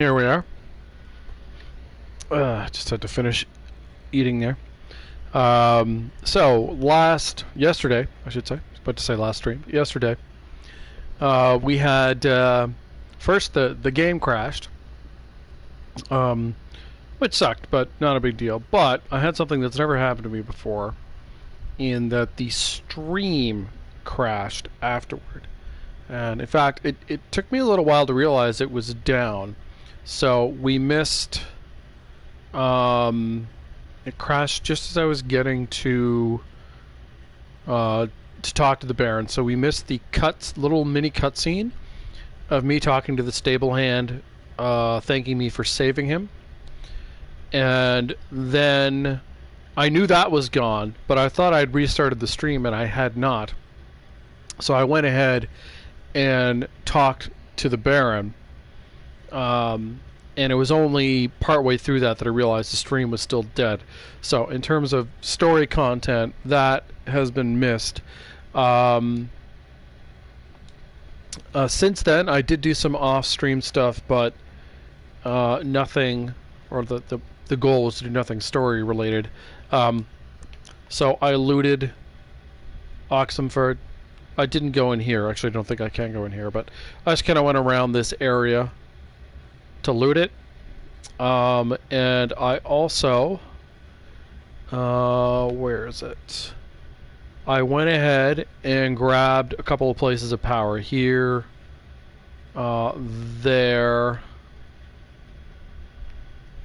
Here we are. Just had to finish eating there. So yesterday, I should say. I was about to say last stream. Yesterday, we had first the game crashed, which sucked, but not a big deal. But I had something that's never happened to me before, in that the stream crashed afterward. And in fact, it took me a little while to realize it was down. So we missed. It crashed just as I was getting to talk to the Baron. So we missed the little mini cutscene of me talking to the stable hand, thanking me for saving him. And then I knew that was gone, but I thought I'd restarted the stream, and I had not. So I went ahead and talked to the Baron. And it was only partway through that I realized the stream was still dead. So in terms of story content, that has been missed. Since then, I did do some off-stream stuff, but nothing, or the goal was to do nothing story-related. So I looted Oxenford. I didn't go in here. Actually, I don't think I can go in here, but I just kind of went around this area to loot it. And I also where is it? I went ahead and grabbed a couple of places of power here, there,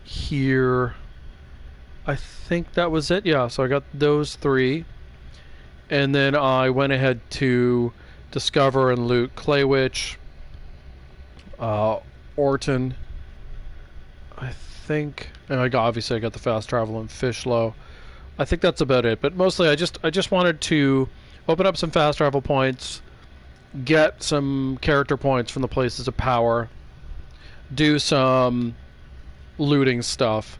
here. I think that was it. Yeah, so I got those three, and then I went ahead to discover and loot Claywitch, Orton, I think, and obviously I got the fast travel and Fishlow. I think that's about it. But mostly I just wanted to open up some fast travel points, get some character points from the places of power, do some looting stuff,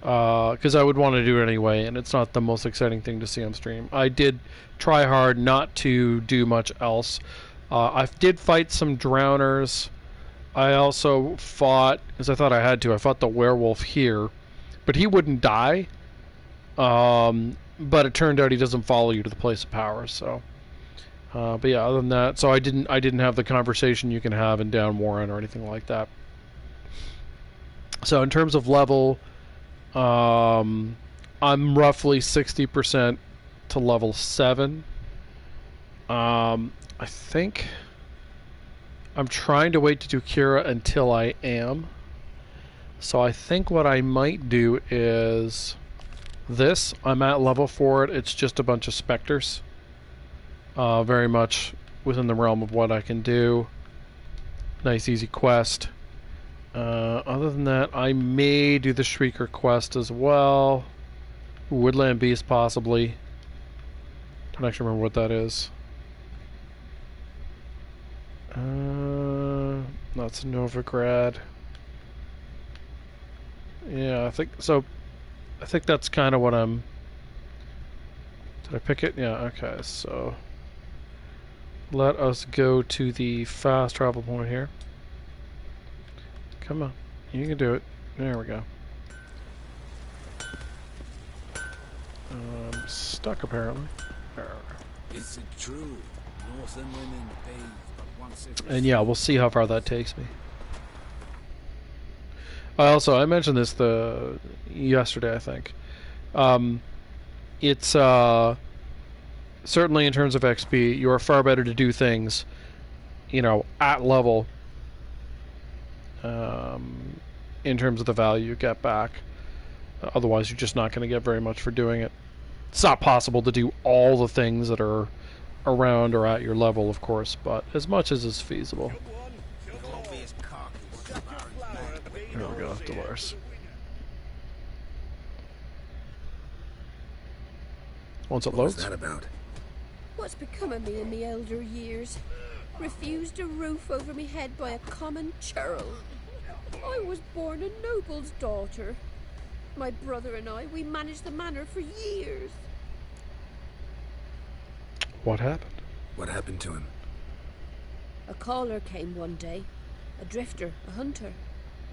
because I would want to do it anyway, and it's not the most exciting thing to see on stream. I did try hard not to do much else. I did fight some drowners. I also fought, because I thought I had to, I fought the werewolf here, but he wouldn't die. But it turned out he doesn't follow you to the place of power, so. But yeah, other than that, so I didn't have the conversation you can have in Down Warren or anything like that. So in terms of level, I'm roughly 60% to level 7. I think I'm trying to wait to do Kira until I am. So I think what I might do is this. I'm at level for it. It's just a bunch of specters. Very much within the realm of what I can do. Nice easy quest. Other than that, I may do the Shrieker quest as well. Woodland Beast possibly. Don't actually remember what that is. That's Novigrad. Yeah, I think so. I think that's kind of what I'm. Did I pick it? Yeah, okay, so let us go to the fast travel point here. Come on, you can do it. There we go. I'm stuck apparently. Is it true? Northern women bathe but once every And yeah, we'll see how far that takes me. I mentioned this yesterday, I think. It's certainly in terms of XP, you are far better to do things, at level, in terms of the value you get back. Otherwise, you're just not going to get very much for doing it. It's not possible to do all the things that are around or at your level, of course, but as much as is feasible. There we go, Dolores. Once it loads. What's that about? What's become of me in me elder years? Refused a roof over me head by a common churl. I was born a noble's daughter. My brother and I, we managed the manor for years. What happened? What happened to him? A caller came one day. A drifter, a hunter.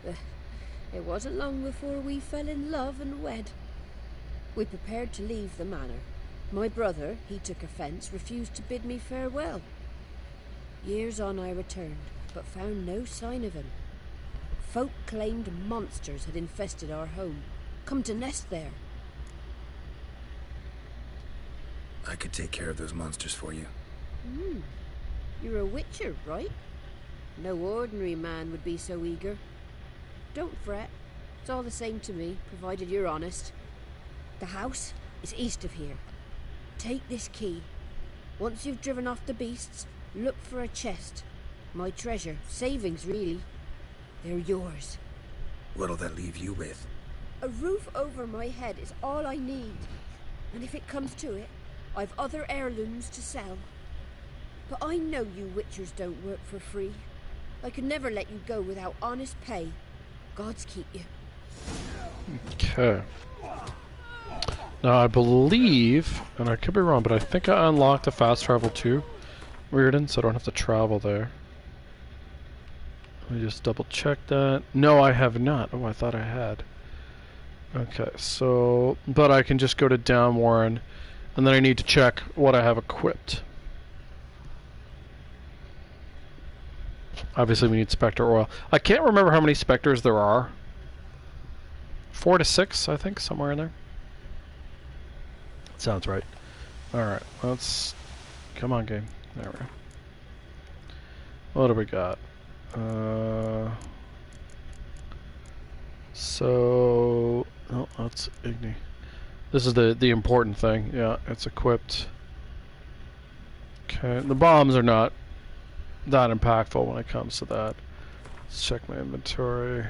It wasn't long before we fell in love and wed. We prepared to leave the manor. My brother, he took offence, refused to bid me farewell. Years on I returned, but found no sign of him. Folk claimed monsters had infested our home, come to nest there. I could take care of those monsters for you. You're a witcher, right? No ordinary man would be so eager. Don't fret. It's all the same to me, provided you're honest. The house is east of here. Take this key. Once you've driven off the beasts, look for a chest. My treasure. Savings, really. They're yours. What'll that leave you with? A roof over my head is all I need. And if it comes to it, I've other heirlooms to sell. But I know you witchers don't work for free. I could never let you go without honest pay. Gods keep you. Okay. Now I believe, and I could be wrong, but I think I unlocked the fast travel to Reardon, so I don't have to travel there. Let me just double check that. No, I have not. Oh, I thought I had. Okay, so, but I can just go to Downwarren, and then I need to check what I have equipped. Obviously we need Spectre Oil. I can't remember how many Spectres there are. 4 to 6, I think, somewhere in there. Sounds right. Alright, let's... Come on, game. There we go. What do we got? So... Oh, that's Igni. This is the important thing. Yeah, it's equipped. Okay, the bombs are not that impactful when it comes to that. Let's check my inventory.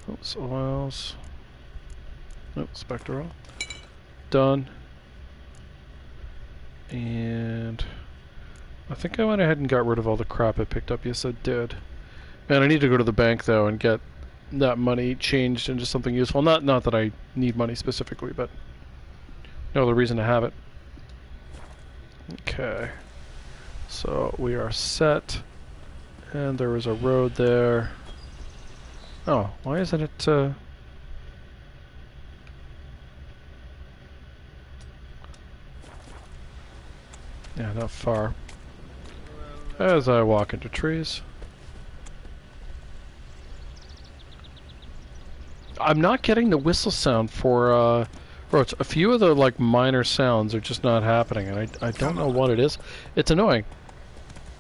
Oops, oils. Nope, spectral. Done. And I think I went ahead and got rid of all the crap I picked up. Yes, I did. And I need to go to the bank though and get that money changed into something useful. Not that I need money specifically, but no other reason to have it. Okay. So we are set. And there was a road there. Oh, why isn't it yeah, not far. As I walk into trees. I'm not getting the whistle sound for roads. A few of the like minor sounds are just not happening, and I don't know what it is. It's annoying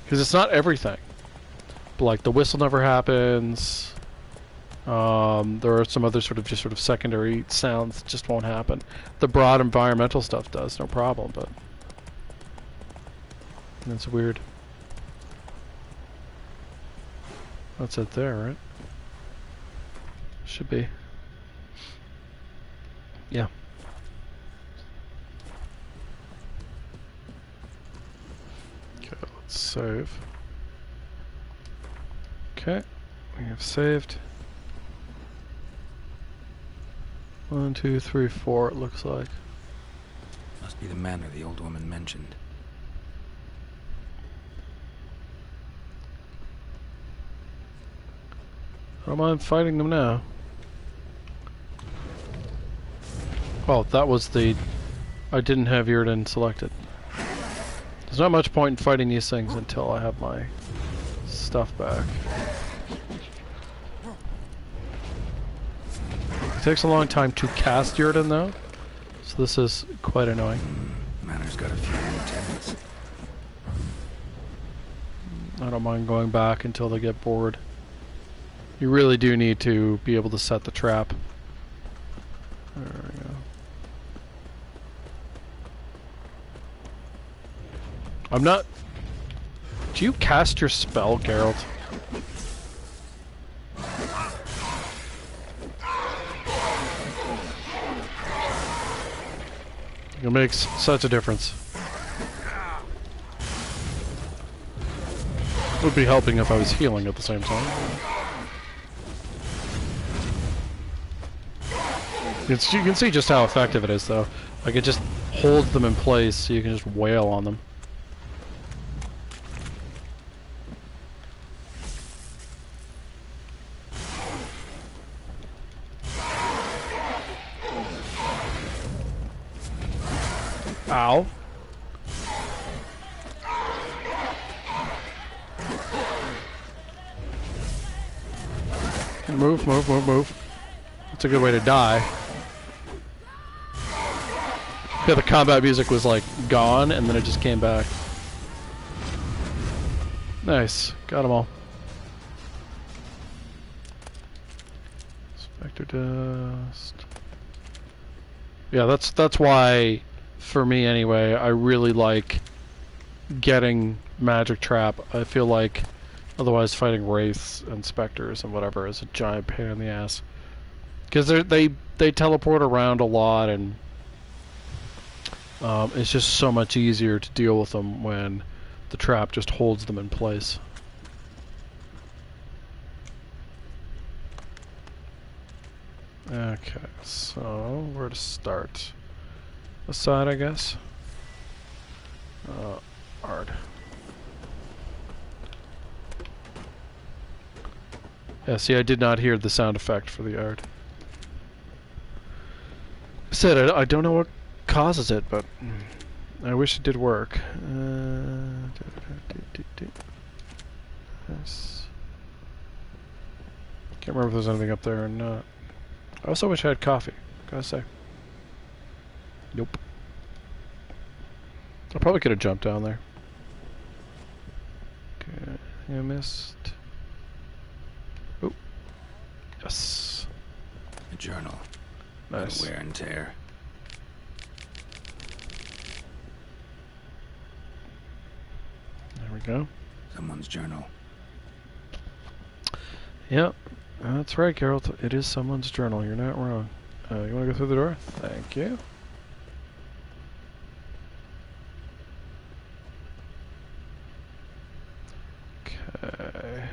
because it's not everything. But, like the whistle never happens. There are some other sort of secondary sounds that just won't happen. The broad environmental stuff does, no problem, but that's weird. That's it there, right? Should be. Yeah. Okay, let's save. Okay, we have saved. 1, 2, 3, 4, it looks like. Must be the manor the old woman mentioned. I don't mind fighting them now. Oh, that was the... I didn't have Yrden selected. There's not much point in fighting these things until I have my stuff back. It takes a long time to cast Yrden though, so this is quite annoying. Manor's got a few new tenants. I don't mind going back until they get bored. You really do need to be able to set the trap. There we go. I'm not... Do you cast your spell, Geralt? It makes such a difference. It would be helping if I was healing at the same time. You can see just how effective it is, though. Like, it just holds them in place so you can just wail on them. Ow. Move, move, move, move. That's a good way to die. Yeah, the combat music was like gone and then it just came back. Nice. Got them all. Spectre dust. Yeah, that's why, for me anyway, I really like getting Magic Trap. I feel like otherwise fighting Wraiths and Spectres and whatever is a giant pain in the ass. Because they teleport around a lot and it's just so much easier to deal with them when the trap just holds them in place. Okay, so where to start? This side, I guess. Hard. Yeah, see, I did not hear the sound effect for the art. I said I don't know what causes it, but I wish it did work. Yes. Can't remember if there's anything up there or not. I also wish I had coffee, gotta say. Nope. I probably could have jumped down there. Okay, I missed. Oh, yes. A journal. Nice. Wear and tear. There we go. Someone's journal. Yep, that's right, Geralt. It is someone's journal. You're not wrong. You want to go through the door? Thank you. Okay.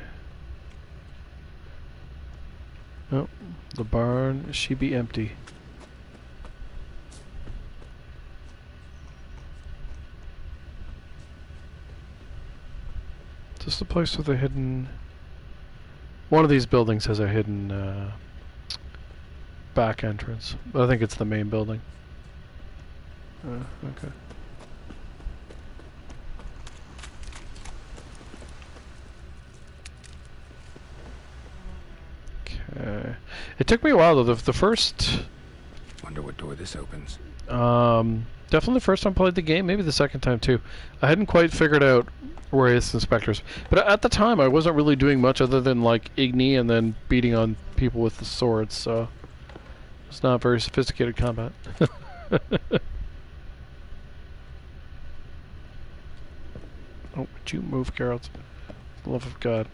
Oh, the barn. She be empty. Is this the place with a hidden... One of these buildings has a hidden back entrance, but I think it's the main building. Okay. Okay. It took me a while though. The first... Wonder what door this opens. Definitely the first time I played the game, maybe the second time too. I hadn't quite figured out Wraiths and Spectres. But at the time, I wasn't really doing much other than, like, Igni and then beating on people with the swords, so... It's not very sophisticated combat. Oh, would you move, Geralt? For the love of God.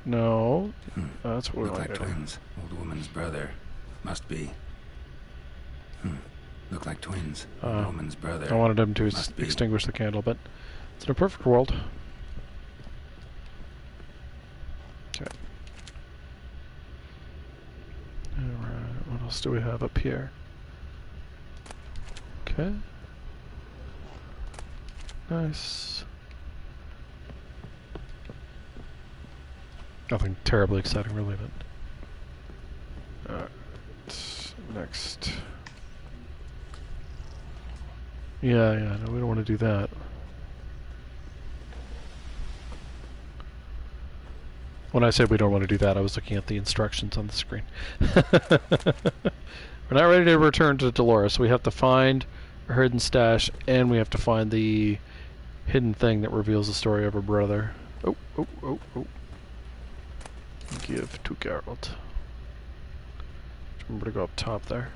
No. That's what we Look want like to do. twins. Old woman's brother. Must be. Look like twins. Old woman's brother. I wanted him to Must be. extinguish the candle, but it's in a perfect world. Okay. Alright, what else do we have up here? Okay. Nice. Nothing terribly exciting, really, but... Alright. Next. Yeah, no, we don't want to do that. When I said we don't want to do that, I was looking at the instructions on the screen. We're not ready to return to Dolores. We have to find a hidden stash, and we have to find the hidden thing that reveals the story of her brother. Oh. Give to Geralt. Remember to go up top there.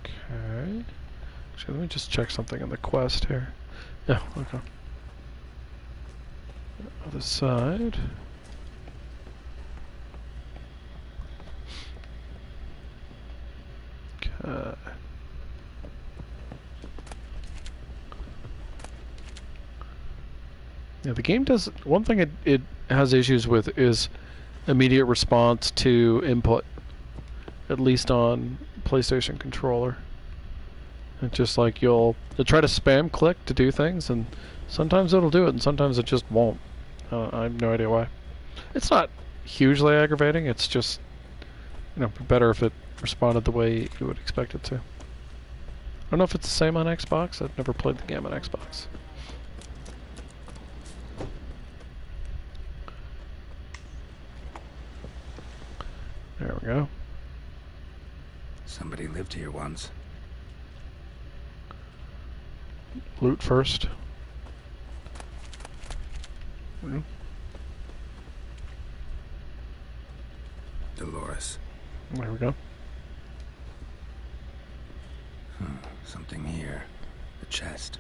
Okay. Actually, let me just check something in the quest here. Yeah, okay. Other side. Okay. Yeah, the game does... One thing it has issues with is immediate response to input. At least on PlayStation controller. It's just like you'll try to spam click to do things, and sometimes it'll do it, and sometimes it just won't. I have no idea why. It's not hugely aggravating. It's just, better if it responded the way you would expect it to. I don't know if it's the same on Xbox. I've never played the game on Xbox. There we go. Somebody lived here once. Loot first. Dolores. There we go. Something here. A chest.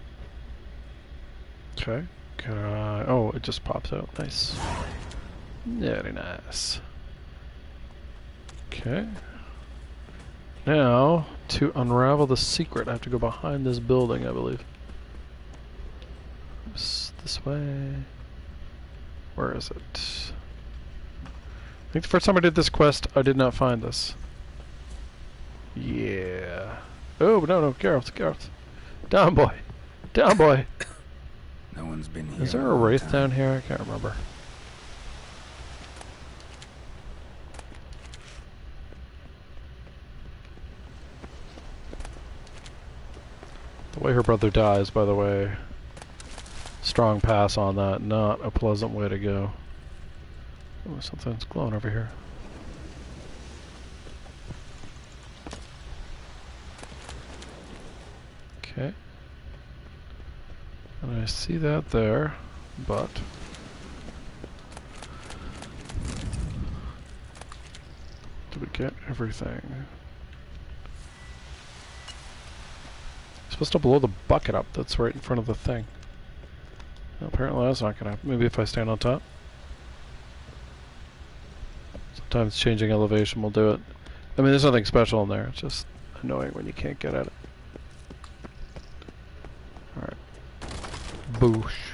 Okay. Can I... Oh, it just pops out. Nice. Very nice. Okay. Now, to unravel the secret, I have to go behind this building, I believe. Oops, this way. Where is it? I think the first time I did this quest, I did not find this. Yeah. Oh, no, Gareth. Down, boy. Down, boy. No one's been here. Is there a wraith down here? I can't remember. The way her brother dies, by the way. Strong pass on that. Not a pleasant way to go. Oh, something's glowing over here. Okay. And I see that there, but... Did we get everything? Supposed to blow the bucket up that's right in front of the thing. Well, apparently that's not gonna happen. Maybe if I stand on top. Sometimes changing elevation will do it. I mean, there's nothing special in there. It's just annoying when you can't get at it. Alright. Boosh.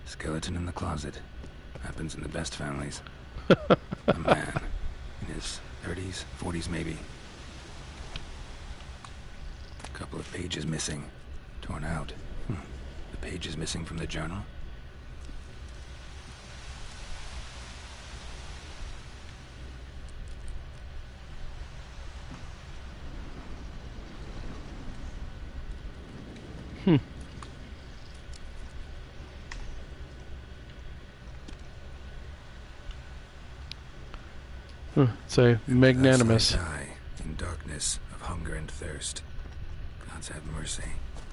Skeleton in the closet. Happens in the best families. A man. In his 30s, 40s maybe. Couple of pages missing. Torn out. The page is missing from the journal. Say magnanimous. Die in darkness of hunger and thirst. God's have mercy.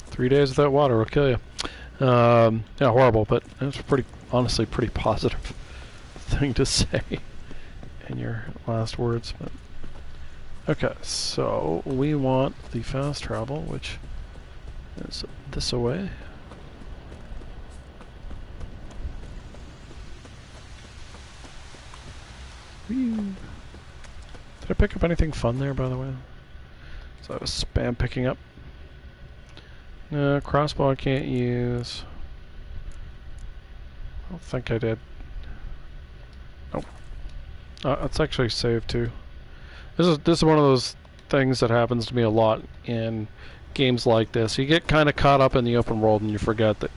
3 days without water will kill you. Yeah, horrible, but it's honestly pretty positive thing to say in your last words. But okay, so we want the fast travel, which is this away. Whee. Did I pick up anything fun there, by the way? So I was spam picking up. No, crossbow I can't use. I don't think I did. Nope. It's actually saved too. This is one of those things that happens to me a lot in games like this. You get kind of caught up in the open world and you forget that,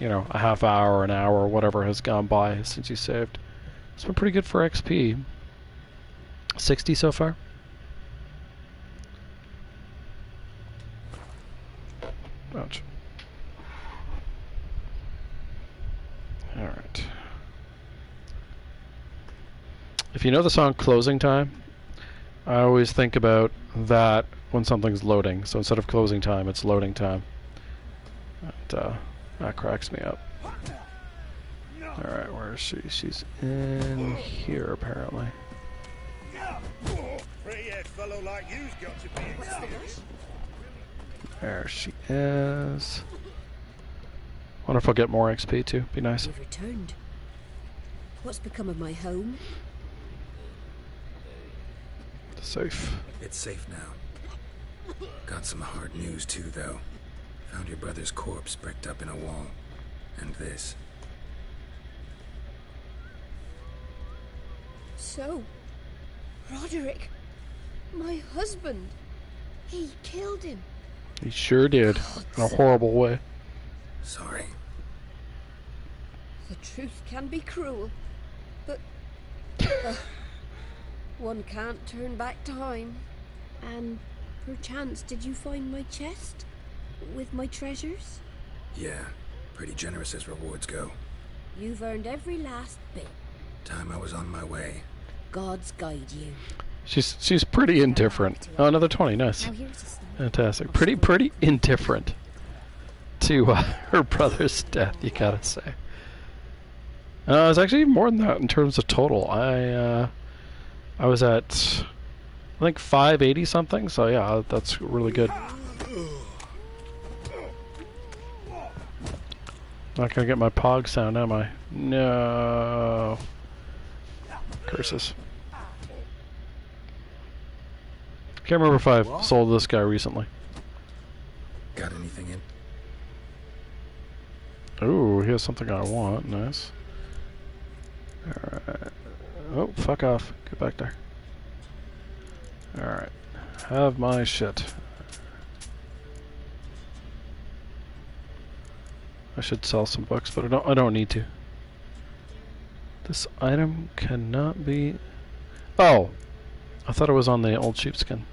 a half hour or an hour or whatever has gone by since you saved. It's been pretty good for XP. 60 so far. Ouch. Alright. If you know the song Closing Time, I always think about that when something's loading. So instead of closing time, it's loading time. And, that cracks me up. Alright, where is she? She's in here, apparently. Fellow like you's got to be excused. There she is. Wonder if I'll get more XP too. Be nice. You've returned. What's become of my home? Safe. It's safe now. Got some hard news too, though. Found your brother's corpse bricked up in a wall. And this. So, Roderick, my husband, he killed him. He sure did. In a horrible way. Sorry. The truth can be cruel. One can't turn back time. And perchance, did you find my chest? With my treasures? Yeah, pretty generous as rewards go. You've earned every last bit. Time I was on my way. God's guide you. She's pretty indifferent. Oh, another 20, nice. Now here's a stone. Fantastic. Pretty indifferent to her brother's death, you gotta say. It's actually more than that in terms of total. I was at, I think, 580 something, so yeah, that's really good. Not gonna get my pog sound, am I? No. Curses. Can't remember if I've sold this guy recently. Got anything in? Ooh, here's something I want. Nice. Alright. Oh, fuck off. Get back there. Alright. Have my shit. I should sell some books, but I don't need to. This item cannot be... Oh! I thought it was on the old sheepskin.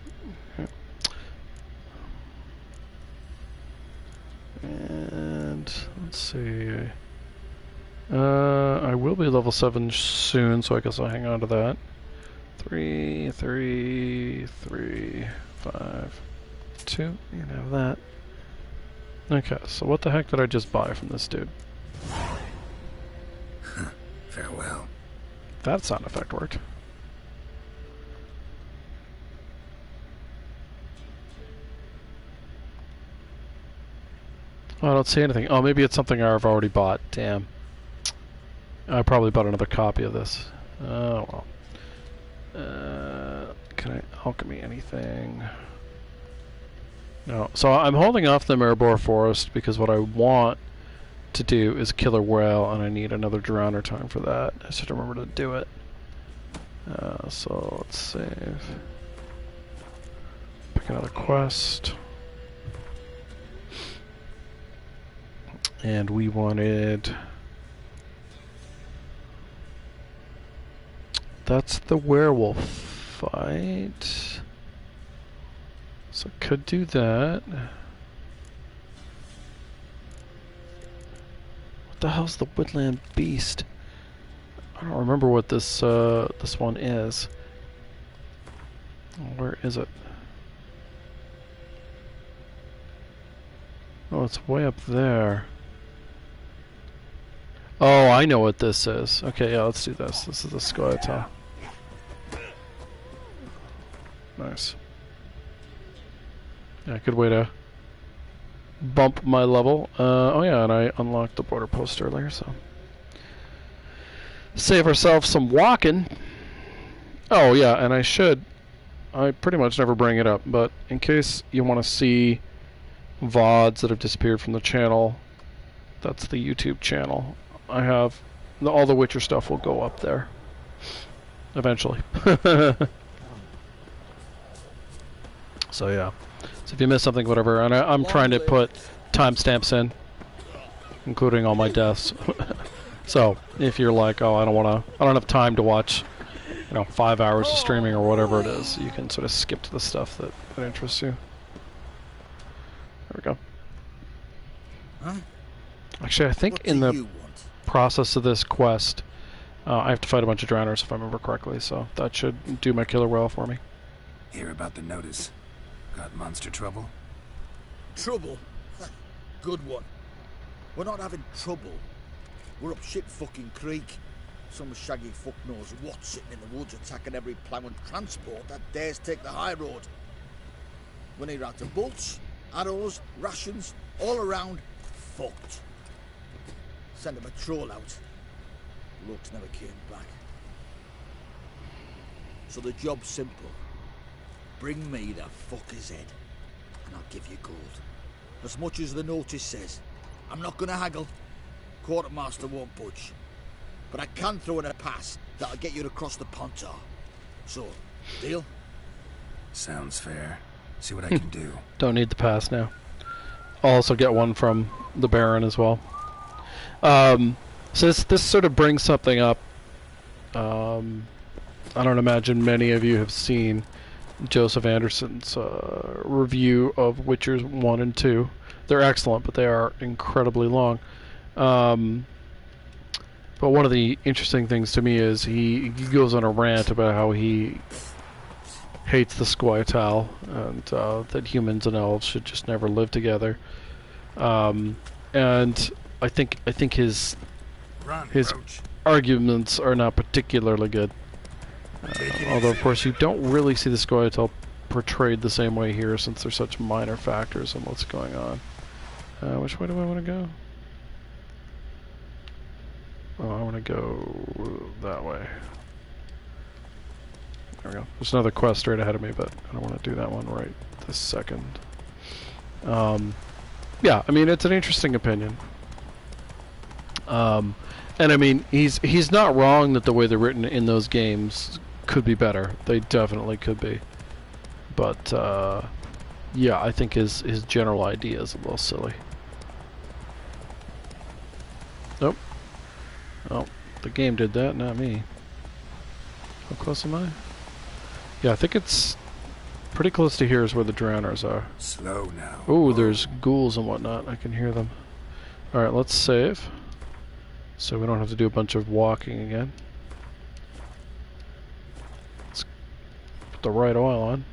And let's see. I will be level 7 soon, so I guess I'll hang on to that. 3, 3, 3, 5, 2. You can have that. Okay, so what the heck did I just buy from this dude? Farewell. That sound effect worked. Oh, I don't see anything. Oh, maybe it's something I've already bought. Damn. I probably bought another copy of this. Oh, well. Can I alchemy anything? No. So I'm holding off the Maribor Forest because what I want to do is killer whale, and I need another drowner time for that. I should remember to do it. So let's save. Pick another quest. And we wanted... That's the werewolf fight. So could do that. What the hell's the woodland beast? I don't remember what this this one is. Where is it? Oh, it's way up there. Oh, I know what this is. Okay, yeah, let's do this. This is the Scoia'tael. Nice. Yeah, good way to bump my level. Oh yeah, and I unlocked the border post earlier, so save ourselves some walking. Oh yeah, and I pretty much never bring it up, but in case you want to see VODs that have disappeared from the channel, that's the YouTube channel. I have all the Witcher stuff will go up there eventually. So yeah, so if you miss something, whatever, and I'm trying to put timestamps in, including all my deaths. So if you're like, oh, I don't have time to watch, 5 hours of streaming or whatever it is, you can sort of skip to the stuff that interests you. There we go. Huh? Actually, I think in the process of this quest, I have to fight a bunch of drowners if I remember correctly, so that should do my killer whale for me. Hear about the notice. Got monster trouble? Trouble? Good one. We're not having trouble. We're up shit fucking creek. Some shaggy fuck knows what sitting in the woods attacking every plough and transport that dares take the high road. We're near out to bolts, arrows, rations, all around fucked. Sent a patrol out. Looks never came back. So the job's simple. Bring me the fucker's head, and I'll give you gold. As much as the notice says. I'm not gonna haggle. Quartermaster won't budge. But I can throw in a pass that'll get you across the Pontar. So, deal? Sounds fair. See what I can do. Don't need the pass now. I'll also get one from the Baron as well. So this sort of brings something up I don't imagine many of you have seen Joseph Anderson's review of Witchers 1 and 2. They're excellent, but they are incredibly long. But one of the interesting things to me is he goes on a rant about how he hates the Squirtle and that humans and elves should just never live together. And I think his arguments are not particularly good. Although, of course, you don't really see the Squirtle portrayed the same way here, since there's such minor factors in what's going on. Which way do I want to go? Oh, I want to go that way. There we go. There's another quest right ahead of me, but I don't want to do that one right this second. Yeah, I mean, it's an interesting opinion. And I mean, he's not wrong that the way they're written in those games could be better. They definitely could be. But, yeah, I think his general idea is a little silly. Nope. Oh, the game did that, not me. How close am I? Yeah, I think it's pretty close to here is where the drowners are. Slow now. Ooh, there's ghouls and whatnot. I can hear them. Alright, let's save. So we don't have to do a bunch of walking again. Let's put the right oil on.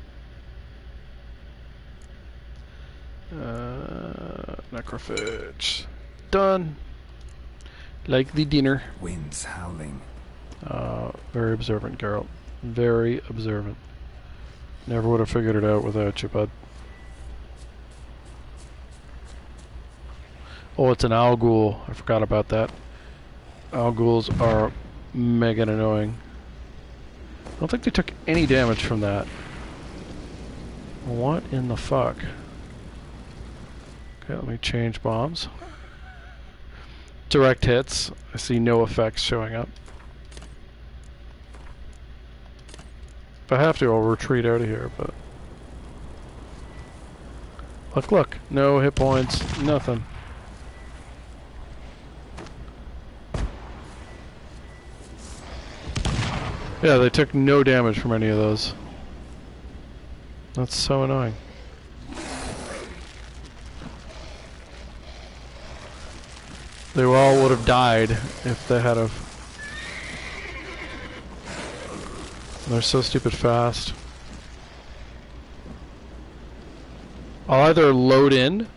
Necrophage. Done. Like the dinner. Winds howling. Very observant, Geralt. Very observant. Never would have figured it out without you, bud. Oh, it's an owl ghoul. I forgot about that. Owl ghouls are mega annoying. I don't think they took any damage from that. What in the fuck? Okay, let me change bombs. Direct hits. I see no effects showing up. If I have to, I'll retreat out of here, but... Look. No hit points. Nothing. Yeah, they took no damage from any of those. That's so annoying. They all would have died if they had have. They're so stupid fast. I'll either load in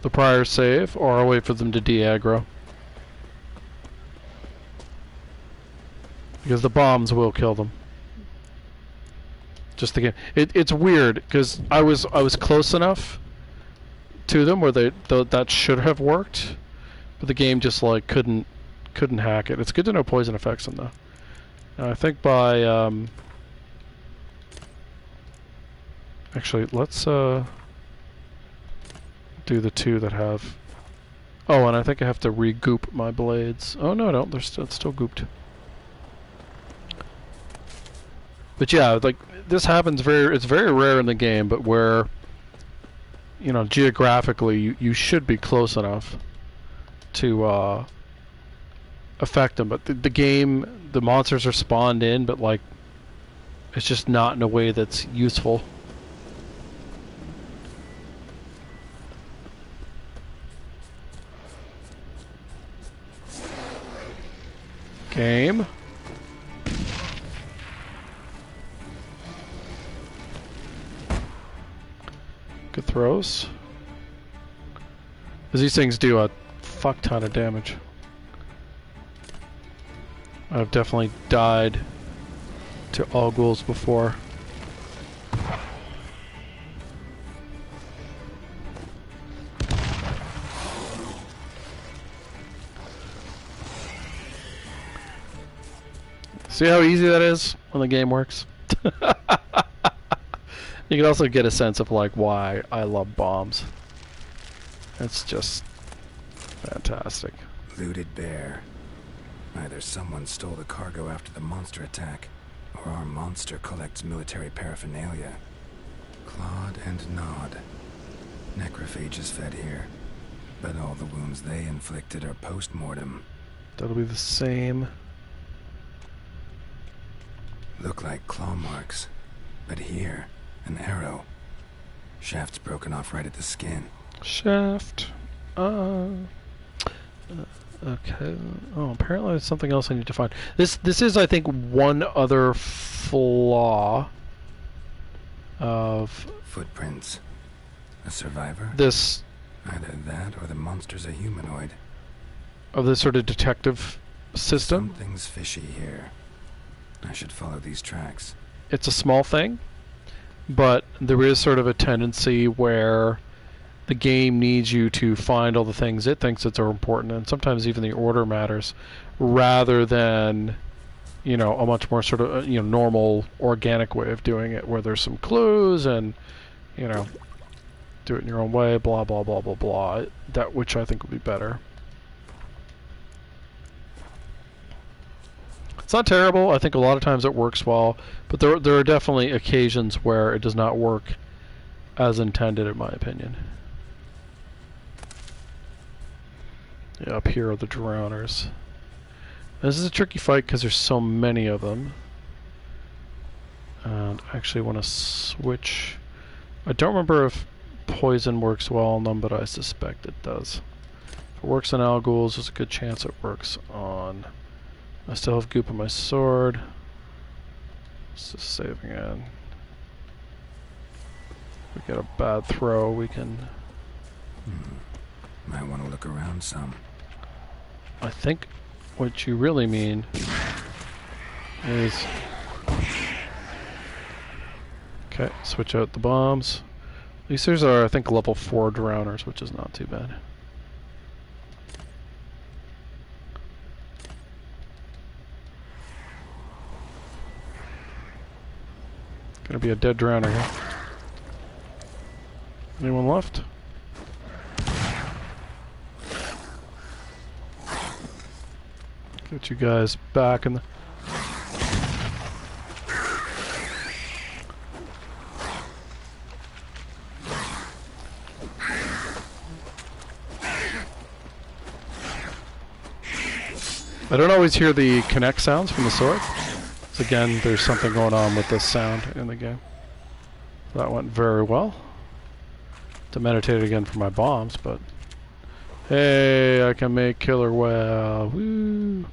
the prior save or I'll wait for them to de-aggro. Because the bombs will kill them. Just the game. It's weird because I was close enough to them where that should have worked, but the game just like couldn't hack it. It's good to know poison affects them though. Now, I think by actually let's do the two that have. Oh, and I think I have to re-goop my blades. Oh no, I don't. It's still gooped. But yeah, like this happens it's very rare in the game, but where you know geographically you should be close enough to affect them, but the game, the monsters are spawned in, but like it's just not in a way that's useful. Game. Good throws. Because these things do a fuck ton of damage. I've definitely died to all ghouls before. See how easy that is when the game works? You can also get a sense of like why I love bombs. It's just fantastic. Looted bear. Either someone stole the cargo after the monster attack, or our monster collects military paraphernalia. Clawed and gnawed. Necrophages fed here, but all the wounds they inflicted are post-mortem. That'll be the same. Look like claw marks. But here, an arrow. Shaft's broken off right at the skin. Shaft. Okay. Oh, apparently there's something else I need to find. This is, I think, one other flaw of Footprints. A survivor? this Either that or the monster's a humanoid. sort of detective system. Something's fishy here. I should follow these tracks. It's a small thing, but there is sort of a tendency where the game needs you to find all the things it thinks that are important, and sometimes even the order matters, rather than, you know, a much more sort of normal organic way of doing it, where there's some clues and, you know, do it in your own way, blah blah blah blah blah. That which I think would be better. It's not terrible. I think a lot of times it works well, but there are definitely occasions where it does not work as intended, in my opinion. Yeah, up here are the drowners. This is a tricky fight because there's so many of them. And I actually want to switch. I don't remember if poison works well on them, but I suspect it does. If it works on Alguls, there's a good chance it works on... I still have goop on my sword. Let's just save again. If we get a bad throw, we can... Might want to look around some. I think what you really mean is... Okay, switch out the bombs. These are, I think, level 4 drowners, which is not too bad. Gonna be a dead drowner here. Anyone left? Get you guys back in the... I don't always hear the connect sounds from the sword. So again, there's something going on with this sound in the game. That went very well. To meditate again for my bombs, but... Hey, I can make killer well. Woo!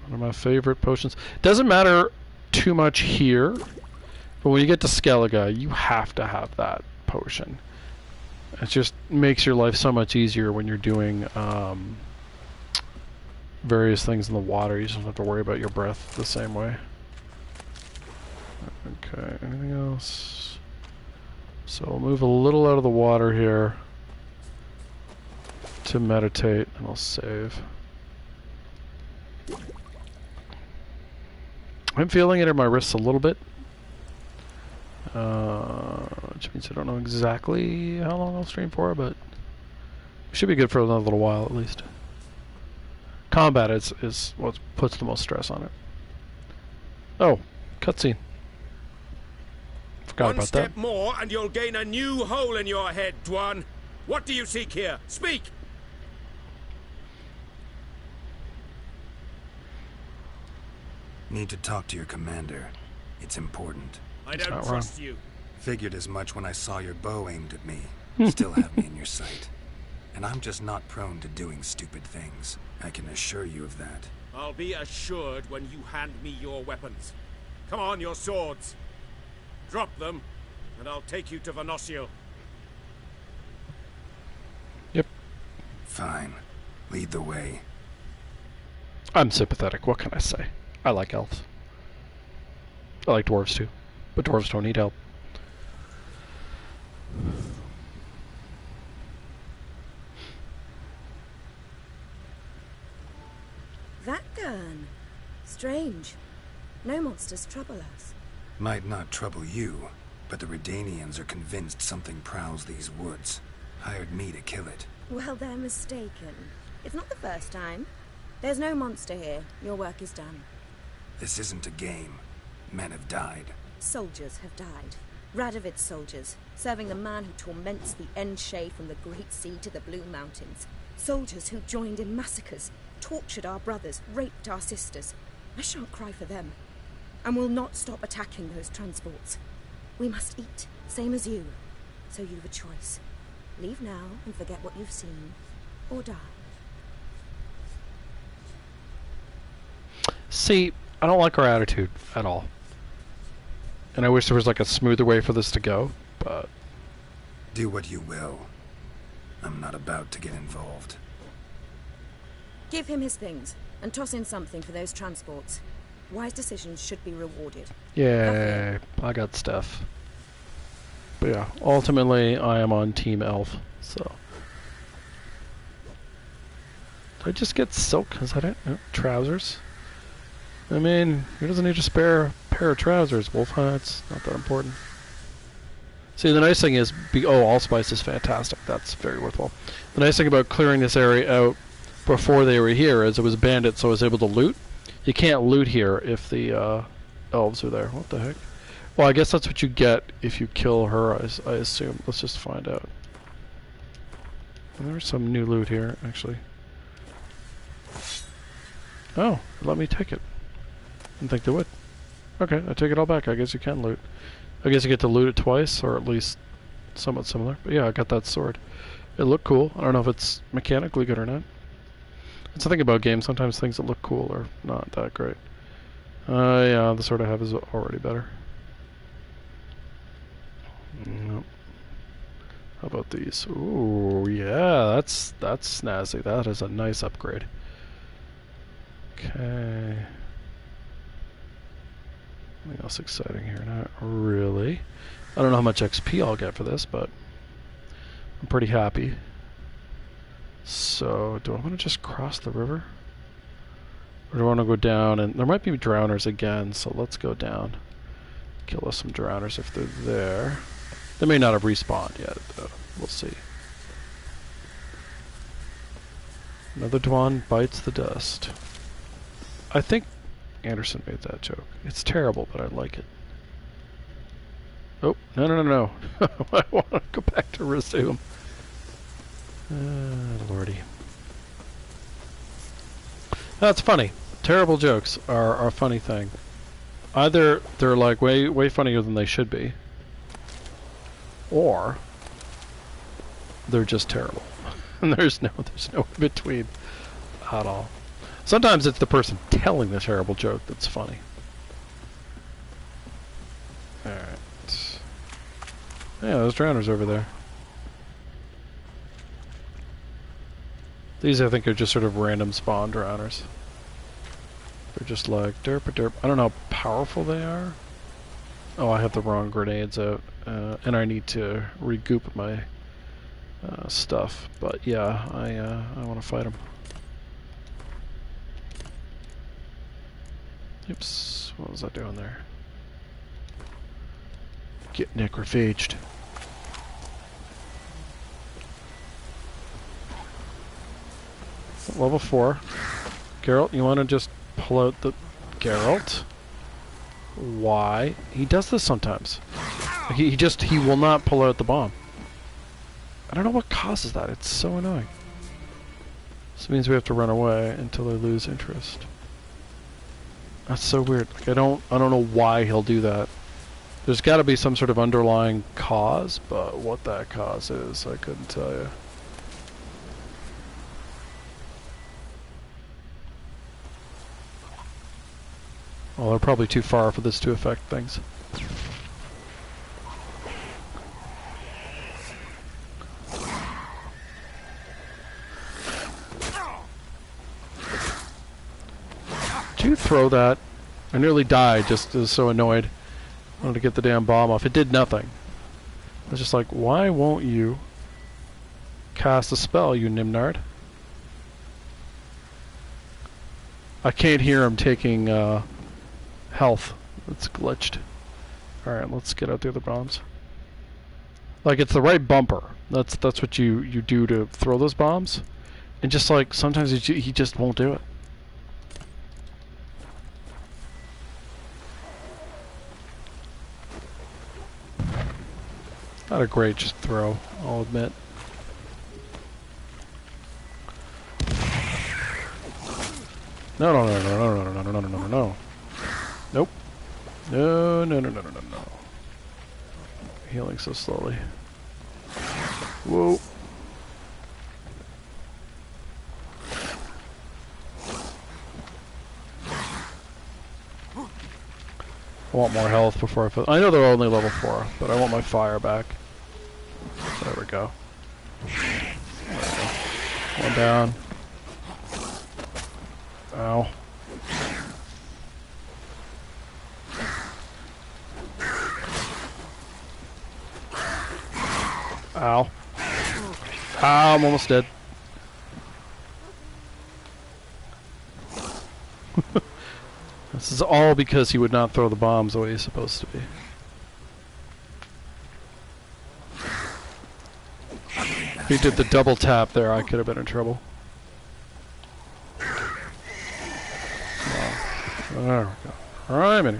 One of my favorite potions. Doesn't matter too much here, but when you get to Skellige, you have to have that potion. It just makes your life so much easier when you're doing various things in the water. You just don't have to worry about your breath the same way. Okay, anything else? So we'll move a little out of the water here to meditate, and I'll save. I'm feeling it in my wrists a little bit, which means I don't know exactly how long I'll stream for, but it should be good for another little while at least. Combat is what puts the most stress on it. Oh, cutscene. Forgot about that. One step more and you'll gain a new hole in your head, Dwan. What do you seek here? Speak! Need to talk to your commander. It's important. I don't trust you. Figured as much when I saw your bow aimed at me. Still have me in your sight. And I'm just not prone to doing stupid things. I can assure you of that. I'll be assured when you hand me your weapons. Come on, your swords. Drop them, and I'll take you to Venosio. Yep. Fine. Lead the way. I'm sympathetic, what can I say? I like elves. I like dwarves too, but dwarves don't need help. That gun. Strange. No monsters trouble us. Might not trouble you, but the Redanians are convinced something prowls these woods. Hired me to kill it. Well, they're mistaken. It's not the first time. There's no monster here. Your work is done. This isn't a game. Men have died. Soldiers have died. Radovid's soldiers, serving the man who torments the Endshay from the Great Sea to the Blue Mountains. Soldiers who joined in massacres, tortured our brothers, raped our sisters. I shan't cry for them. and will not stop attacking those transports. We must eat, same as you. So you've a choice. Leave now and forget what you've seen, or die. See, I don't like her attitude at all. And I wish there was like a smoother way for this to go, but... Do what you will. I'm not about to get involved. Give him his things, and toss in something for those transports. Wise decisions should be rewarded. Yeah, I got stuff. But yeah, ultimately I am on Team Elf, so... Did I just get silk? Is that it? Oh, trousers? I mean, who doesn't need a spare pair of trousers? Wolf hats, not that important. See, the nice thing is, allspice is fantastic. That's very worthwhile. The nice thing about clearing this area out before they were here is it was bandit, so I was able to loot. You can't loot here if the elves are there. What the heck? Well, I guess that's what you get if you kill her, I assume. Let's just find out. There's some new loot here, actually. Oh, let me take it. Didn't think they would. Okay, I take it all back. I guess you can loot. I guess you get to loot it twice, or at least somewhat similar. But yeah, I got that sword. It looked cool. I don't know if it's mechanically good or not. That's the thing about games. Sometimes things that look cool are not that great. Yeah, the sword I have is already better. Nope. How about these? Ooh, yeah, that's snazzy. That is a nice upgrade. Okay. Anything else exciting here? Not really. I don't know how much XP I'll get for this, but I'm pretty happy. So, do I want to just cross the river? Or do I want to go down? And there might be drowners again, so let's go down. Kill us some drowners if they're there. They may not have respawned yet, though. We'll see. Another Dwan bites the dust. I think Anderson made that joke. It's terrible, but I like it. Oh, no. I want to go back to resume. Lordy. That's funny. Terrible jokes are a funny thing. Either they're like way funnier than they should be, or they're just terrible. And there's no in between at all. Sometimes it's the person telling the terrible joke that's funny. Alright. Yeah, those drowners over there. These I think are just sort of random spawn drowners. They're just like derp. I don't know how powerful they are. Oh, I have the wrong grenades out. And I need to regroup my stuff. But yeah, I want to fight them. Oops, what was I doing there? Get necrophaged. Level 4. Geralt, you want to just pull out the... Geralt? Why? He does this sometimes. He will not pull out the bomb. I don't know what causes that. It's so annoying. This means we have to run away until I lose interest. That's so weird. Like I don't know why he'll do that. There's got to be some sort of underlying cause, but what that cause is, I couldn't tell you. Well, they're probably too far for this to affect things. Did you throw that? I nearly died, just was so annoyed. I wanted to get the damn bomb off. It did nothing. I was just like, why won't you cast a spell, you Nimnard? I can't hear him taking health. It's glitched. Alright, let's get out the other bombs. Like, it's the right bumper. That's what you do to throw those bombs. And just like, sometimes he just won't do it. Not a great just throw, I'll admit. No. Nope. No, no, no, no, no, no, no. Healing so slowly. Whoa. I want more health before I put... I know they're only level 4, but I want my fire back. There we go. One down. Ow. Ow. Ow, I'm almost dead. This is all because he would not throw the bombs the way he's supposed to be. If he did the double tap there, I could have been in trouble. There we go. Alright,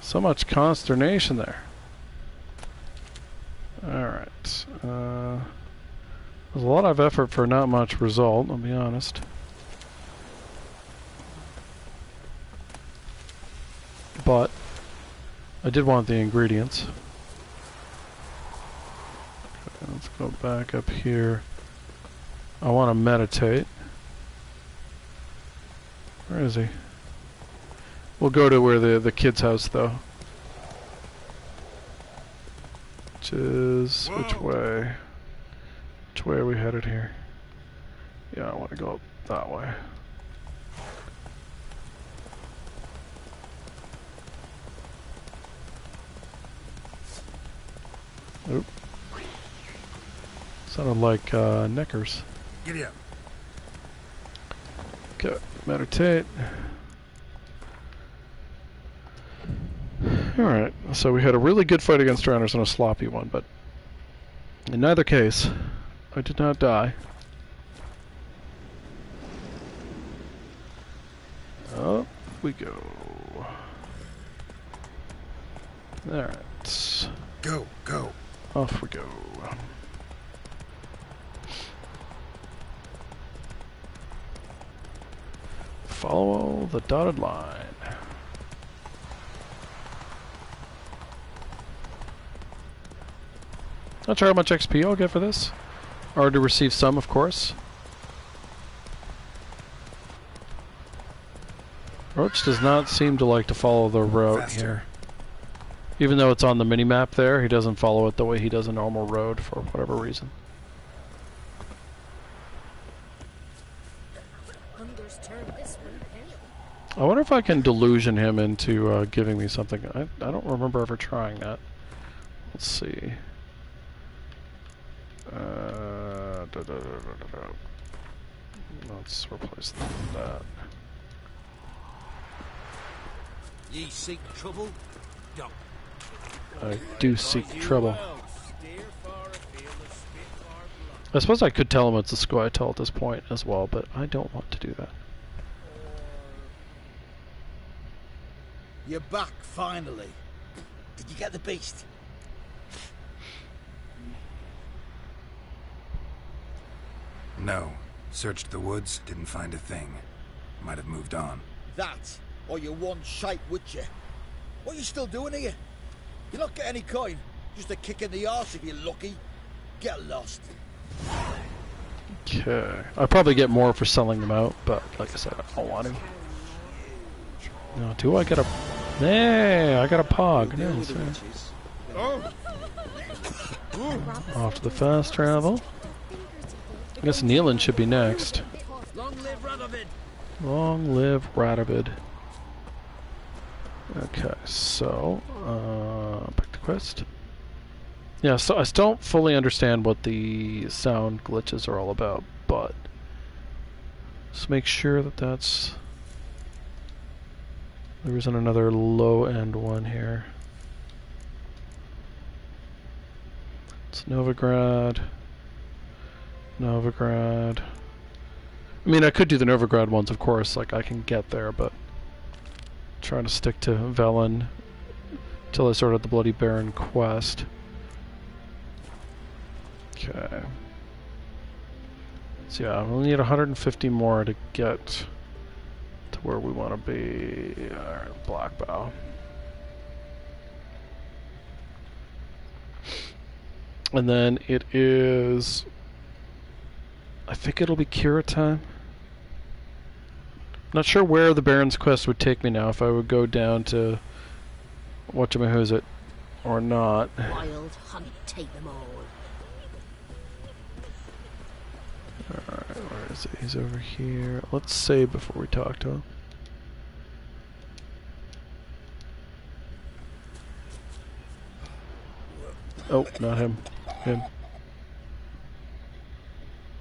so much consternation there. Alright. There's a lot of effort for not much result, I'll be honest. But I did want the ingredients. Okay, let's go back up here. I want to meditate. Where is he? We'll go to where the kid's house, though. Which is... which way? Which way are we headed here? Yeah, I want to go up that way. Oop. Sounded like knickers. Giddy up. Okay, meditate. Alright, so we had a really good fight against drowners and a sloppy one, but in neither case, I did not die. Up we go. Alright. Go, go. Off we go. Follow the dotted line. Not sure how much XP I'll get for this. Or to receive some, of course. Roach does not seem to like to follow the road Faster. here. Even though it's on the mini-map there, he doesn't follow it the way he does a normal road for whatever reason. I wonder if I can delusion him into giving me something. I don't remember ever trying that. Let's see. Let's replace that. Ye seek trouble? Don't. I do seek trouble. I suppose I could tell him it's a Squirtle at this point as well, but I don't want to do that. You're back, finally. Did you get the beast? No. Searched the woods, didn't find a thing. Might have moved on. That, or you're one shite with you. What are you still doing here? You're not getting any coin. Just a kick in the arse if you're lucky. Get lost. Okay. I'll probably get more for selling them out, but like I said, I don't want to. No, do I get a... Hey, I got a pog. Nice, yeah. Off to the fast travel. I guess Nealon should be next. Long live Radovid. Long live Radovid. Okay, so pick the quest. Yeah, so I still don't fully understand what the sound glitches are all about, but just make sure that that's... There isn't another low-end one here. It's Novigrad. Novigrad. I mean, I could do the Novigrad ones, of course, like I can get there, but trying to stick to Velen till I sort out the Bloody Baron quest. Okay. So yeah, we'll need 150 more to get to where we want to be. Alright, Black Bow. And then it is... I think it'll be Kira time. Not sure where the Baron's quest would take me now, if I would go down to whatchamahoozit or not. Wild hunt, take them all. Alright, where is it? He's over here. Let's save before we talk to him. Oh, not him. Him.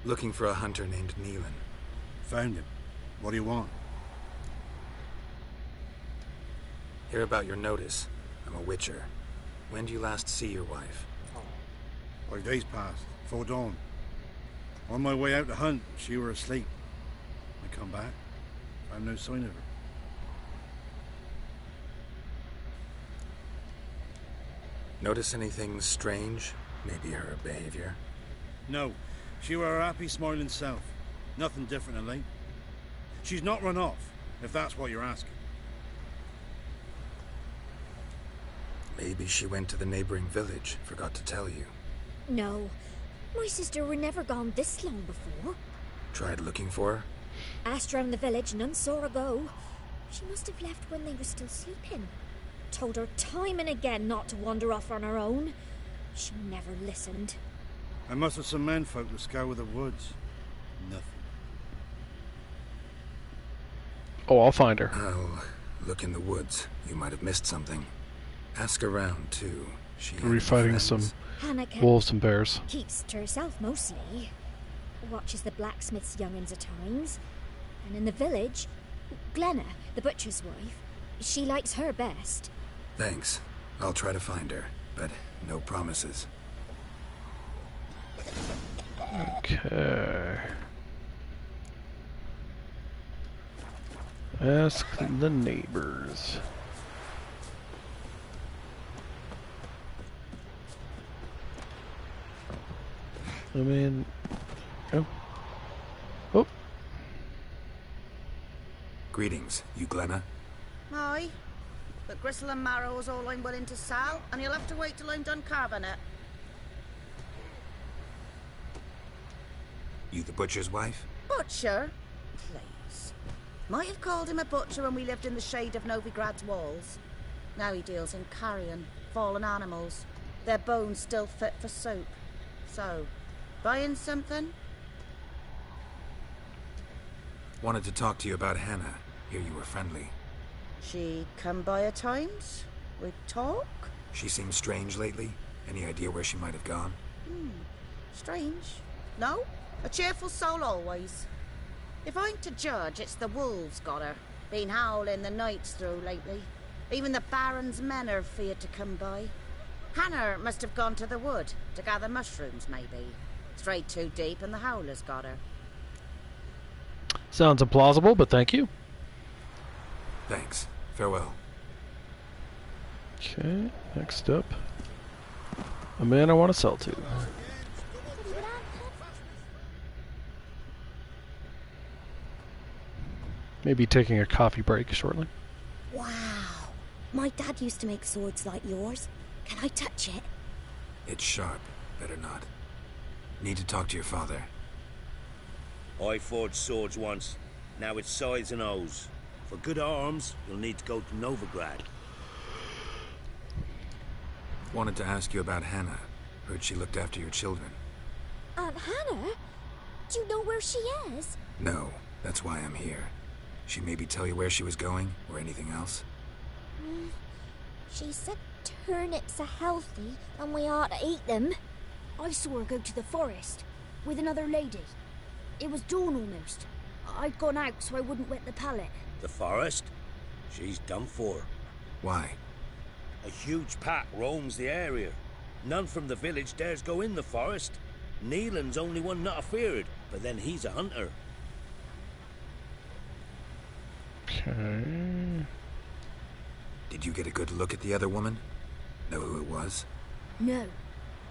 Looking for a hunter named Neelan. Found him. What do you want? Hear about your notice. I'm a witcher. When do you last see your wife? 5 days passed, before dawn. On my way out to hunt, she were asleep. I come back, found no sign of her. Notice anything strange? Maybe her behavior? No, she were her happy, smiling self. Nothing different than late. She's not run off, if that's what you're asking. Maybe she went to the neighboring village, forgot to tell you. No, my sister were never gone this long before. Tried looking for her? Asked round the village, none saw her go. She must have left when they were still sleeping. Told her time and again not to wander off on her own. She never listened. I mustered some menfolk to scour the woods. Nothing. Oh, I'll find her. I'll look in the woods. You might have missed something. Ask around, too. She Are we fighting some Hannah wolves and bears? keeps to herself mostly. Watches the blacksmith's young'uns at times. And in the village, Glenna, the butcher's wife, she likes her best. Thanks. I'll try to find her, but no promises. Okay. Ask the neighbors. I mean... Oh. Oh. Greetings, you Glenna? Aye, but gristle and marrow is all I'm willing to sell, and you'll have to wait till I'm done carving it. You the butcher's wife? Butcher? Please. Might have called him a butcher when we lived in the shade of Novigrad's walls. Now he deals in carrion, fallen animals. Their bones still fit for soup. So, buying something? Wanted to talk to you about Hannah. Hear you were friendly. She come by at times? We talk? She seems strange lately. Any idea where she might have gone? Strange. No? A cheerful soul always. If I'm to judge, it's the wolves got her. Been howling the nights through lately. Even the Baron's men are feared to come by. Hannah must have gone to the wood to gather mushrooms, maybe. Strayed too deep and the howlers got her. Sounds implausible, but thank you. Thanks. Farewell. Okay, next up. A man I want to sell to. Maybe taking a coffee break shortly. Wow. My dad used to make swords like yours. Can I touch it? It's sharp. Better not. Need to talk to your father. I forged swords once. Now it's scythes and hoes. For good arms, you'll need to go to Novigrad. Wanted to ask you about Hannah. Heard she looked after your children. Aunt Hannah? Do you know where she is? No, that's why I'm here. She maybe tell you where she was going, or anything else? She said turnips are healthy and we ought to eat them. I saw her go to the forest with another lady. It was dawn almost. I'd gone out so I wouldn't wet the pallet. The forest? She's done for. Why? A huge pack roams the area. None from the village dares go in the forest. Neelan's only one not afeared, but then he's a hunter. Okay. Did you get a good look at the other woman? Know who it was? No.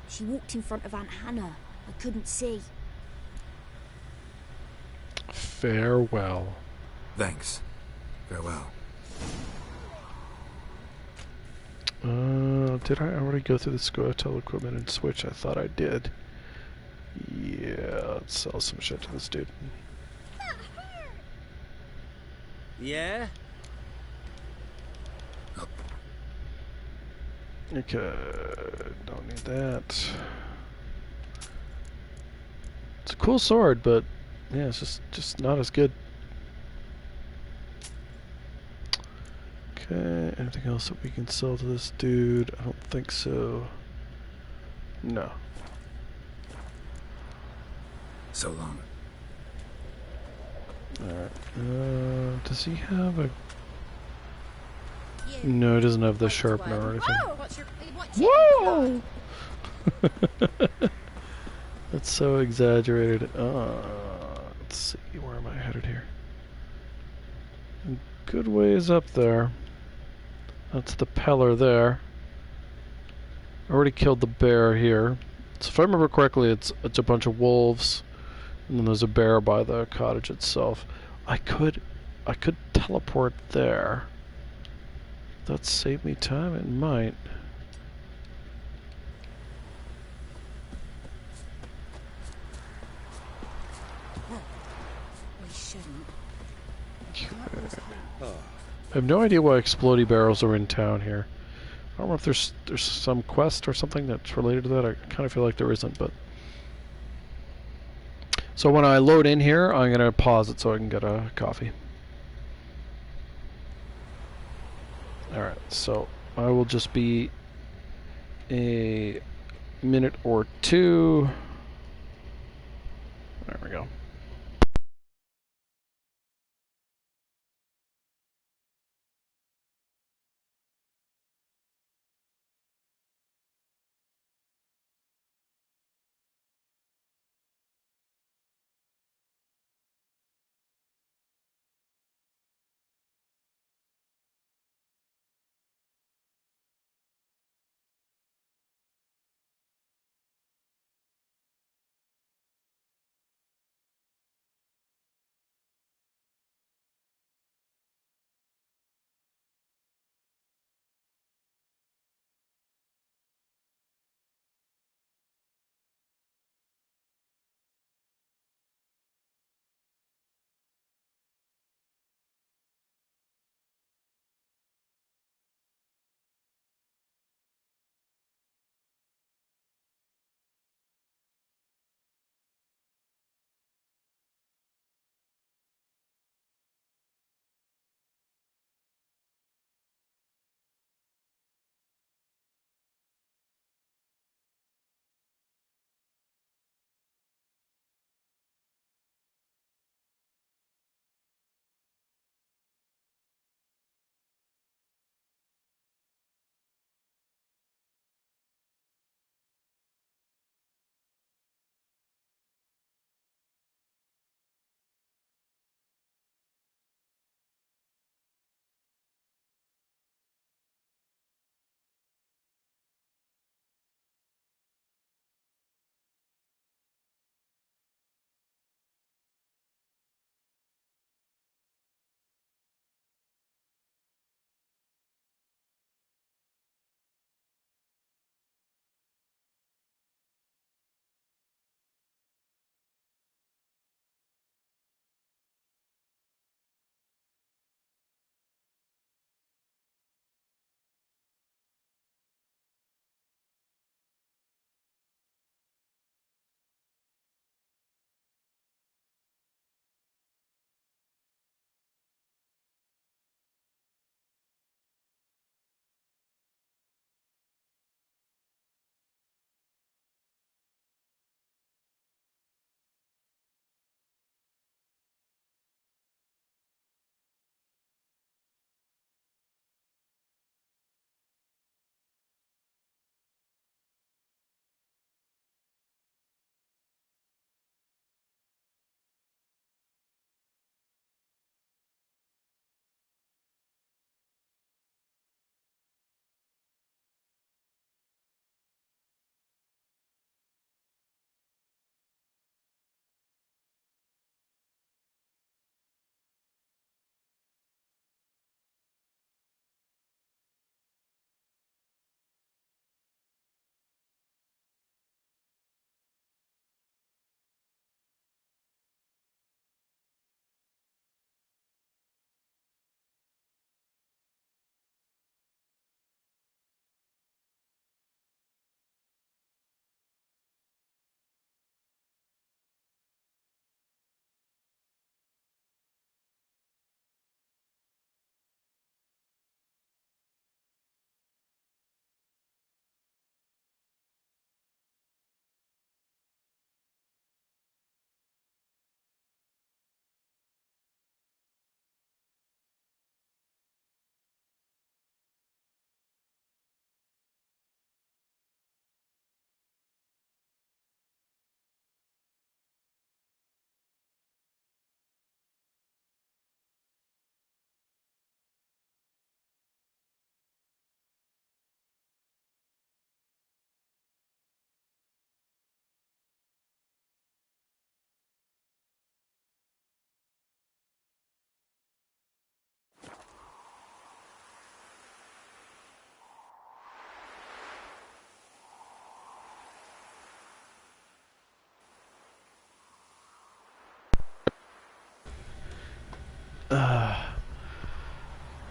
She walked in front of Aunt Hannah. I couldn't see. Farewell. Thanks. Farewell. Did I already go through the Scoia'tael equipment and switch? I thought I did. Yeah, let's sell some shit to this dude. Yeah? Okay, don't need that. It's a cool sword, but yeah, it's just not as good. Okay, anything else that we can sell to this dude? I don't think so. No. So long. Alright, does he have a... No, he doesn't have the sharpener or anything. Whoa! That's so exaggerated. Let's see, where am I headed here? A good ways up there. That's the Peller there. I already killed the bear here. So if I remember correctly, it's a bunch of wolves, and then there's a bear by the cottage itself. I could teleport there. That saved me time. It might. We shouldn't. I have no idea why explodey barrels are in town here. I don't know if there's some quest or something that's related to that. I kind of feel like there isn't, but... So when I load in here, I'm going to pause it so I can get a coffee. Alright, so I will just be a minute or two. There we go.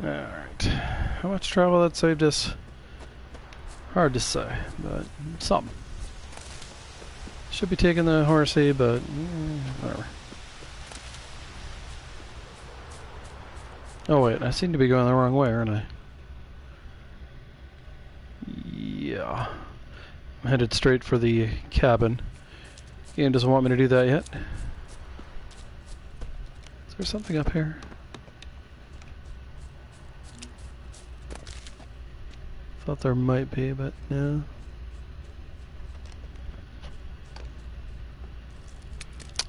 Alright. How much travel that saved us? Hard to say, but something. Should be taking the horsey, but whatever. Oh wait, I seem to be going the wrong way, aren't I? Yeah. I'm headed straight for the cabin. Game doesn't want me to do that yet. Is there something up here? Thought there might be, but no.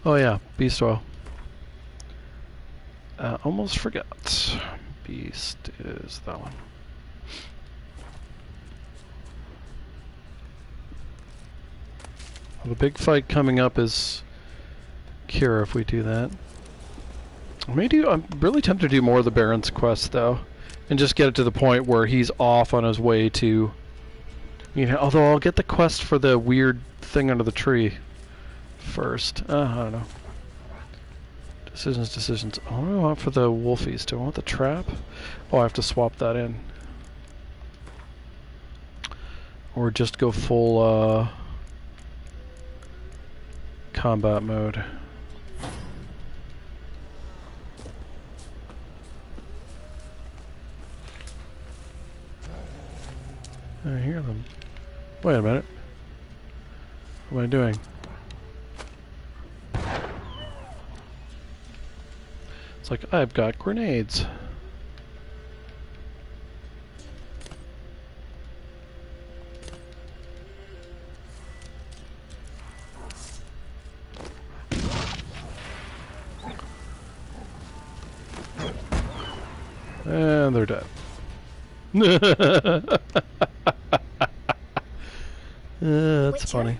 Oh yeah, beast oil. Almost forgot. Beast is that one. Well, the big fight coming up is Cure if we do that. I'm really tempted to do more of the Baron's quest though, and just get it to the point where he's off on his way to. Although I'll get the quest for the weird thing under the tree first. I don't know. Decisions. Oh, what do I want for the wolfies? Do I want the trap? Oh, I have to swap that in. Or just go full combat mode. I hear them. Wait a minute. What am I doing? It's like, I've got grenades. And they're dead. That's funny.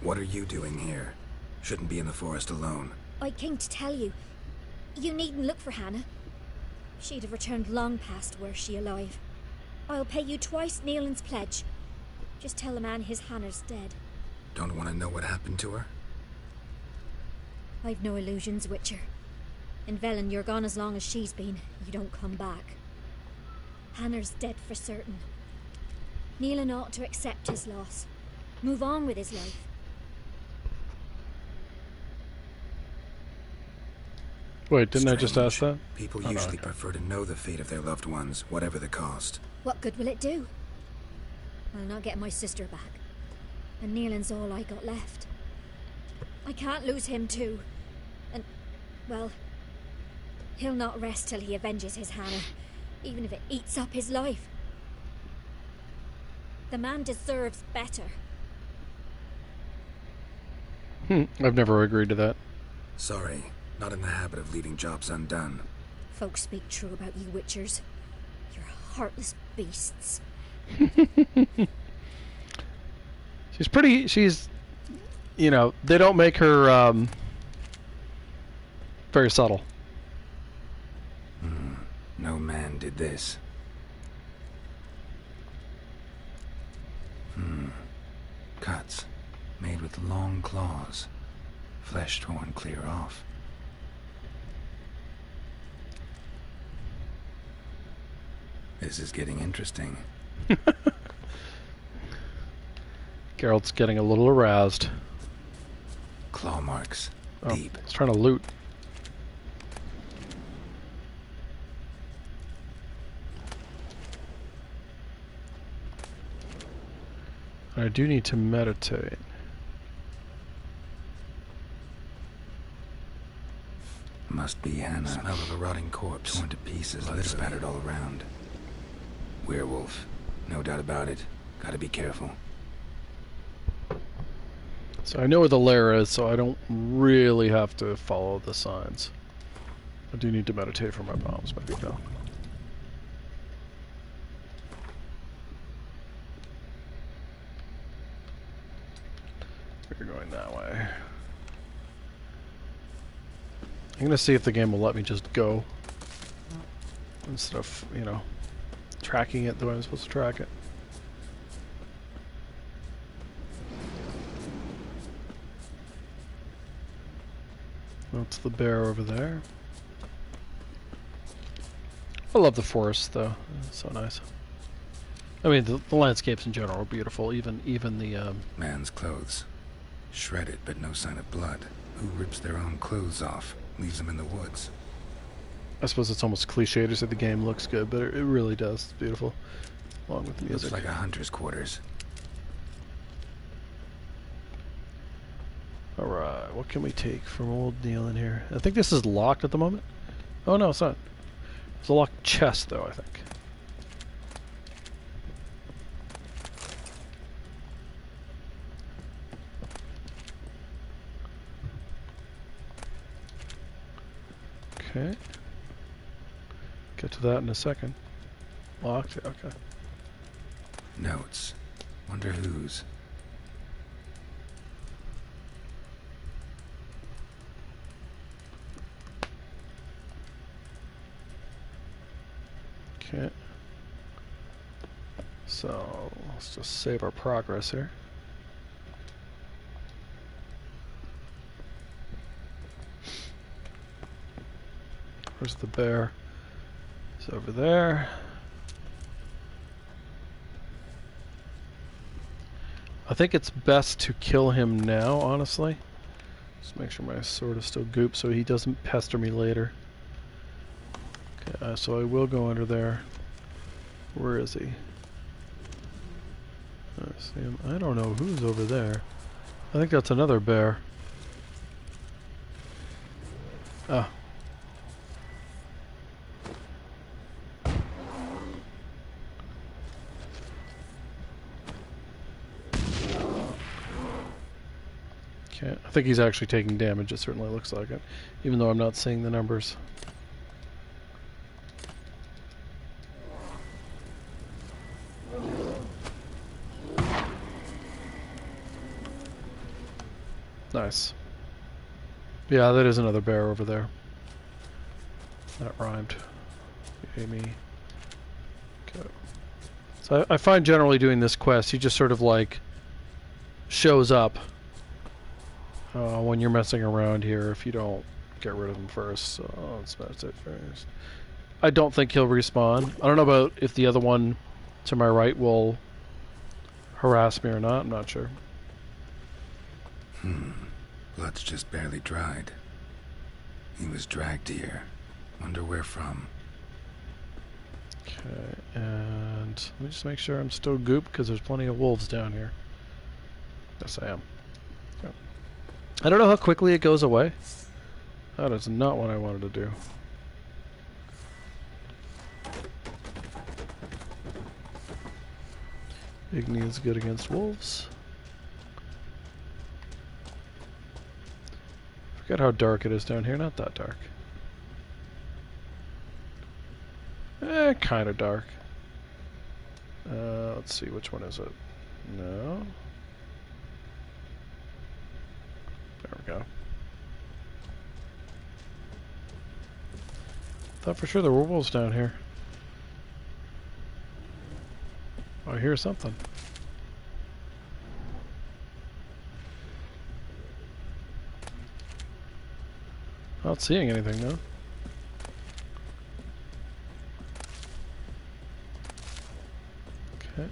What are you doing here? Shouldn't be in the forest alone. I came to tell you. You needn't look for Hannah. She'd have returned long past were she alive. I'll pay you twice Nealon's pledge. Just tell the man his Hannah's dead. Don't want to know what happened to her? I've no illusions, Witcher. In Velen, you're gone as long as she's been. You don't come back. Hannah's dead for certain. Nealon ought to accept his loss. Move on with his life. Wait, didn't I just ask that? People usually prefer to know the fate of their loved ones, whatever the cost. What good will it do? I'll not get my sister back. And Nealon's all I got left. I can't lose him too. And, well, he'll not rest till he avenges his Hannah, even if it eats up his life. The man deserves better. I've never agreed to that. Sorry, not in the habit of leaving jobs undone. Folks speak true about you Witchers. You're heartless beasts. She's, they don't make her, very subtle. No man did this. Cuts, made with long claws, flesh torn clear off. This is getting interesting. Geralt's getting a little aroused. Claw marks, deep. He's trying to loot. I do need to meditate. Must be Hannah. Smell of a rotting corpse, torn to pieces, blood spattered all around. Werewolf, no doubt about it. Gotta be careful. So I know where the lair is, so I don't really have to follow the signs. I do need to meditate for my bombs, maybe though. We're going that way. I'm gonna see if the game will let me just go instead of, tracking it the way I'm supposed to track it. That's the bear over there. I love the forest, though. It's so nice. I mean, the landscapes in general are beautiful. Even the Man's clothes. Shredded, but no sign of blood. Who rips their own clothes off? Leaves them in the woods. I suppose it's almost cliche to say the game looks good, but it really does. It's beautiful. Along with the music. Looks like a hunter's quarters. Alright, what can we take from old Neil in here? I think this is locked at the moment. Oh no, it's not. It's a locked chest, though, I think. Okay. Get to that in a second. Locked? Okay. Notes. Wonder whose. Okay. So, let's just save our progress here. Where's the bear? It's over there. I think it's best to kill him now, honestly. Just make sure my sword is still goop so he doesn't pester me later. Okay, so I will go under there. Where is he? I see him. I don't know who's over there. I think that's another bear. Ah. Okay, I think he's actually taking damage, it certainly looks like it, even though I'm not seeing the numbers. Nice. Yeah, that is another bear over there. That rhymed. Amy. Okay. So I find generally doing this quest, he just sort of like shows up when you're messing around here if you don't get rid of him first. So let's match it first. I don't think he'll respawn. I don't know about if the other one to my right will harass me or not. I'm not sure. Blood's just barely dried. He was dragged here. Wonder where from. Okay, and let me just make sure I'm still goop because there's plenty of wolves down here. Yes, I am. Okay. I don't know how quickly it goes away. That is not what I wanted to do. Igni is good against wolves. Forget how dark it is down here. Not that dark. Kind of dark. Let's see, which one is it? No. There we go. Thought for sure there were wolves down here. Oh, I hear something. Not seeing anything though. Okay.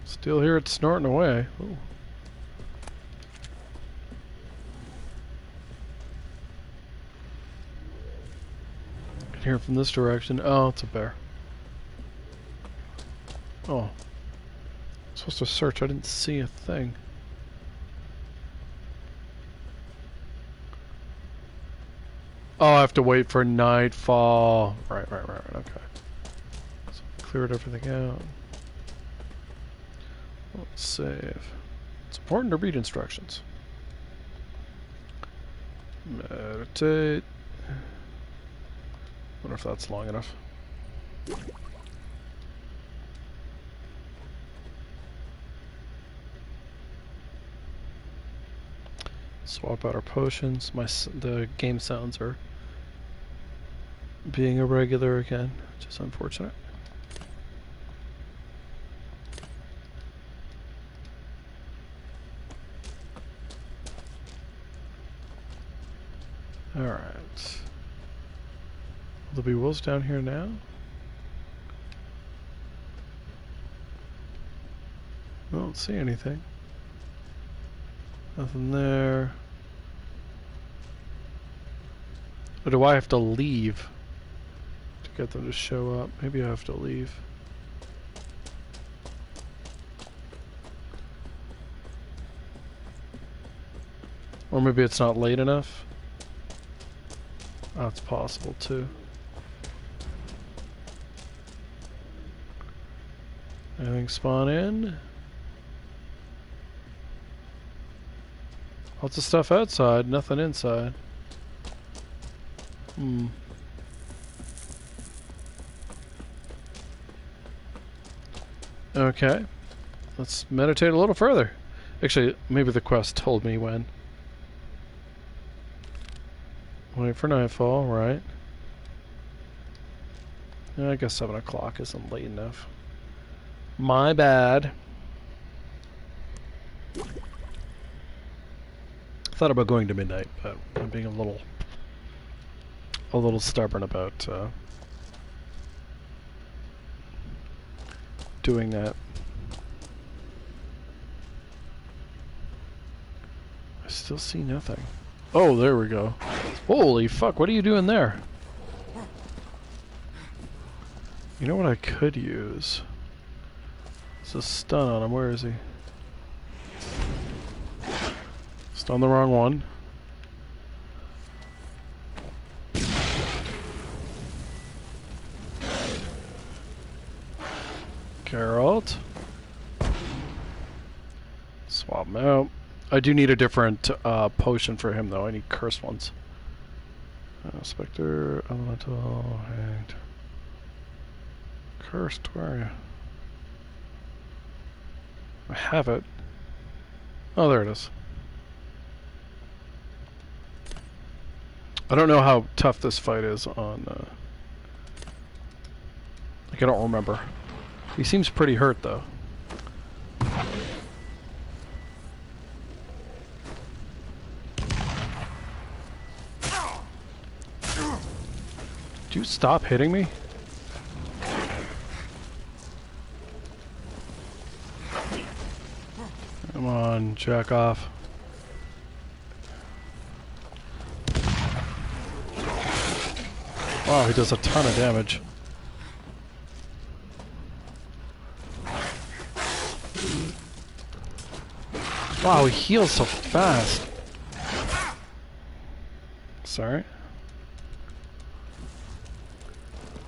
Still hear it snorting away. Ooh. Can hear it from this direction. Oh, it's a bear. Oh. I'm supposed to search. I didn't see a thing. Oh, I have to wait for nightfall. Right, okay. So cleared everything out. Let's save. It's important to read instructions. Meditate. Wonder if that's long enough. Swap out our potions. The game sounds are being irregular again, which is unfortunate. Alright. Will there be wolves down here now? I don't see anything. Nothing there. Or do I have to leave to get them to show up? Maybe I have to leave. Or maybe it's not late enough. That's possible too. Anything spawn in? Lots of stuff outside, nothing inside. Okay. Let's meditate a little further. Actually, maybe the quest told me when. Wait for nightfall, right? I guess 7 o'clock isn't late enough. My bad. Thought about going to midnight, but I'm being a little stubborn about doing that. I still see nothing. Oh, there we go. Holy fuck, what are you doing there? You know what I could use? It's a stun on him. Where is he? Stun the wrong one. Geralt. Swap him out. I do need a different potion for him though. I need cursed ones. Spectre, Elemental, and Cursed, where are you? I have it. Oh, there it is. I don't know how tough this fight is on... like, I don't remember. He seems pretty hurt, though. Did you stop hitting me? Come on, jack off. Wow, he does a ton of damage. Wow, he heals so fast. Sorry.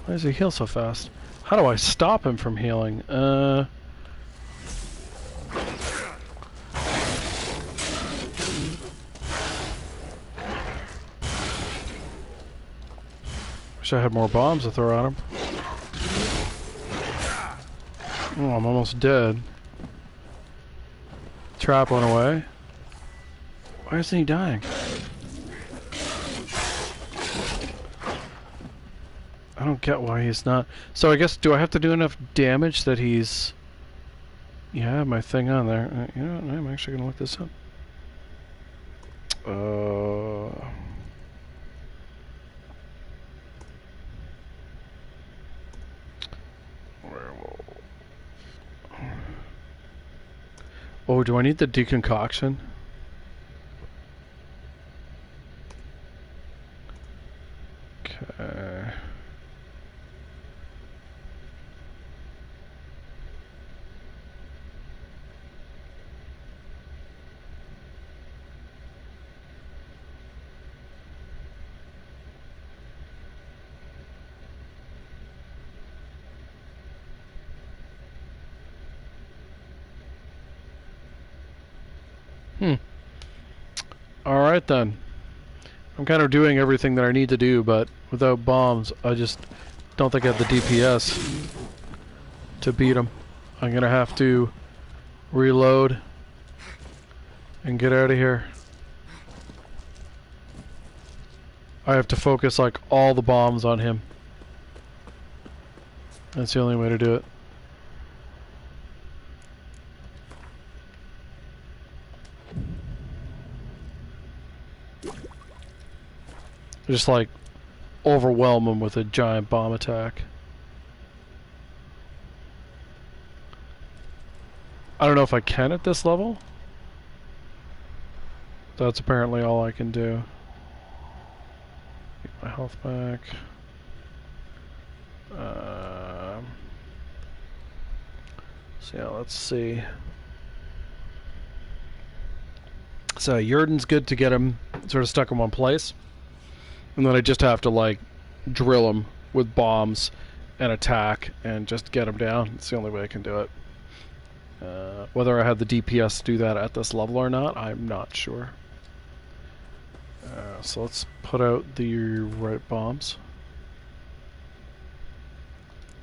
Why does he heal so fast? How do I stop him from healing? Wish I had more bombs to throw at him. Oh, I'm almost dead. Trap went away. Why isn't he dying? I don't get why he's not. So I guess, do I have to do enough damage that he's... Yeah, my thing on there. You know what? I'm actually going to look this up. Oh, do I need the deconcoction? Okay. Alright then. I'm kind of doing everything that I need to do, but without bombs, I just don't think I have the DPS to beat him. I'm gonna have to reload and get out of here. I have to focus like all the bombs on him. That's the only way to do it. Just like overwhelm him with a giant bomb attack. I don't know if I can at this level. That's apparently all I can do. Get my health back. So yeah, let's see. So Jurden's good to get him sort of stuck in one place. And then I just have to like drill him with bombs and attack and just get him down. It's the only way I can do it. Whether I have the DPS to do that at this level or not, I'm not sure. So let's put out the right bombs.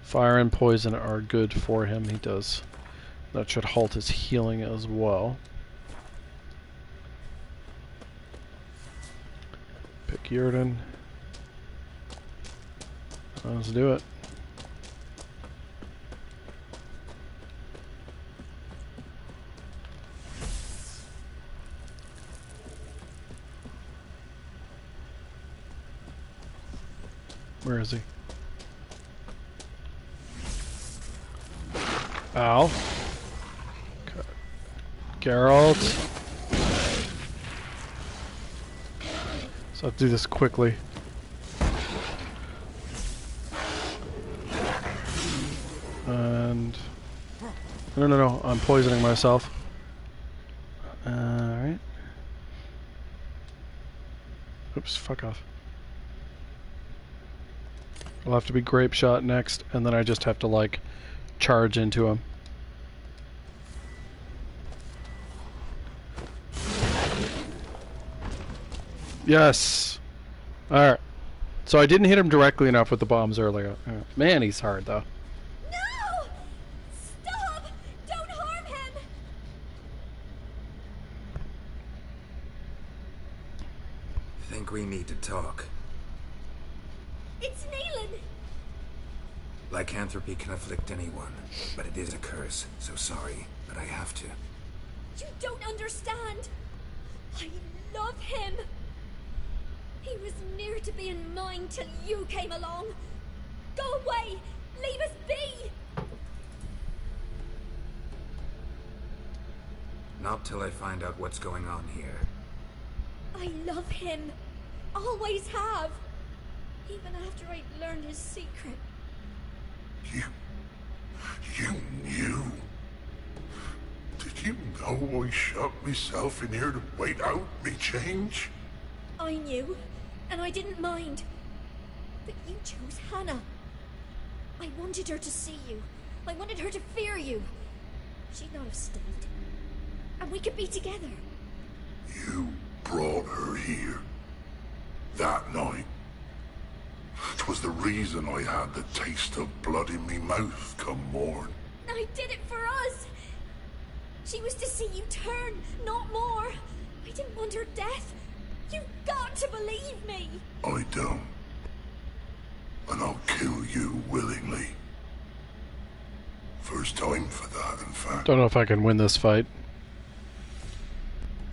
Fire and poison are good for him. He does. That should halt his healing as well. Pick Jurden. Let's do it. Where is he? Ow. Okay. Geralt. So I'll do this quickly. And... No, I'm poisoning myself. Alright. Oops, fuck off. I'll have to be grape shot next, and then I just have to, like, charge into him. Yes! Alright. So I didn't hit him directly enough with the bombs earlier. Man, he's hard, though. No! Stop! Don't harm him! Think we need to talk. It's Neelan! Lycanthropy can afflict anyone, but it is a curse, so sorry, but I have to. You don't understand! I love him! He was near to being mine till you came along! Go away! Leave us be! Not till I find out what's going on here. I love him! Always have! Even after I'd learned his secret. You knew? Did you know I shut myself in here to wait out me change? I knew, and I didn't mind. But you chose Hannah. I wanted her to see you. I wanted her to fear you. She'd not have stayed. And we could be together. You brought her here. That night. 'Twas the reason I had the taste of blood in me mouth come morn. I did it for us. She was to see you turn, not more. I didn't want her death. You've got to believe me. I don't. And I'll kill you willingly. First time for that, in fact. Don't know if I can win this fight.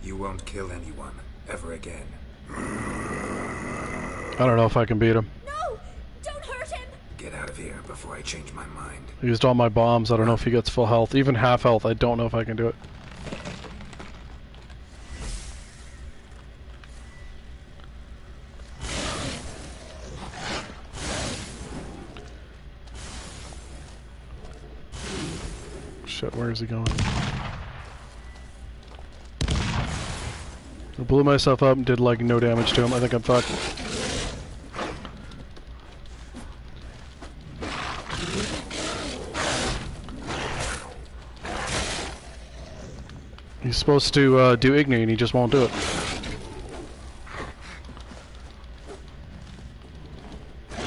You won't kill anyone, ever again. I don't know if I can beat him. No! Don't hurt him! Get out of here before I change my mind. I used all my bombs. I don't know if he gets full health. Even half health, I don't know if I can do it. Shit, where is he going? I blew myself up and did like no damage to him. I think I'm fucked. He's supposed to do Igni and he just won't do it.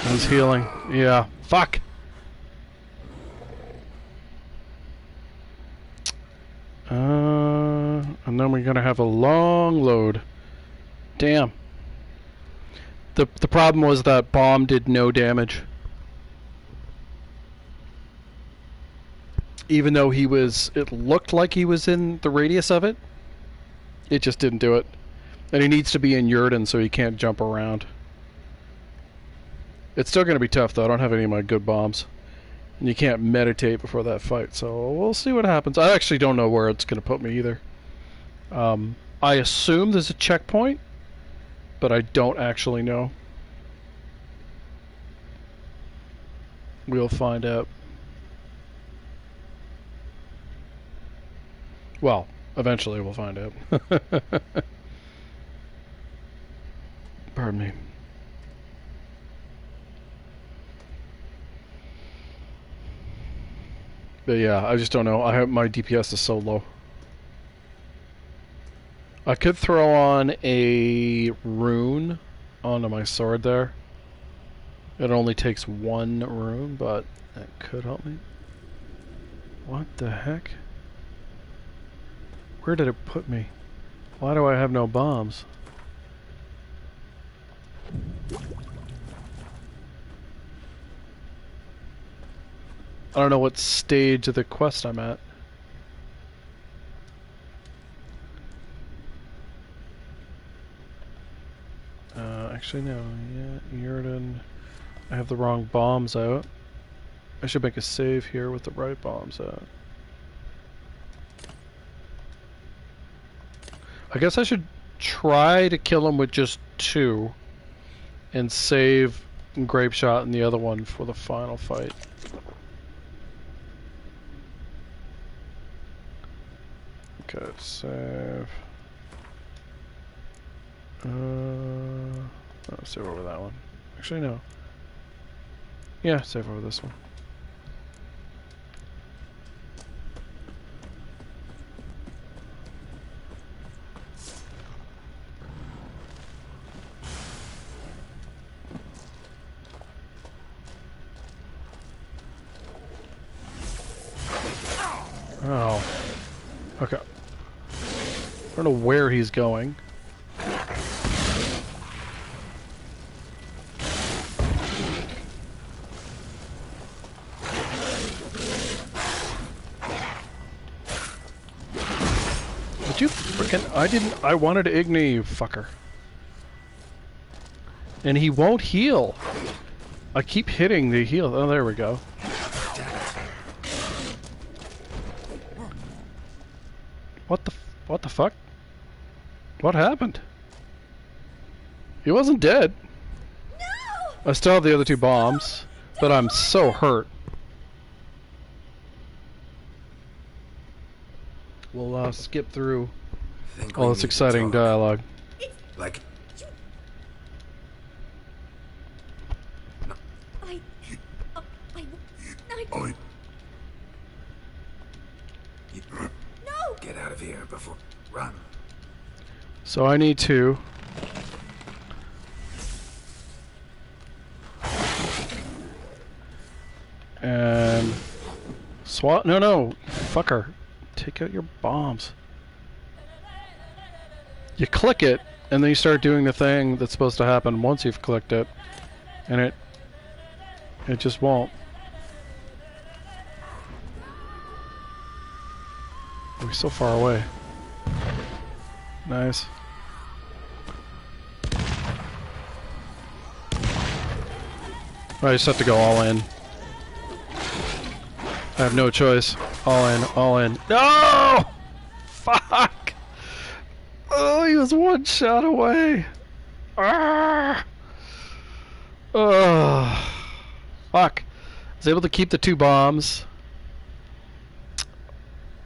He's healing. Yeah. Fuck! And then we're gonna have a long load. Damn. The problem was that bomb did no damage. Even though he was, it looked like he was in the radius of it, it just didn't do it. And he needs to be in Jurden so he can't jump around. It's still going to be tough, though. I don't have any of my good bombs. And you can't meditate before that fight, so we'll see what happens. I actually don't know where it's going to put me either. I assume there's a checkpoint, but I don't actually know. We'll find out. Well, eventually we'll find out. Pardon me. But yeah, I just don't know. I have my DPS is so low. I could throw on a rune onto my sword there. It only takes one rune, but that could help me. What the heck? Where did it put me? Why do I have no bombs? I don't know what stage of the quest I'm at. Actually, no. Yeah, Yrden. I have the wrong bombs out. I should make a save here with the right bombs out. I guess I should try to kill him with just 2 and save Grape Shot and the other one for the final fight. Okay, save. Save over that one. Actually, no. Yeah, save over this one. Oh. Okay. I don't know where he's going. Did you frickin'... I wanted to ignite you, fucker. And he won't heal. I keep hitting the heal. Oh, there we go. What the fuck? What happened? He wasn't dead. No! I still have the other 2 bombs, but I'm so hurt. We'll skip through all this exciting dialogue. Like... No! Get out of here before... Run. So I need to... And... SWAT... No, fucker. Take out your bombs. You click it, and then you start doing the thing that's supposed to happen once you've clicked it. And it just won't. We're so far away. Nice. I just have to go all in. I have no choice. All in, all in. No! Fuck! Oh, he was one shot away. Ah! Oh, fuck. I was able to keep the 2 bombs.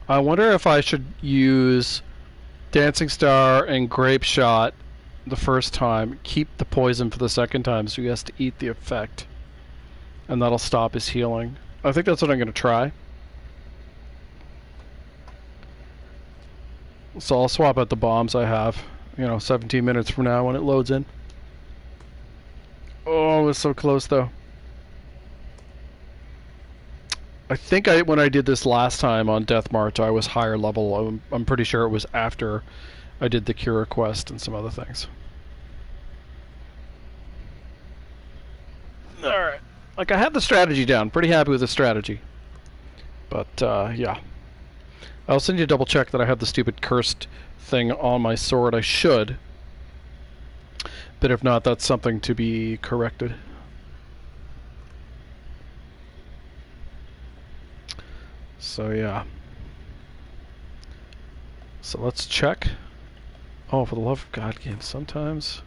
I wonder if I should use Dancing Star and Grape Shot the first time, keep the poison for the second time so he has to eat the effect. And that'll stop his healing. I think that's what I'm going to try. So I'll swap out the bombs I have, 17 minutes from now when it loads in. Oh, it was so close though. I think when I did this last time on Deathmarch, I was higher level. I'm pretty sure it was after I did the Cura quest and some other things. Alright. Like, I have the strategy down. Pretty happy with the strategy. But, yeah. I'll send you a double check that I have the stupid cursed thing on my sword. I should. But if not, that's something to be corrected. So yeah. So let's check. Oh, for the love of God, game. Sometimes.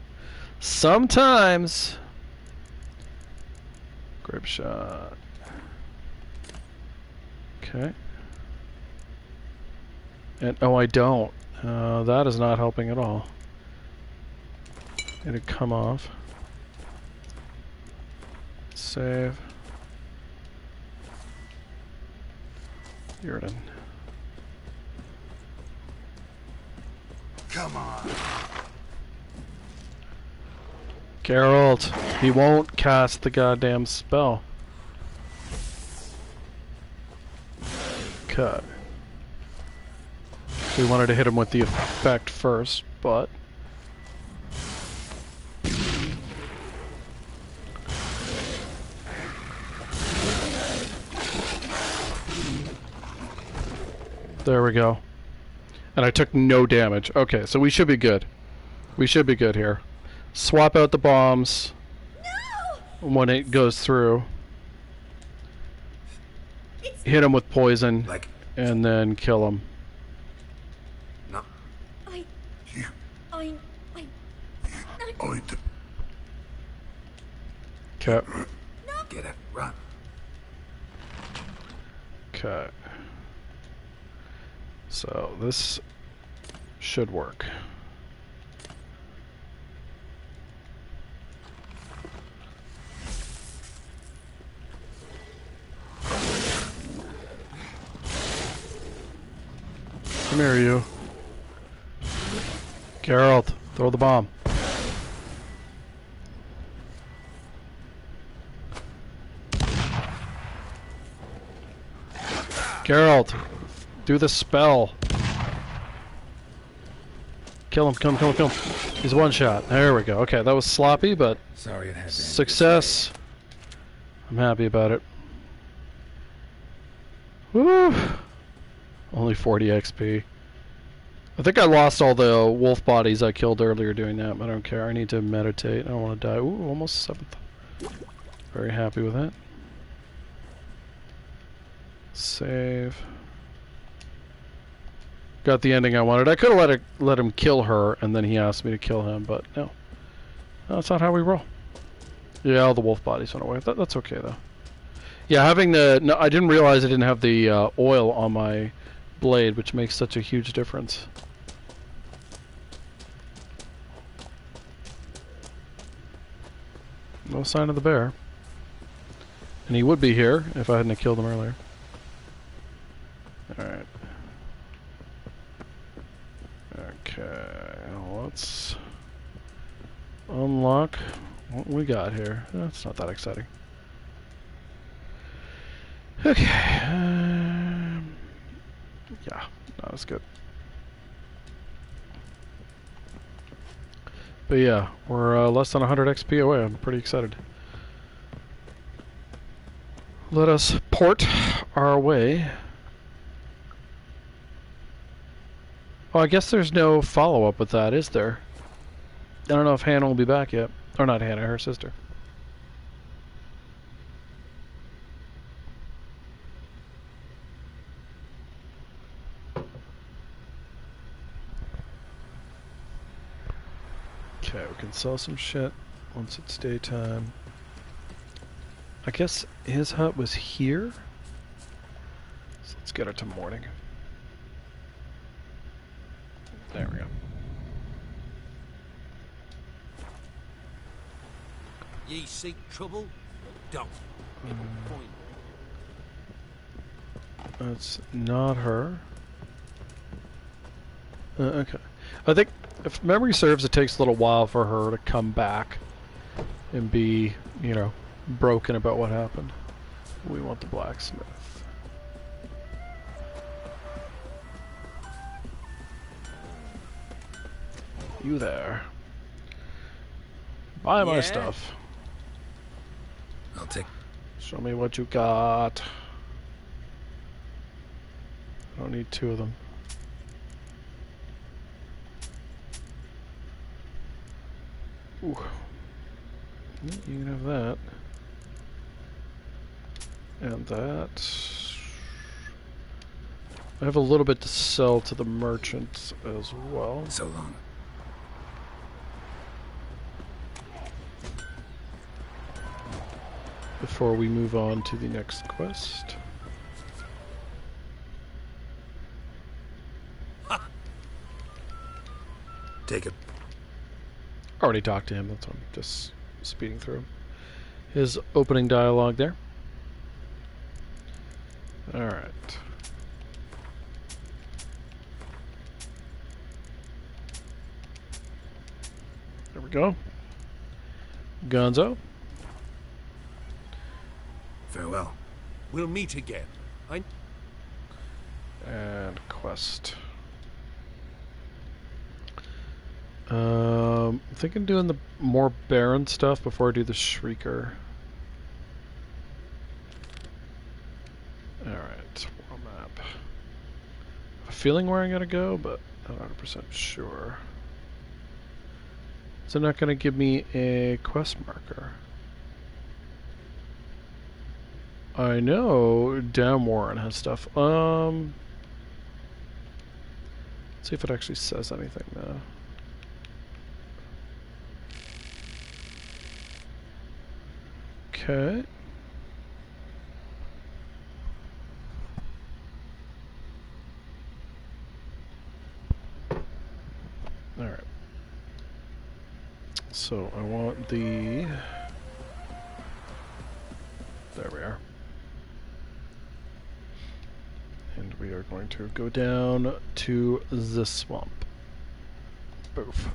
Grip shot. Okay. And oh, I don't. That is not helping at all. It'd come off. Save. Yurden. Come on. Geralt, he won't cast the goddamn spell. Cut. We wanted to hit him with the effect first, but... There we go. And I took no damage. Okay, so we should be good. We should be good here. Swap out the bombs when it goes through. Hit him with poison, and then kill him. No. Okay. Get it. Run. Okay. So this should work. Come here, you. Geralt, throw the bomb. Geralt, do the spell. Kill him, kill him, kill him, kill him. He's one shot. There we go. Okay, that was sloppy, but sorry it had success. I'm happy about it. Woo! Only 40 XP. I think I lost all the wolf bodies I killed earlier doing that, but I don't care. I need to meditate. I don't want to die. Ooh, almost 7th. Very happy with that. Save. Got the ending I wanted. I could have let him kill her, and then he asked me to kill him, but no. That's not how we roll. Yeah, all the wolf bodies went away. That's okay, though. Yeah, having the... No, I didn't realize I didn't have the oil on my blade, which makes such a huge difference. No sign of the bear. And he would be here if I hadn't killed him earlier. Alright. Okay, let's unlock what we got here. That's not that exciting. Okay. Yeah, that was good. But yeah, we're less than 100 XP away. I'm pretty excited. Let us port our way. Oh, I guess there's no follow-up with that, is there? I don't know if Hannah will be back yet. Or not Hannah, her sister. Okay, we can sell some shit once it's daytime. I guess his hut was here? So let's get it to morning. There we go. Ye seek trouble? Don't. That's not her. Okay. I think, if memory serves, it takes a little while for her to come back and be, you know, broken about what happened. We want the blacksmith. You there. Buy my stuff. I'll take... Show me what you got. I don't need 2 of them. Ooh. You can have that. And that. I have a little bit to sell to the merchants as well. So long. Before we move on to the next quest. Take it. Already talked to him, that's why I'm just speeding through his opening dialogue there. Alright. There we go. Gonzo. Farewell. We'll meet again. And quest. I'm thinking doing the more barren stuff before I do the Shrieker. Alright, world map. I have a feeling where I'm gonna go, but not 100% sure. Is it not gonna give me a quest marker? I know Dam Warren has stuff. Let's see if it actually says anything now. Okay. Alright. So I want the... There we are. And we are going to go down to the swamp. Boof.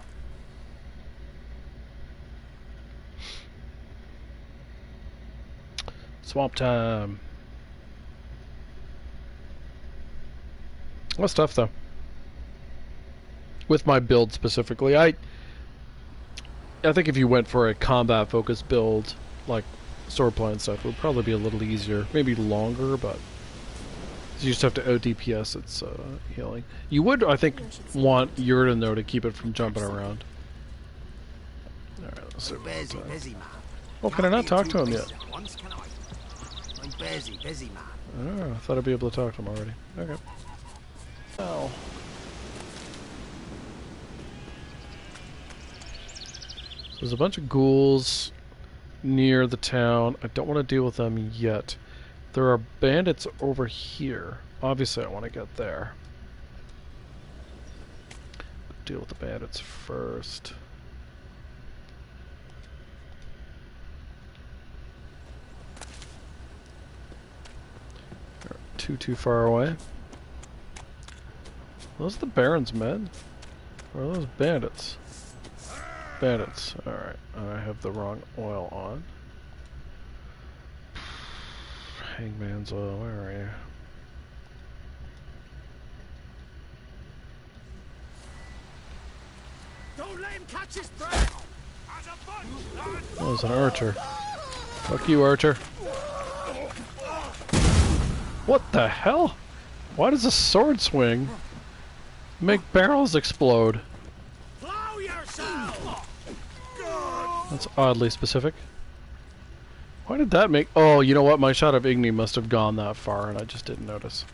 Swamp time. What's tough though? With my build specifically, I think if you went for a combat focused build, like swordplay and stuff, it would probably be a little easier. Maybe longer, but you just have to ODPS its healing. You would, I think, want Yurden though to keep it from jumping around. Alright, let's see. Busy man. Oh, can I not talk to him yet? Once can I? I'm busy man. Oh, I thought I'd be able to talk to him already. Okay. Oh. There's a bunch of ghouls near the town. I don't want to deal with them yet. There are bandits over here. Obviously, I want to get there. Deal with the bandits first. Too far away. Those are the Baron's men? Or are those bandits? Bandits. Alright. I have the wrong oil on. Hangman's oil, where are you? Don't let him catch his breath! Oh, there's an archer. Fuck you, archer. What the hell? Why does a sword swing make barrels explode? Blow yourself! That's oddly specific. Why did that make... Oh, you know what? My shot of Igni must have gone that far and I just didn't notice.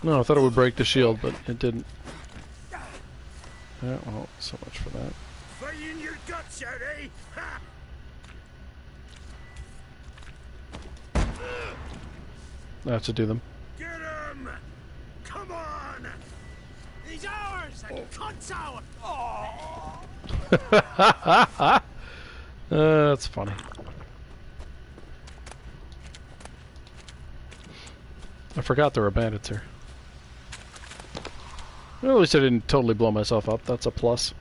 No, I thought it would break the shield, but it didn't. Yeah, well, so much for that. Fight in your guts, out, eh? Ha! I have to do them. Get him! Come on! He's ours! And cunt's ours! Oh. That's funny. I forgot there were bandits here. Well, at least I didn't totally blow myself up. That's a plus.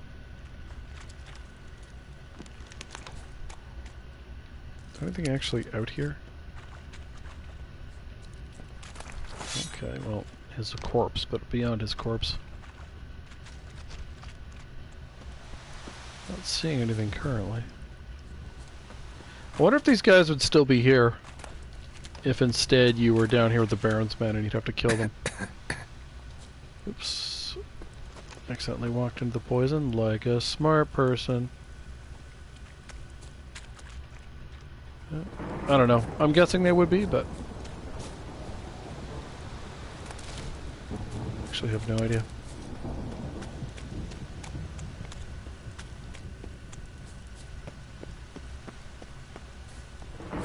Is there anything actually out here? Okay, well, his corpse, but beyond his corpse. Not seeing anything currently. I wonder if these guys would still be here if instead you were down here with the Baron's men and you'd have to kill them. Oops. Accidentally walked into the poison like a smart person. Yeah. I don't know. I'm guessing they would be, but actually have no idea. I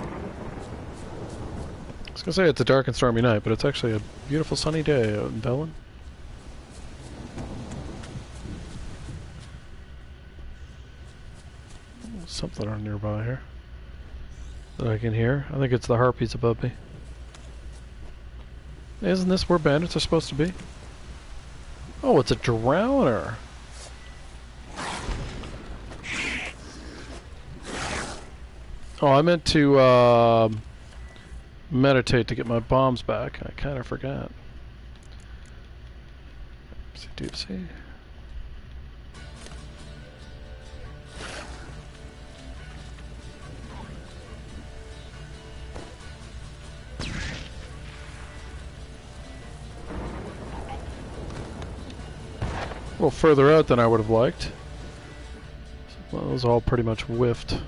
was gonna say it's a dark and stormy night, but it's actually a beautiful sunny day out in Velen. Something on nearby here that I can hear. I think it's the harpies above me. Isn't this where bandits are supposed to be? Oh, it's a drowner. Oh, I meant to meditate to get my bombs back. I kind of forgot. Oopsie doopsie. A little further out than I would have liked. Well, it was all pretty much whiffed.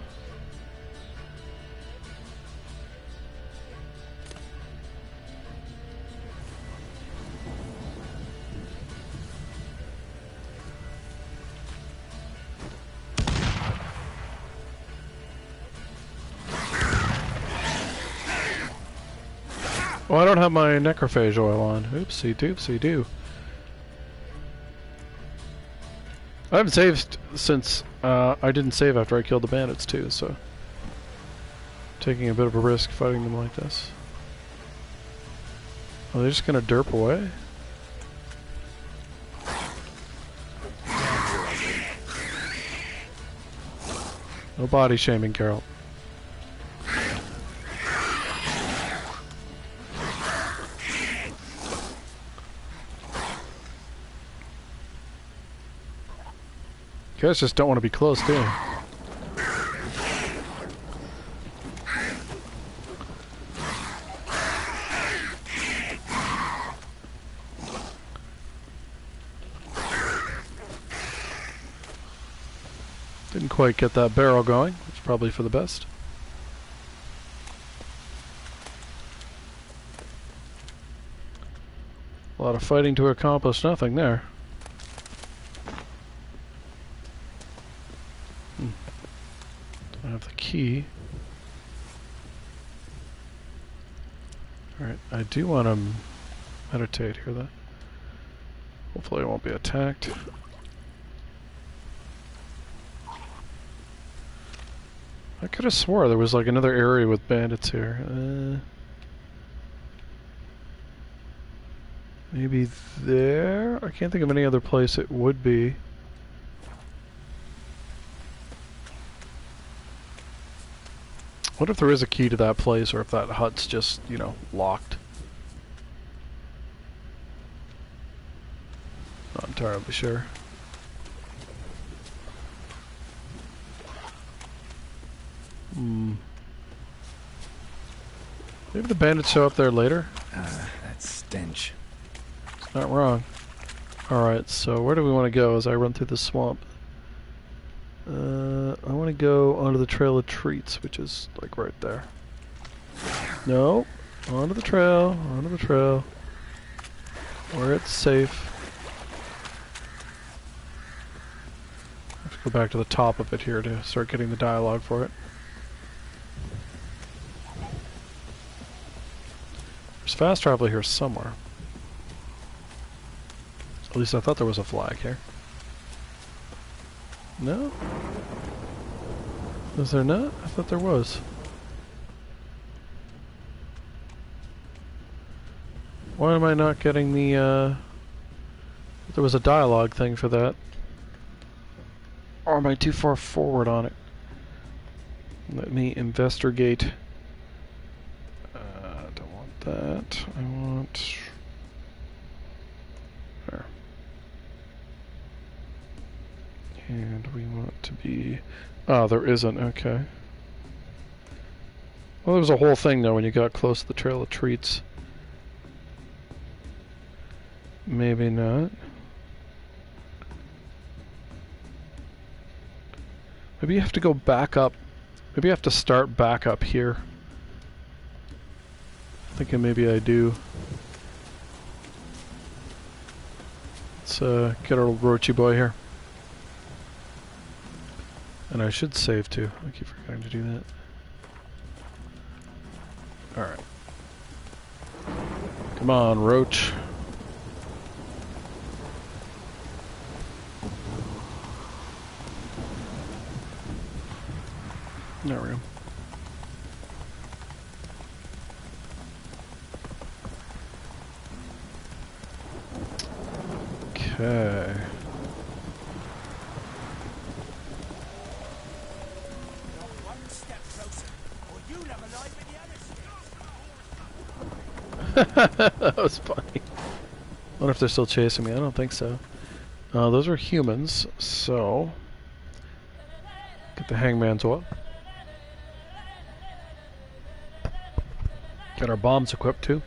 Oh, I don't have my necrophage oil on. Oopsie doopsie doo. I haven't saved since I didn't save after I killed the bandits too, so taking a bit of a risk fighting them like this. Are they just gonna derp away? No body shaming, Carol. You guys just don't want to be close, do you? Didn't quite get that barrel going. It's probably for the best. A lot of fighting to accomplish nothing there. I have the key. Alright, I do want to meditate here though. Hopefully I won't be attacked. I could have swore there was like another area with bandits here. Maybe there? I can't think of any other place it would be. What if there is a key to that place, or if that hut's just, you know, locked? Not entirely sure. Maybe the bandits show up there later? That stench. It's not wrong. Alright, so where do we want to go as I run through the swamp? I want to go onto the Trail of Treats, which is like right there. No, onto the trail, where it's safe. I have to go back to the top of it here to start getting the dialogue for it. There's fast travel here somewhere. At least I thought there was a flag here. No? Is there not? I thought there was. Why am I not getting the, there was a dialogue thing for that. Or am I too far forward on it? Let me investigate. I don't want that. I want... There. And we want to be... Oh, there isn't. Okay. Well, there was a whole thing, though, when you got close to the Trail of Treats. Maybe not. Maybe you have to go back up. Maybe you have to start back up here Thinking maybe I do. Let's get our old roachy boy here. And I should save too. I keep forgetting to do that. Alright. Come on, roach. There we go. Okay. That was funny. I wonder if they're still chasing me. I don't think so. Those are humans, so get the hangman's oil. Get our bombs equipped too.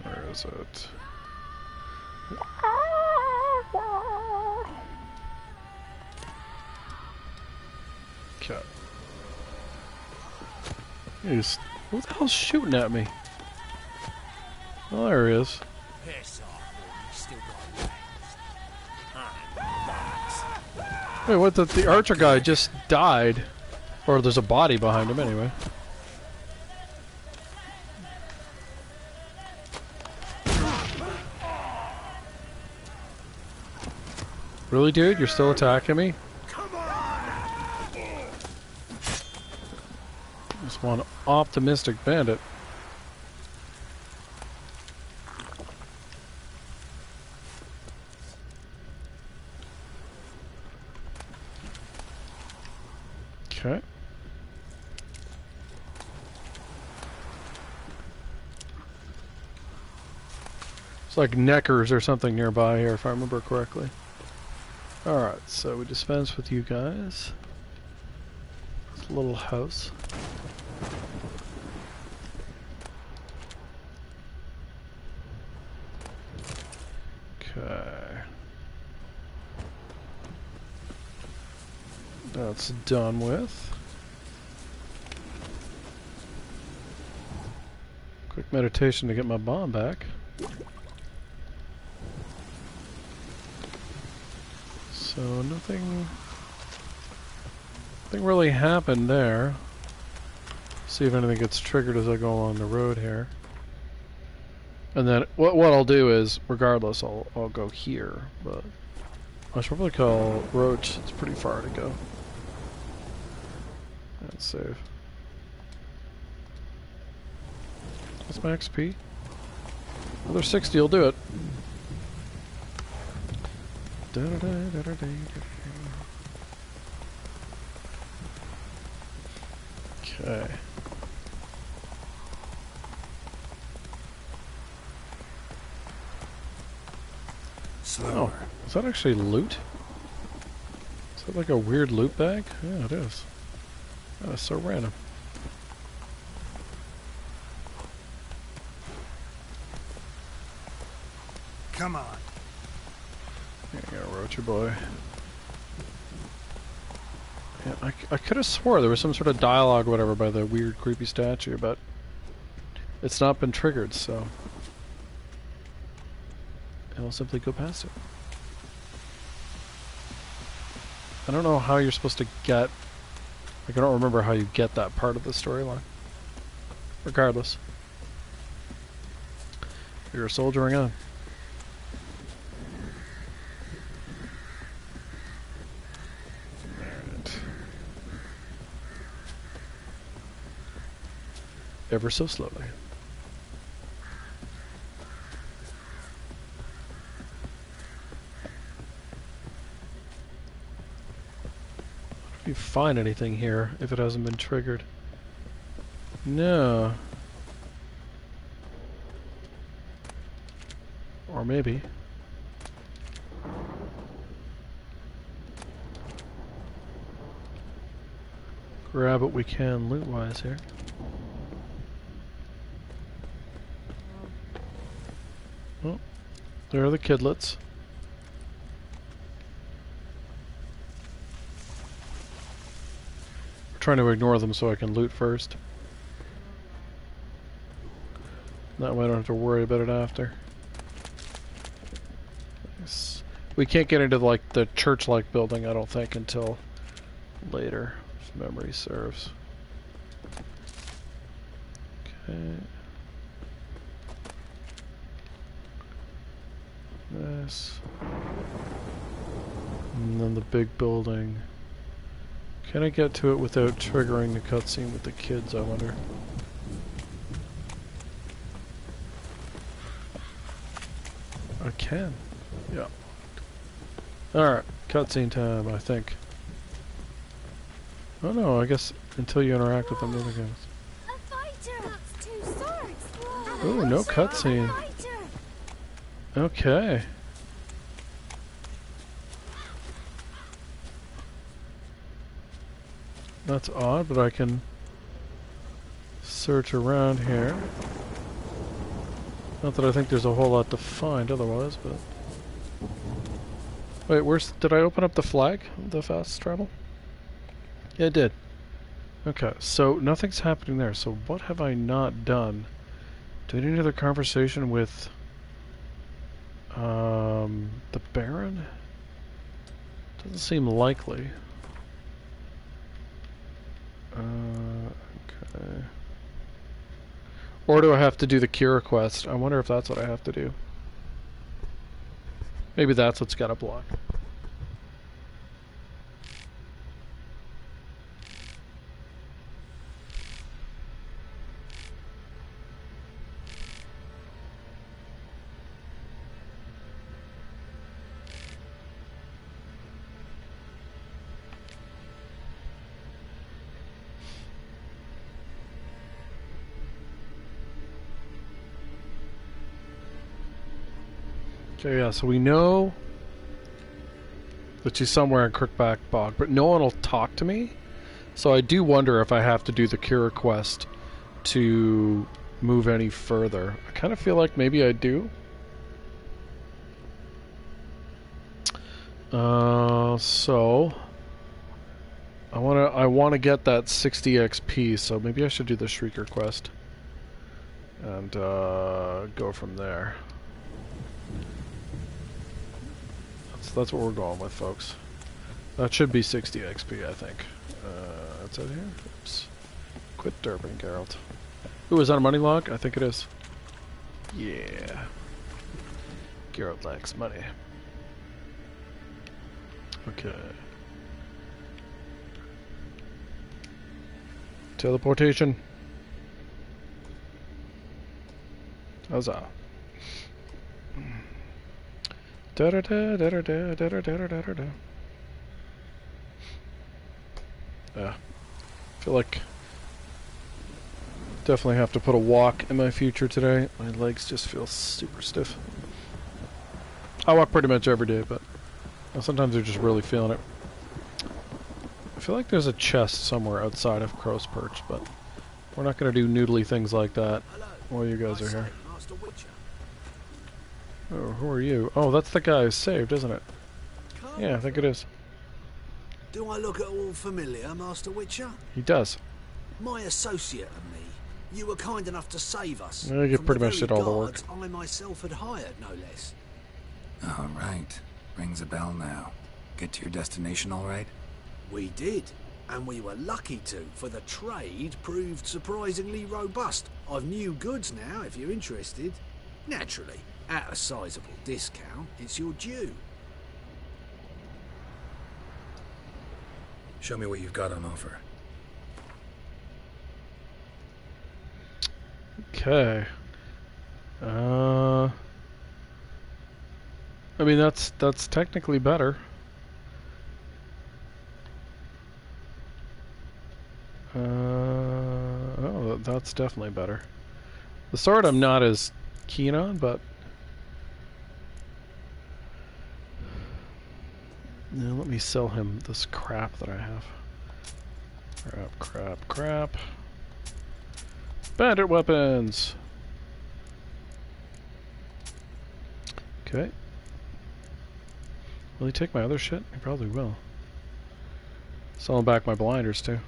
Where is it? Okay. He's, who the hell's shooting at me? Oh, there he is. Wait, what? The archer guy just died. Or there's a body behind him anyway. Really, dude? You're still attacking me? Just one optimistic bandit. Okay. It's like Neckers or something nearby here, if I remember correctly. Alright, so we dispense with you guys. It's a little house. Okay. That's done with. Quick meditation to get my bomb back. So nothing really happened there. See if anything gets triggered as I go along the road here. And then what I'll do is, regardless, I'll go here, but I should probably call Roach. It's pretty far to go. Let's save. What's my XP? Another 60 will do it. Okay. Slower. Oh, is that actually loot? Is that like a weird loot bag? Yeah, it is. That's so random. Come on. There you go, Roacher boy. Yeah, I could have swore there was some sort of dialogue or whatever by the weird creepy statue, but it's not been triggered, so I'll simply go past it. I don't know how you're supposed to get, like I don't remember how you get that part of the storyline. Regardless. You're soldiering on. Ever so slowly. If you find anything here, if it hasn't been triggered. No. Or maybe. Grab what we can loot-wise here. Oh, there are the kidlets. I'm trying to ignore them so I can loot first. That way I don't have to worry about it after. We can't get into like the church-like building, I don't think, until later, if memory serves. Okay. This. And then the big building. Can I get to it without triggering the cutscene with the kids, I wonder? I can. Yeah. Alright, cutscene time, I think. Oh no, I guess until you interact with them, nothing goes. A fighter! That's 2 swords! Ooh, no cutscene. Okay. That's odd, but I can search around here. Not that I think there's a whole lot to find otherwise, but... Wait, did I open up the flag? The fast travel? Yeah, I did. Okay, so nothing's happening there. So what have I not done? Do I need another conversation with... the Baron? Doesn't seem likely. Okay. Or do I have to do the Cure quest? I wonder if that's what I have to do. Maybe that's what's got to block. Okay, yeah, so we know that she's somewhere in Crookback Bog, but no one will talk to me. So I do wonder if I have to do the Cure quest to move any further. I kind of feel like maybe I do. So I wanna get that 60 XP, so maybe I should do the Shrieker quest and go from there. That's what we're going with, folks. That should be 60 XP, I think. That's out here. Oops. Quit derping, Geralt. Ooh, is that a money log? I think it is. Yeah. Geralt likes money. Okay. Teleportation. Huzzah. Da da da da da da da da da da da. Yeah. I feel like definitely have to put a walk in my future today. My legs just feel super stiff. I walk pretty much every day, but sometimes they're just really feeling it. I feel like there's a chest somewhere outside of Crow's Perch, but we're not going to do noodly things like that while you guys are here. Oh, who are you? Oh, that's the guy who saved, isn't it? Yeah, I think it is. Do I look at all familiar, Master Witcher? He does. My associate and me. You were kind enough to save us. Yeah, you from pretty the much very did all the work. guards I myself had hired, no less. All right. Rings a bell now. Get to your destination all right? We did. And we were lucky to, for the trade proved surprisingly robust. I've new goods now, if you're interested. Naturally, at a sizable discount, it's your due. Show me what you've got on offer. Okay. I mean, that's technically better. Oh, that's definitely better. The sword I'm not as keen on, but now let me sell him this crap that I have. Crap. Bandit weapons! Okay. Will he take my other shit? He probably will. Selling back my blinders too.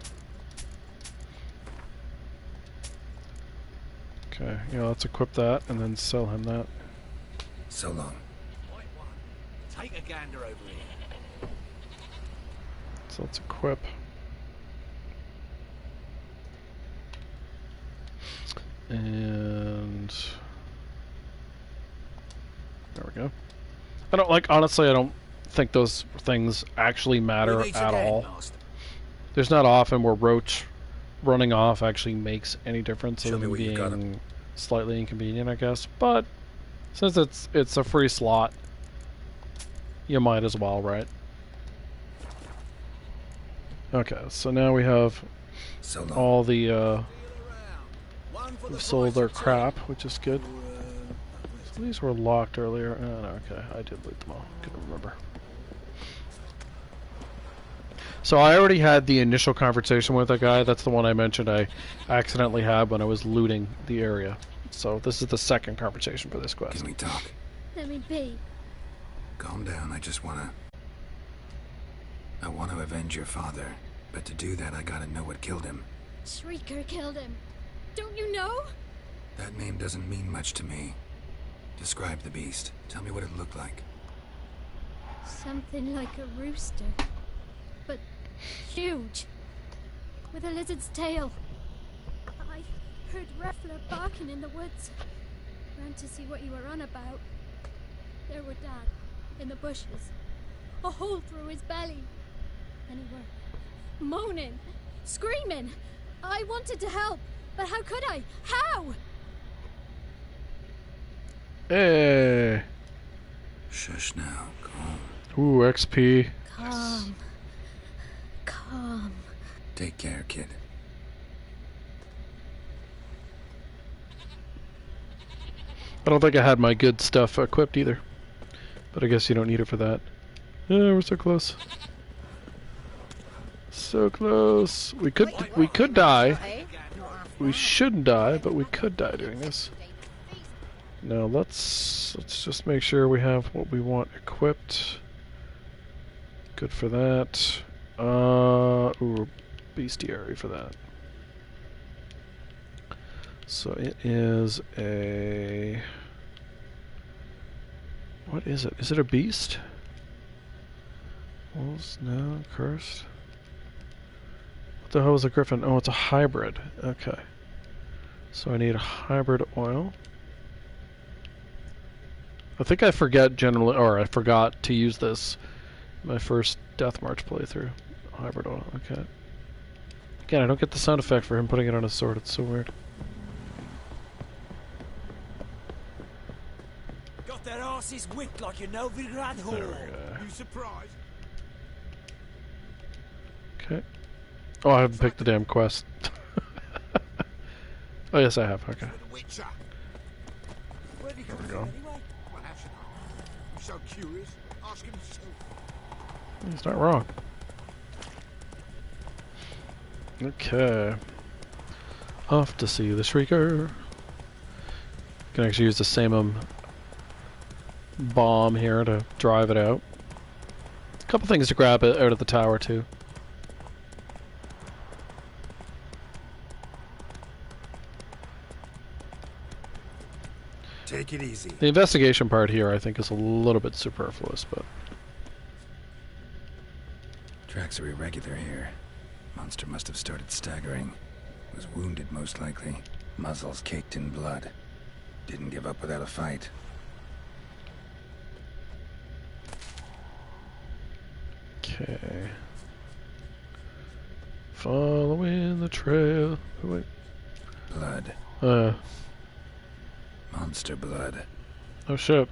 Okay, yeah, let's equip that and then sell him that. So long. Right one. Take a gander over here. So let's equip. And there we go. I don't like, honestly, I don't think those things actually matter at all. There's not often where Roach running off actually makes any difference other than being slightly inconvenient, I guess. But since it's a free slot, you might as well, right? Okay, so now we have all the we've sold our crap, which is good. So these were locked earlier. Oh, no, okay, I did loot them all. Couldn't remember. So I already had the initial conversation with that guy. That's the one I mentioned I accidentally had when I was looting the area. So this is the second conversation for this quest. Can we talk? Let me be. Calm down, I want to avenge your father. But to do that, I gotta know what killed him. Shrieker killed him. Don't you know? That name doesn't mean much to me. Describe the beast. Tell me what it looked like. Something like a rooster. But huge. With a lizard's tail. I heard Reffler barking in the woods. Ran to see what you were on about. There were Dad, in the bushes. A hole through his belly. And he were moaning, screaming. I wanted to help, but how could I? How? Hey. Shush now. Calm. Ooh, XP. Calm. Calm. Take care, kid. I don't think I had my good stuff equipped either. But I guess you don't need it for that. Yeah, we're so close. So close. We could die. We shouldn't die, but we could die doing this. Now let's just make sure we have what we want equipped. Good for that. Ooh, bestiary for that. So it is a... What is it? Is it a beast? Wolves? No. Cursed? What the hell is a griffin? Oh, it's a hybrid. Okay. So I need a hybrid oil. I think I forgot to use this my first Deathmarch playthrough. Hybrid oil, okay. Again, I don't get the sound effect for him putting it on his sword. It's so weird. Got their asses whipped like a Novigrad whore. You surprised? Okay. Oh, I haven't picked the damn quest. Oh, yes, I have. Okay. Where did he come from anyway? Well, how should I? I'm so curious. Ask him yourself. He's not wrong. Okay. Off to see the Shrieker. Can actually use the same bomb here to drive it out. A couple things to grab it out of the tower too. Take it easy. The investigation part here I think is a little bit superfluous, but... Tracks are irregular here. Monster must have started staggering. Was wounded most likely. Muzzles caked in blood. Didn't give up without a fight. Okay. Following the trail. Oh, wait. Blood. Monster blood. Oh shit.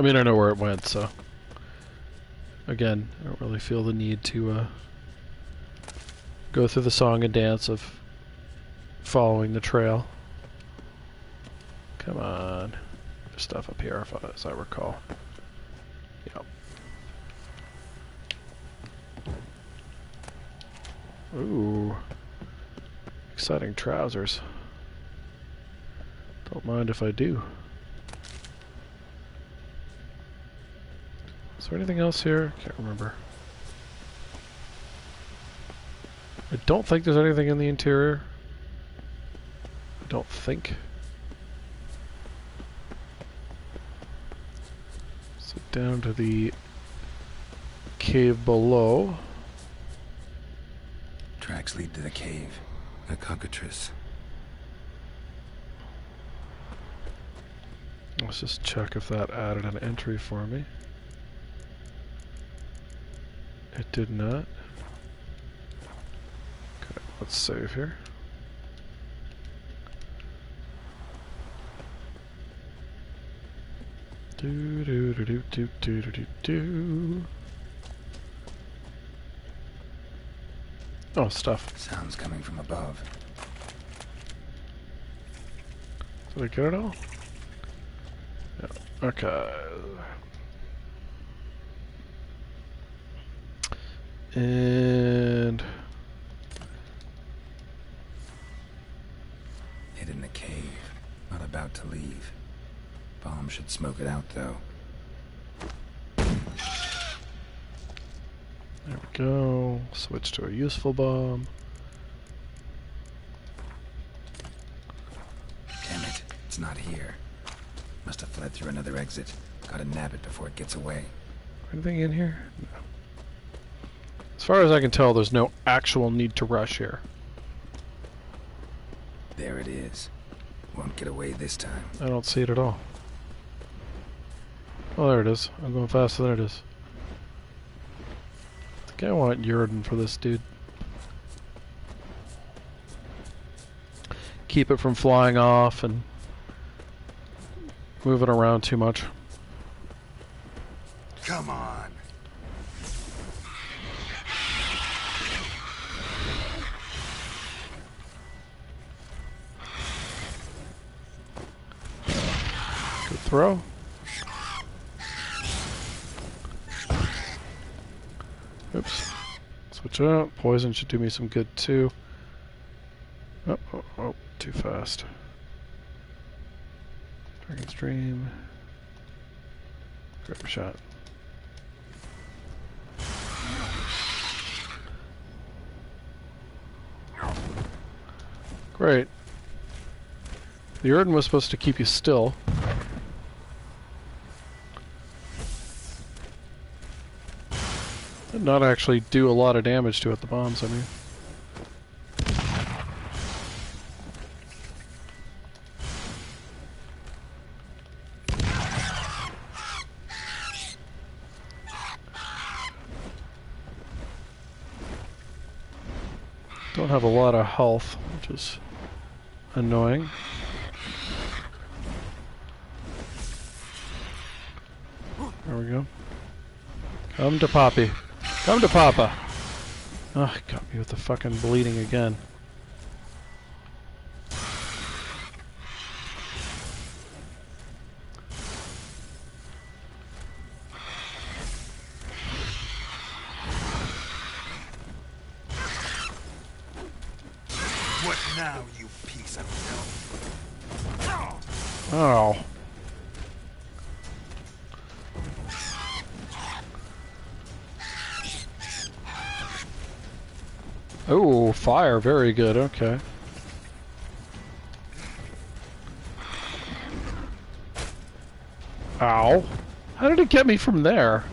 I mean, I know where it went, so... Again, I don't really feel the need to go through the song and dance of following the trail. Come on. There's stuff up here, as I recall. Yep. Ooh. Exciting trousers. Don't mind if I do. Is there anything else here? Can't remember. I don't think there's anything in the interior. I don't think. So down to the cave below. Tracks lead to the cave. A cockatrice. Let's just check if that added an entry for me. It did not. Okay, let's save here. Do do do do do do do do. Oh, stuff. Sounds coming from above. Did I get it all? Yeah. Okay. And hid in the cave. Not about to leave. Bomb should smoke it out, though. there we go. Switch to a useful bomb. Damn it. It's not here. Must have fled through another exit. Gotta nab it before it gets away. Anything in here? No. As far as I can tell, there's no actual need to rush here. There it is. Won't get away this time. I don't see it at all. Oh, there it is. I'm going faster than it is. I think I want Uridan for this dude. Keep it from flying off and moving around too much. Come on. Good throw. Oops. Switch out. Poison should do me some good too. Oh, oh, oh, too fast. Dragon's Dream. Grip shot. Great. The Uridan was supposed to keep you still. And not actually do a lot of damage to it, the bombs, I mean. Don't have a lot of health, which is annoying. There we go. Come to Poppy. Come to Papa. Oh, got me with the fucking bleeding again. What now, you piece of filth? Oh. Oh, fire. Very good. Okay. Ow. How did it get me from there?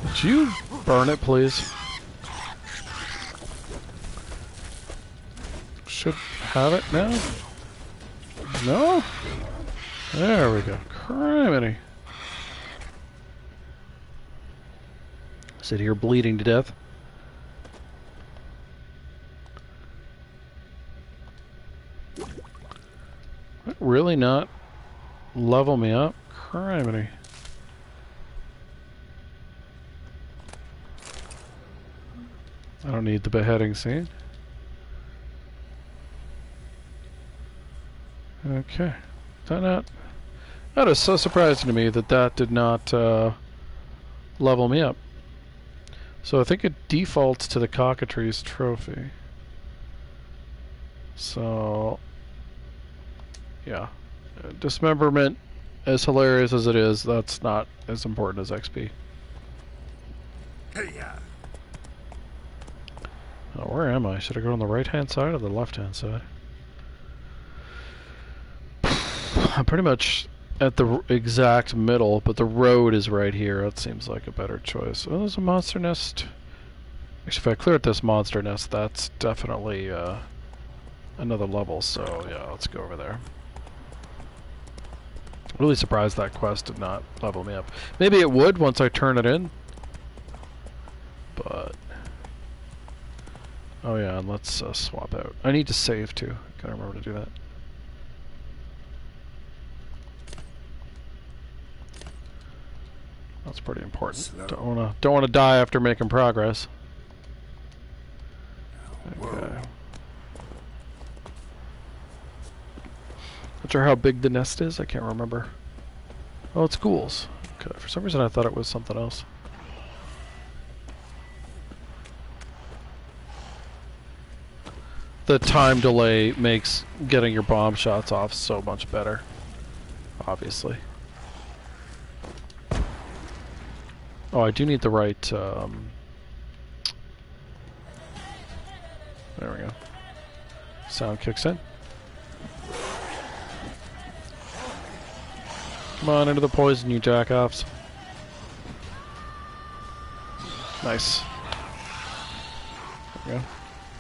Would you burn it, please? Should have it now. No? There we go. Criminy. Sit here bleeding to death. Really not level me up? Criminy. I don't need the beheading scene. Okay. That is so surprising to me that that did not level me up. So I think it defaults to the cockatrice trophy. So yeah. Dismemberment, as hilarious as it is, that's not as important as XP. Oh, where am I? Should I go on the right-hand side or the left-hand side? I'm pretty much at the exact middle, but the road is right here. That seems like a better choice. Oh, there's a monster nest. Actually, if I clear out this monster nest, that's definitely another level, so yeah, let's go over there. Really surprised that quest did not level me up. Maybe it would once I turn it in. But... oh yeah, and let's swap out. I need to save too. Gotta remember to do that. That's pretty important. Don't wanna die after making progress. Okay. Not sure how big the nest is. I can't remember. Oh, it's ghouls. Okay. For some reason, I thought it was something else. The time delay makes getting your bomb shots off so much better. Obviously. Oh, I do need the right. There we go. Sound kicks in. Come on, into the poison, you jackoffs. Nice. There we go.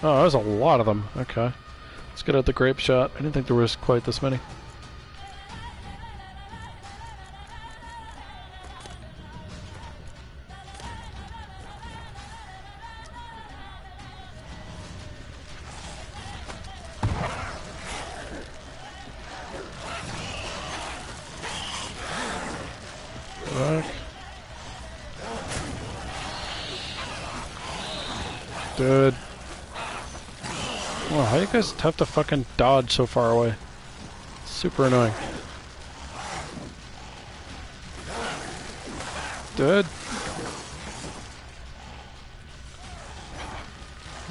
Oh, there's a lot of them. Okay. Let's get out the grape shot. I didn't think there was quite this many. Dude. Wow, how you guys have to fucking dodge so far away? Super annoying. Dude.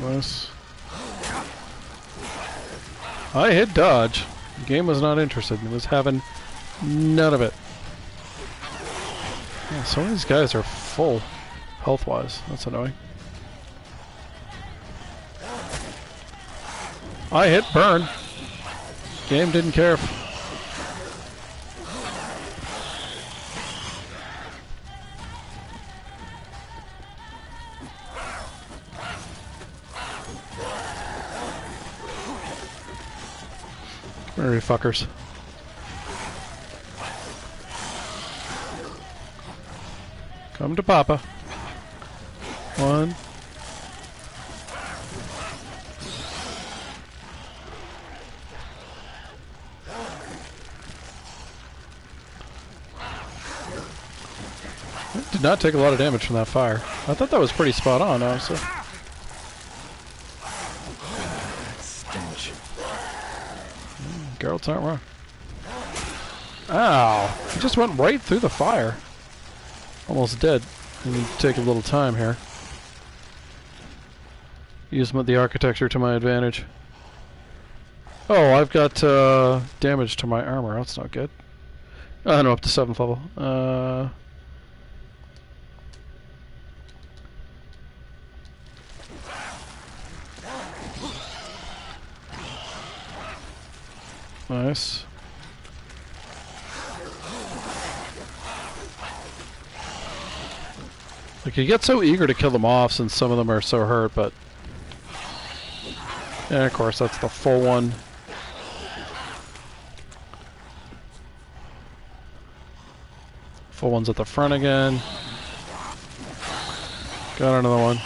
Nice. I hit dodge. The game was not interested. It was having none of it. Yeah, some of these guys are full health-wise. That's annoying. I hit burn. Game didn't care. Come here, you fuckers. Come to Papa. One. Did not take a lot of damage from that fire. I thought that was pretty spot on, honestly. Stench. Geralt's not wrong. Ow! He just went right through the fire. Almost dead. I need to take a little time here. Use the architecture to my advantage. Oh, I've got damage to my armor. That's not good. Oh, no, up to 7th level. Nice. Like, you get so eager to kill them off since some of them are so hurt, but... yeah, of course, that's the full one. Full one's at the front again. Got another one.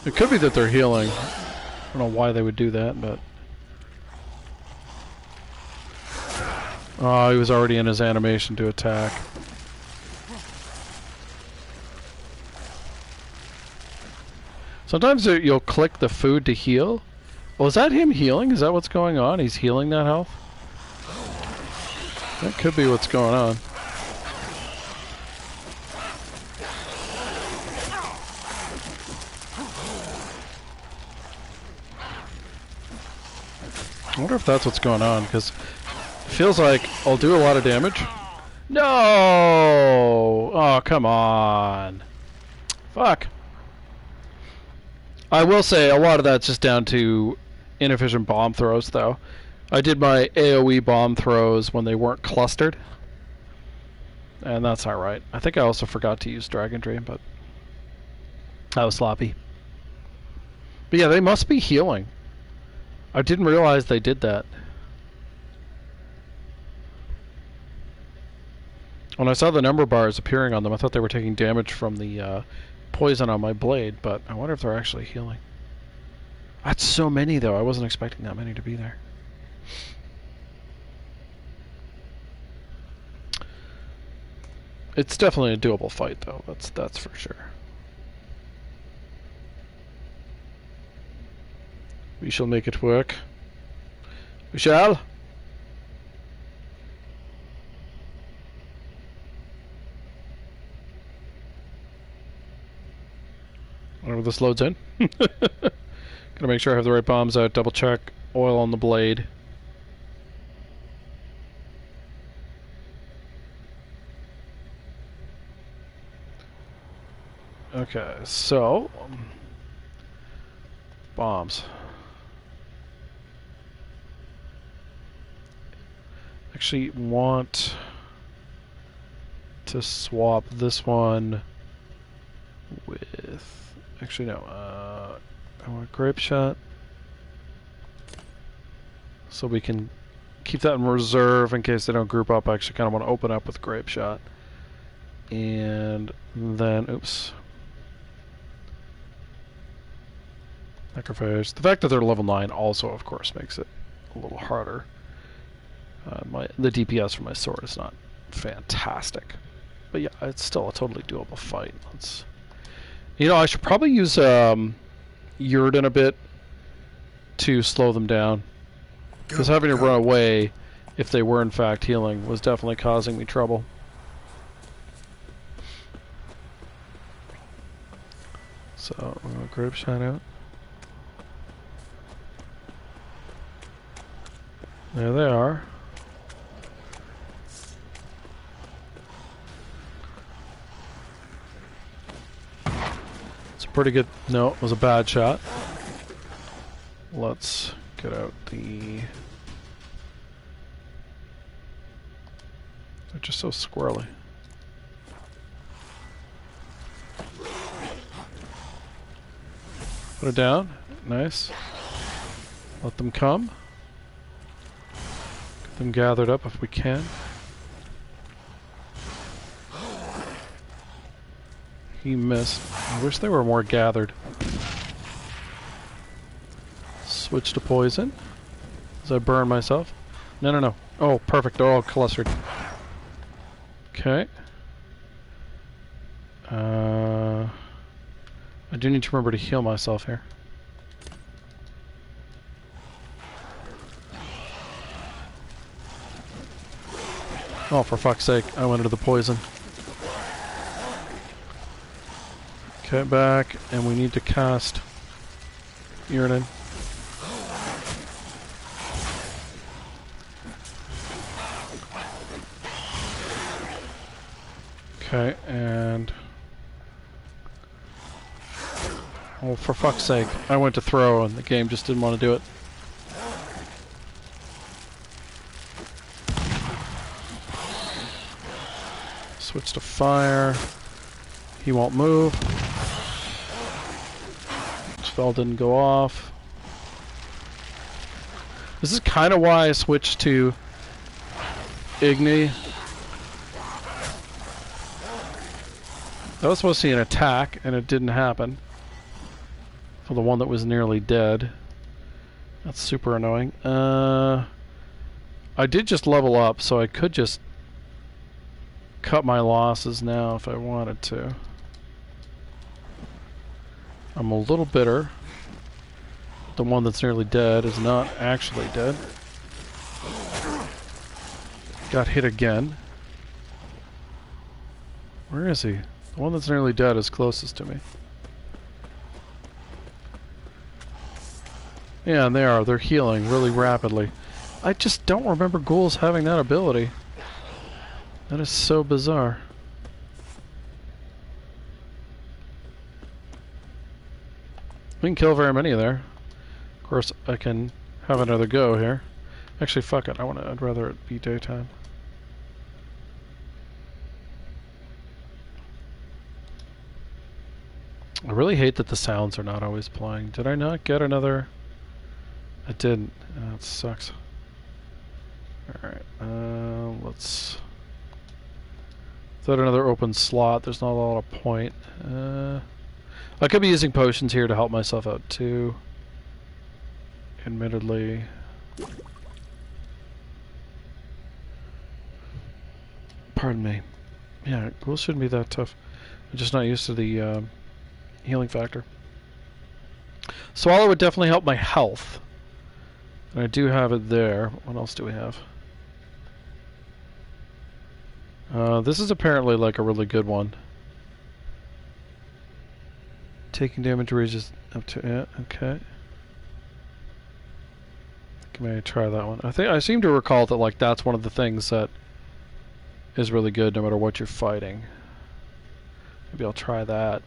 It could be that they're healing. I don't know why they would do that, but... oh, he was already in his animation to attack. Sometimes you'll click the food to heal. Well, is that him healing? Is that what's going on? He's healing that health? That could be what's going on. I wonder if that's what's going on, because it feels like I'll do a lot of damage. No! Oh, come on. Fuck. I will say a lot of that's just down to inefficient bomb throws, though. I did my AoE bomb throws when they weren't clustered. And that's alright. I think I also forgot to use Dragon Dream, but that was sloppy. But yeah, they must be healing. I didn't realize they did that. When I saw the number bars appearing on them, I thought they were taking damage from the poison on my blade, but I wonder if they're actually healing. That's so many, though. I wasn't expecting that many to be there. It's definitely a doable fight, though. That's for sure. We shall make it work. We shall. Whenever this loads in. Gotta make sure I have the right bombs out. Double check. Oil on the blade. Okay, so bombs. Actually want to swap this one with, actually no, I want a grape shot so we can keep that in reserve in case they don't group up. I actually kind of want to open up with grape shot, and then oops, necrophage. The fact that they're level 9 also of course makes it a little harder. The DPS for my sword is not fantastic, but yeah, it's still a totally doable fight. Let's, I should probably use Yrden a bit to slow them down, because having to run away if they were in fact healing was definitely causing me trouble. So we're gonna grape shot out. There they are. It's a pretty good... No, it was a bad shot. Let's get out the... They're just so squirrely. Put it down. Nice. Let them come. Get them gathered up if we can. He missed. I wish they were more gathered. Switch to poison. As I burn myself. No, no, no. Oh, perfect. They're all clustered. Okay. I do need to remember to heal myself here. Oh, for fuck's sake. I went into the poison. Okay, back, and we need to cast Yrden. Okay, and... Oh, for fuck's sake. I went to throw, and the game just didn't want to do it. Switch to fire. He won't move. Spell didn't go off. This is kind of why I switched to Igni. That was supposed to be an attack, and it didn't happen. For the one that was nearly dead. That's super annoying. I did just level up, so I could just cut my losses now if I wanted to. I'm a little bitter. The one that's nearly dead is not actually dead. Got hit again. Where is he? The one that's nearly dead is closest to me. Yeah, and they are. They're healing really rapidly. I just don't remember ghouls having that ability. That is so bizarre. We can kill very many there. Of course, I can have another go here. Actually, fuck it. I'd rather it be daytime. I really hate that the sounds are not always playing. Did I not get another? I didn't. That sucks. Alright, let's... Is that another open slot? There's not a lot of point. I could be using potions here to help myself out too. Admittedly. Pardon me. Yeah, ghouls shouldn't be that tough. I'm just not used to the healing factor. Swallow would definitely help my health. And I do have it there. What else do we have? This is apparently like a really good one. Taking damage ranges up to it. Okay. May I try that one? I seem to recall that like that's one of the things that is really good no matter what you're fighting. Maybe I'll try that.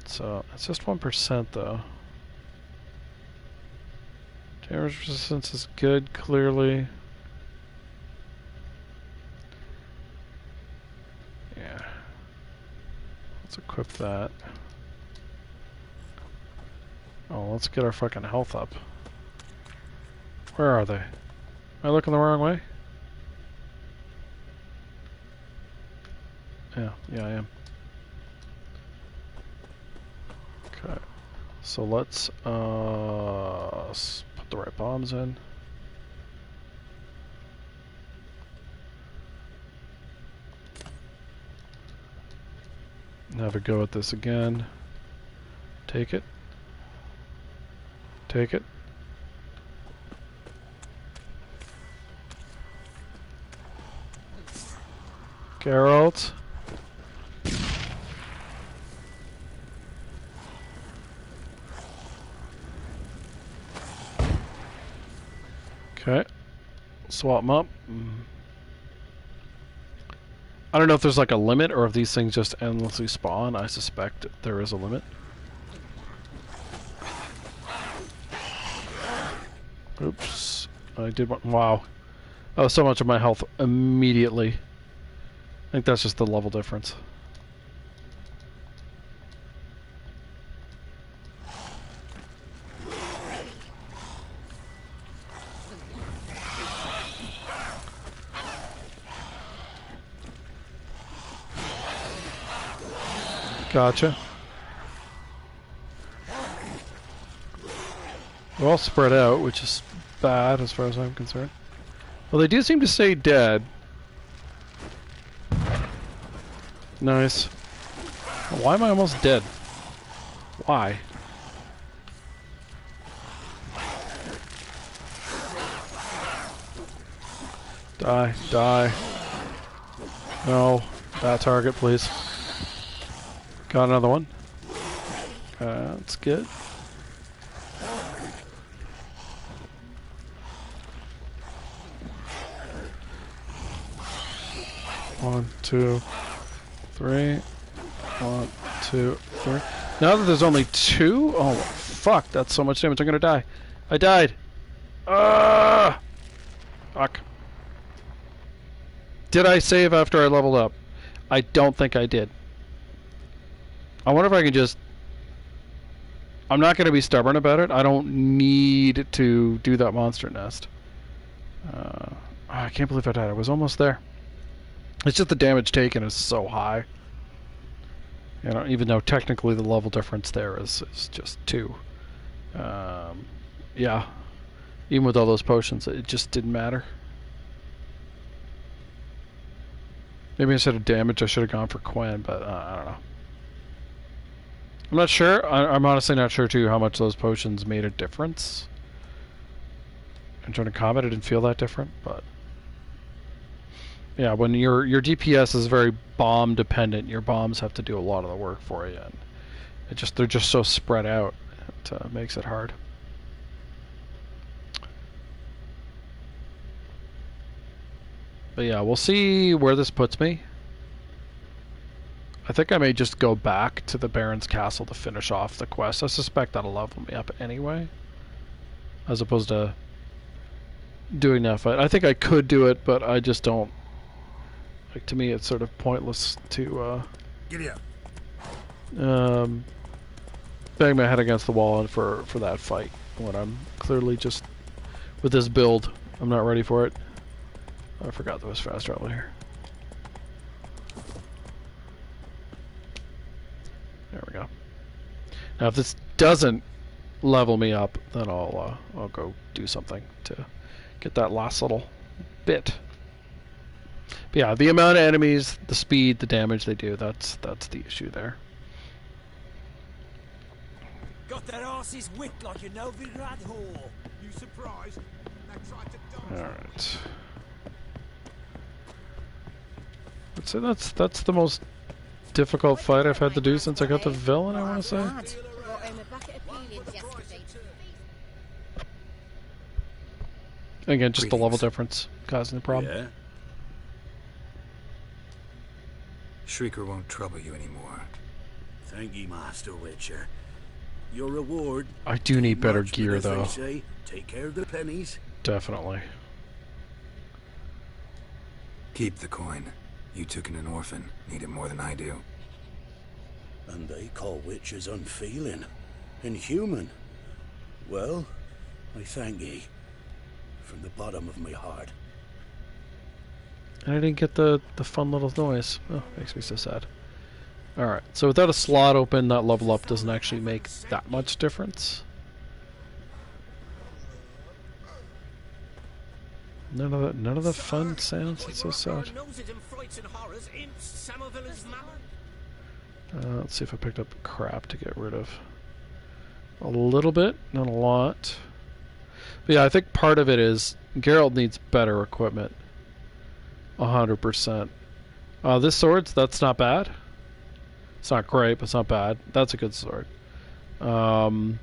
So it's just 1% though. Damage resistance is good, clearly. Yeah. Let's equip that. Oh, let's get our fucking health up. Where are they? Am I looking the wrong way? Yeah, I am. Okay. So let's put the right bombs in. Have a go at this again. Take it. Take it. Geralt. Okay. Swap them up. I don't know if there's like a limit or if these things just endlessly spawn. I suspect there is a limit. Oops. I did one. Wow. Oh, so much of my health immediately. I think that's just the level difference. Gotcha. They're all spread out, which is bad as far as I'm concerned. Well, they do seem to stay dead. Nice. Why am I almost dead? Why? Die, die. No, that target, please. Got another one. That's good. One, two, three. One, two, three. Now that there's only two? Oh, fuck. That's so much damage. I'm gonna die. I died. Fuck. Did I save after I leveled up? I don't think I did. I wonder if I can just... I'm not going to be stubborn about it. I don't need to do that monster nest. I can't believe I died. I was almost there. It's just the damage taken is so high. You know, even though technically the level difference there is just 2. Yeah. Even with all those potions, it just didn't matter. Maybe instead of damage I should have gone for Quen, but I don't know. I'm not sure. I'm honestly not sure too how much those potions made a difference. In trying to combat, it didn't feel that different, but yeah, when your DPS is very bomb dependent, your bombs have to do a lot of the work for you. And they're just so spread out. It makes it hard. But yeah, we'll see where this puts me. I think I may just go back to the Baron's Castle to finish off the quest. I suspect that'll level me up anyway, as opposed to doing that fight. I think I could do it, but I just don't. Like, to me, it's sort of pointless to Giddy up. bang my head against the wall for that fight when I'm clearly just with this build. I'm not ready for it. I forgot there was fast travel here. There we go. Now, if this doesn't level me up, then I'll go do something to get that last little bit. But yeah, the amount of enemies, the speed, the damage they do, that's the issue there. Got their asses whipped like a Novigrad whore. You surprised? They tried to dodge. Alright. I'd say that's the most difficult fight I've had to do since I got the Velen, I want to say. Again, just the level difference causing the problem. Yeah. Shrieker won't trouble you anymore. Thank ye, Master Witcher. Your reward. I do need better March, gear, as they though. say. Take care of the pennies. Definitely. Keep the coin. You took in an orphan. Need it more than I do. And they call witches unfeeling, inhuman. Well, I thank ye from the bottom of my heart. And I didn't get the fun little noise. Oh, makes me so sad. Alright, so without a slot open, that level up doesn't actually make that much difference. None of the fun sounds. It's so sad. Let's see if I picked up crap to get rid of. A little bit, not a lot. But yeah, I think part of it is Geralt needs better equipment. 100%. This sword's, that's not bad. It's not great, but it's not bad. That's a good sword. Actually,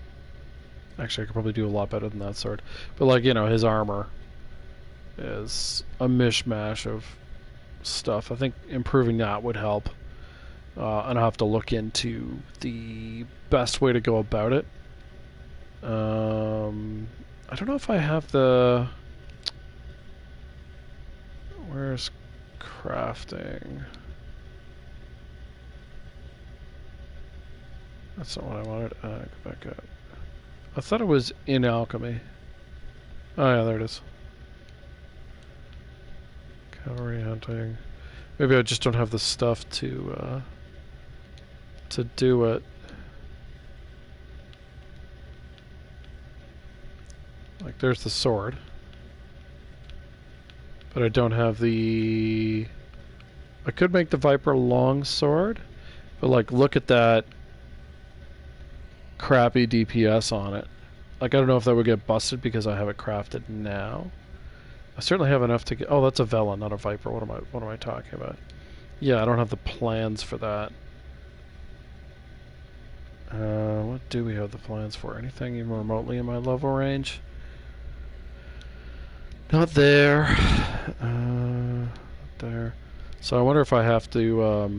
I could probably do a lot better than that sword. But like, you know, his armor is a mishmash of stuff. I think improving that would help. And I'll have to look into the best way to go about it. I don't know if I have the... Where's crafting? That's not what I wanted. Go back up. I thought it was in alchemy. Oh yeah, there it is. Cavalry hunting. Maybe I just don't have the stuff to do it. Like, there's the sword. But I don't have the... I could make the Viper longsword, but like, look at that crappy DPS on it. Like, I don't know if that would get busted because I have it crafted now. I certainly have enough to get... Oh, that's a Velen, not a Viper. What am I talking about? Yeah, I don't have the plans for that. What do we have the plans for? Anything even remotely in my level range? Not there. Not there. So I wonder if I have to up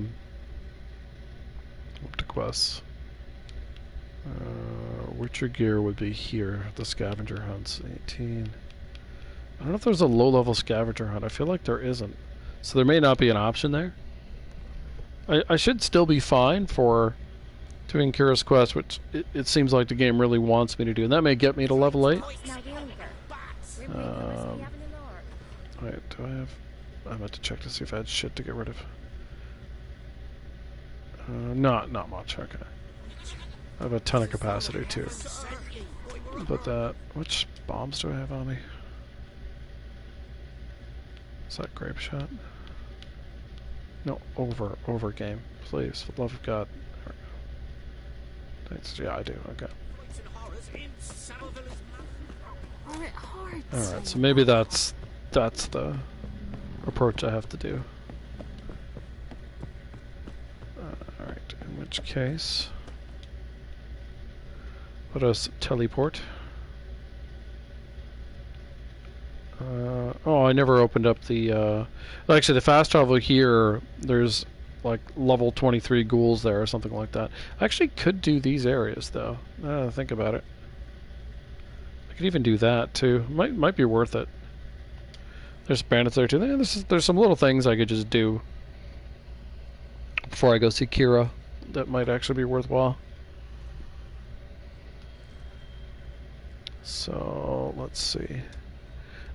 to quests. Witcher gear would be here. The scavenger hunts, 18. I don't know if there's a low-level scavenger hunt. I feel like there isn't. So there may not be an option there. I should still be fine for doing Kira's quest, which it seems like the game really wants me to do. And that may get me to level 8. Wait, do I have... I'm about to check to see if I had shit to get rid of. Not much, okay. I have a ton of capacity too. But that... Which bombs do I have on me? Is that grape shot? No, over game. Please, for the love of God. There we go. Thanks. Yeah, I do, okay. Alright, so maybe that's the approach I have to do. Alright, in which case... Let us teleport. Oh, I never opened up the... Actually, the fast travel here, there's like level 23 ghouls there or something like that. I actually could do these areas, though. Think about it. I could even do that, too. Might be worth it. There's bandits there, too. There's some little things I could just do before I go see Kira that might actually be worthwhile. So, let's see.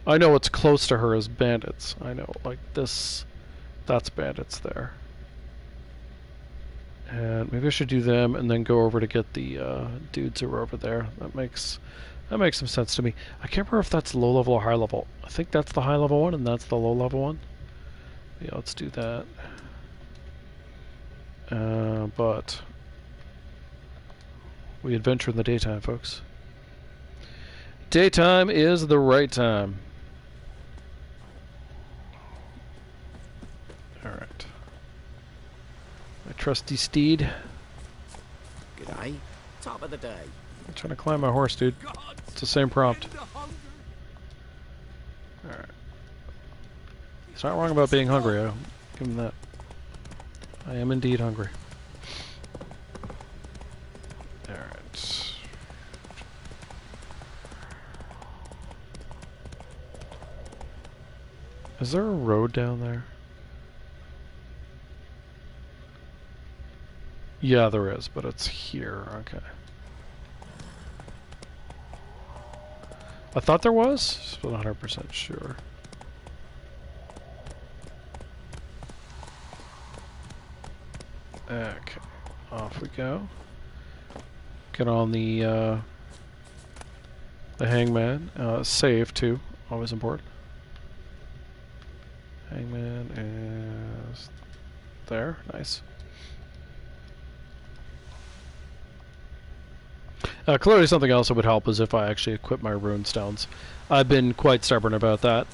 I know what's close to her is bandits. I know, like this, that's bandits there. And maybe I should do them and then go over to get the dudes who are over there. That makes some sense to me. I can't remember if that's low level or high level. I think that's the high level one and that's the low level one. Yeah, let's do that. But we adventure in the daytime, folks. Daytime is the right time. Alright. My trusty steed. G'day. Top of the day. I'm trying to climb my horse, dude. It's the same prompt. Alright. He's not wrong about being hungry. I'll give him that. I am indeed hungry. Alright. Is there a road down there? Yeah, there is, but it's here. Okay. I thought there was, just not 100% sure. Okay, off we go. Get on the hangman. Save too, always important. Hangman is there. Nice. Clearly something else that would help is if I actually equip my rune stones. I've been quite stubborn about that.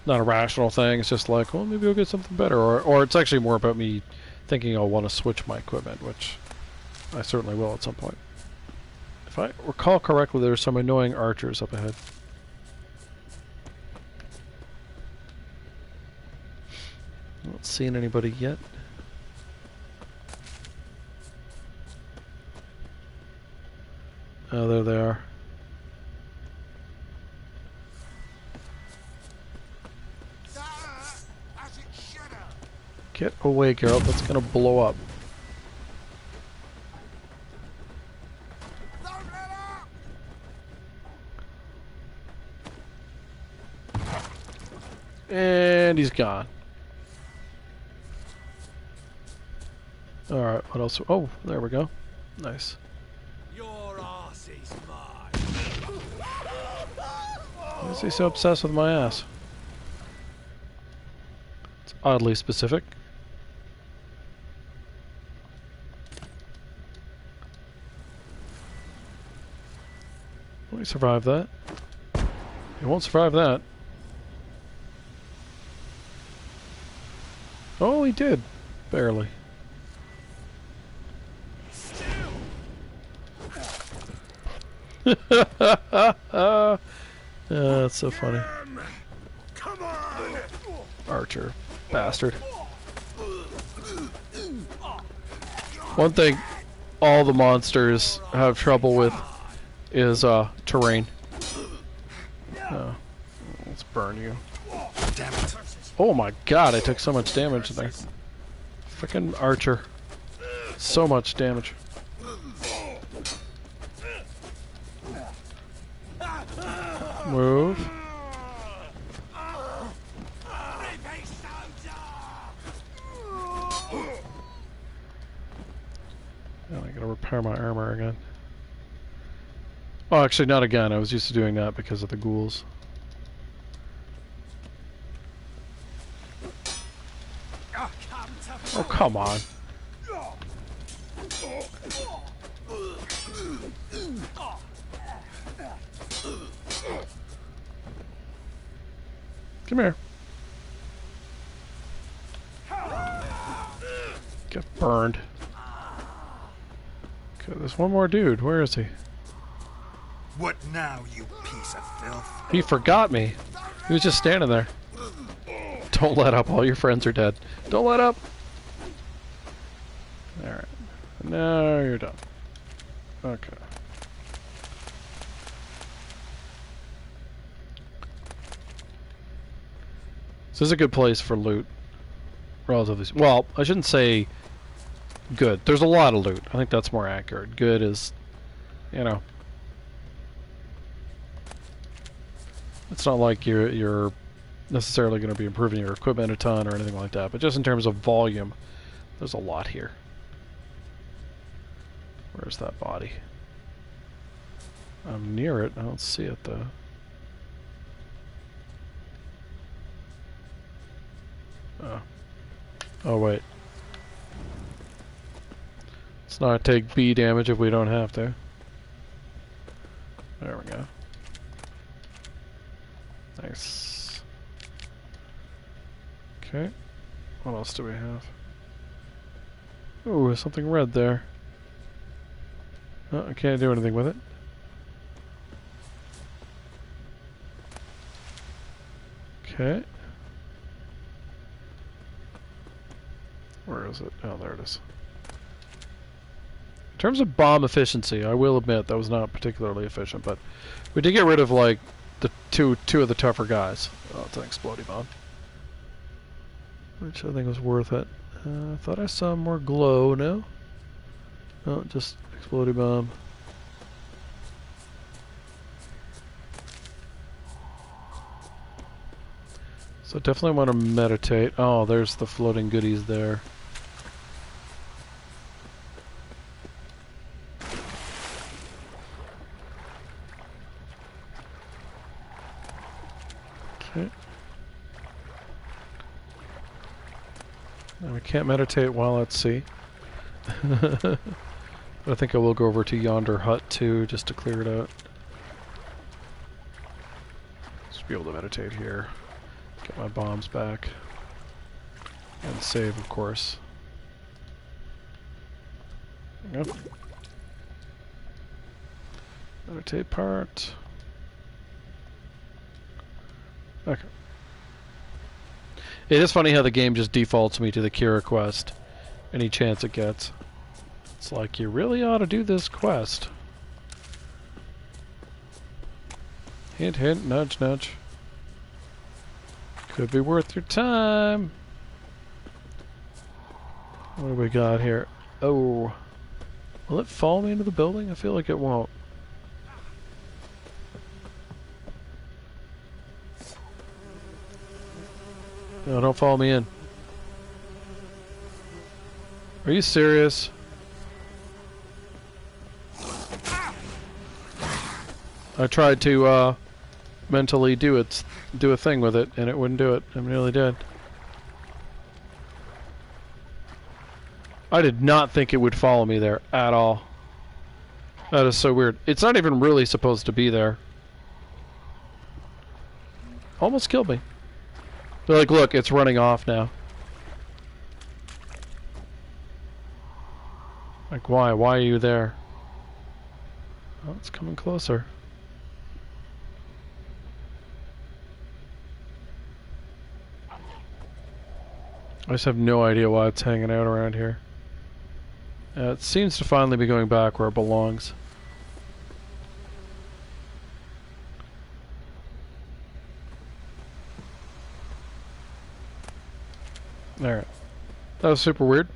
Not a rational thing, it's just like, well, maybe I'll get something better. Or it's actually more about me thinking I'll want to switch my equipment, which I certainly will at some point. If I recall correctly, there's some annoying archers up ahead. Not seeing anybody yet. Oh, there they are. Get away, Geralt. That's gonna blow up. And he's gone. Alright, what else? Oh, there we go. Nice. Why is he so obsessed with my ass? It's oddly specific. Will he survive that? He won't survive that. Oh, he did. Barely. That's so funny. Archer. Bastard. One thing all the monsters have trouble with is terrain. Let's burn you. Damn it. Oh my god, I took so much damage there. Frickin' archer. So much damage. Move. I gotta repair my armor again. Oh, actually, not again. I was used to doing that because of the ghouls. Oh, come on. Come here. Get burned. Okay, there's one more dude. Where is he? What now, you piece of filth? He forgot me. He was just standing there. Don't let up. All your friends are dead. Don't let up. Alright. Now you're done. Okay. This is a good place for loot. Relatively. Well, I shouldn't say good. There's a lot of loot. I think that's more accurate. Good is, you know, it's not like you're necessarily going to be improving your equipment a ton or anything like that, but just in terms of volume, there's a lot here. Where's that body? I'm near it. I don't see it though. Oh. Oh wait. Let's not take B damage if we don't have to. There we go. Nice. Okay. What else do we have? Ooh, there's something red there. Oh, I can't do anything with it. Okay. Where is it? Oh, there it is. In terms of bomb efficiency, I will admit that was not particularly efficient, but we did get rid of like the two of the tougher guys. Oh, it's an exploding bomb, which I think was worth it. I thought I saw more glow. No, no, just exploding bomb. So definitely want to meditate. Oh, there's the floating goodies there. Okay. Now we can't meditate while at sea. But I think I will go over to yonder hut too, just to clear it out. Just be able to meditate here. Get my bombs back. And save, of course. Yep. Meditate part. Okay. It is funny how the game just defaults me to the Kira quest any chance it gets. It's like, you really ought to do this quest. Hint, hint, nudge, nudge. Could be worth your time. What do we got here? Oh. Will it follow me into the building? I feel like it won't. No, don't follow me in. Are you serious? I tried to mentally do a thing with it, and it wouldn't do it. I'm nearly dead. I did not think it would follow me there at all. That is so weird. It's not even really supposed to be there. Almost killed me. They're like, look, it's running off now. Like, why? Why are you there? Oh, it's coming closer. I just have no idea why it's hanging out around here. It seems to finally be going back where it belongs. Alright. That was super weird.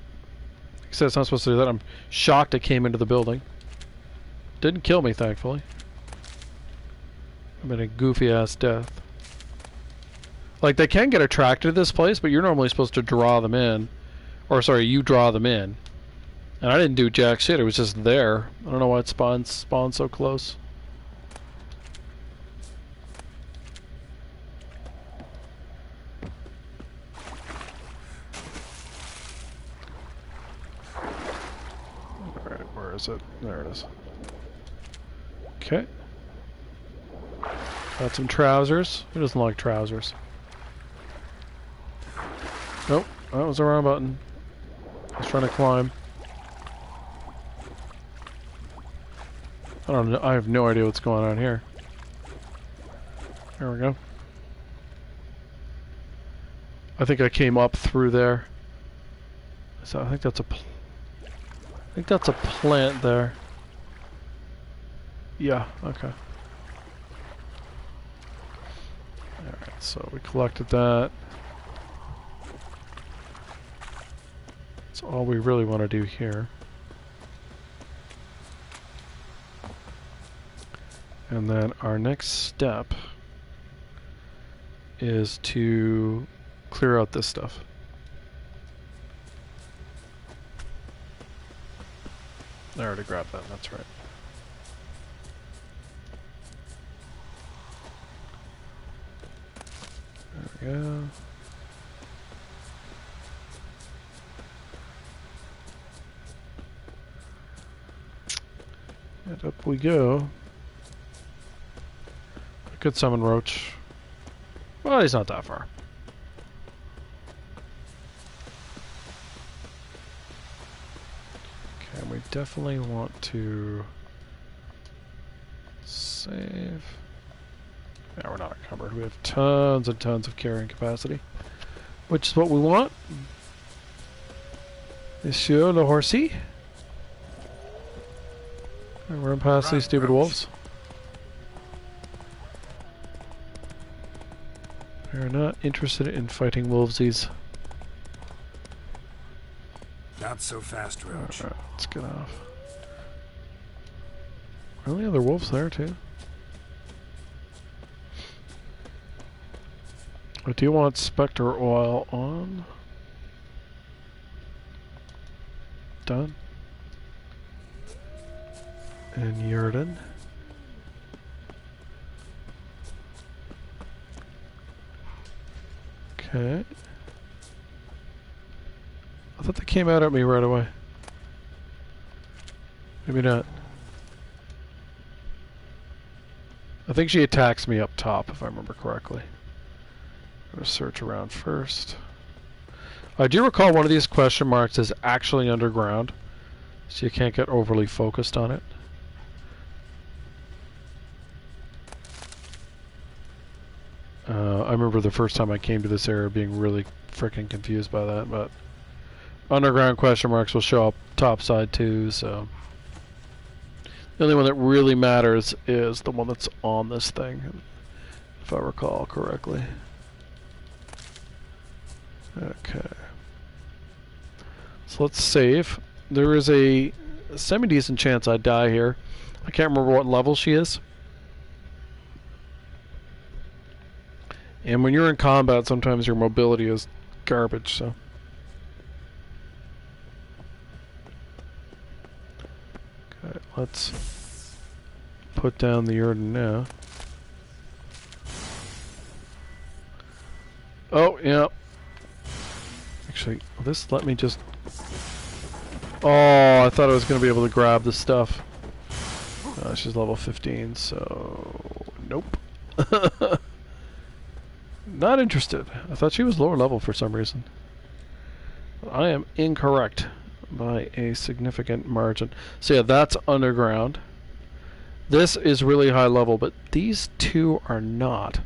He said it's not supposed to do that. I'm shocked it came into the building. Didn't kill me, thankfully. I'm in a goofy-ass death. Like, they can get attracted to this place, but you're normally supposed to draw them in. Or, sorry, you draw them in. And I didn't do jack shit, it was just there. I don't know why it spawned so close. Alright, where is it? There it is. Okay. Got some trousers. Who doesn't like trousers? Nope, that was the wrong button. I was trying to climb. I don't know. I have no idea what's going on here. There we go. I think I came up through there. So I think that's a plant there. Yeah, okay. Alright, so we collected that. That's all we really want to do here. And then our next step is to clear out this stuff. I already grabbed that, that's right. There we go. And up we go. I could summon Roach. Well, he's not that far. Okay, we definitely want to save. Yeah, we're not encumbered. We have tons and tons of carrying capacity, which is what we want. Monsieur le horsey. And we're past these stupid wolves. We're not interested in fighting wolvesies. Not so fast, Roach. Alright, let's get off. Are the other wolves there too? I do want Spectre oil on. Done. And Yurden. Okay. I thought they came out at me right away. Maybe not. I think she attacks me up top, if I remember correctly. I'm gonna search around first. I do recall one of these question marks is actually underground, so you can't get overly focused on it. I remember the first time I came to this area being really freaking confused by that, but underground question marks will show up topside too, so the only one that really matters is the one that's on this thing, if I recall correctly. Okay. So let's save. There is a semi-decent chance I die here. I can't remember what level she is. And when you're in combat, sometimes your mobility is garbage, so. Okay, let's put down the Urden now. Oh, yeah. Actually, this let me just... Oh, I thought I was going to be able to grab the stuff. She's level 15, so... Nope. Not interested. I thought she was lower level for some reason. But I am incorrect by a significant margin. So yeah, that's underground. This is really high level, but these two are not.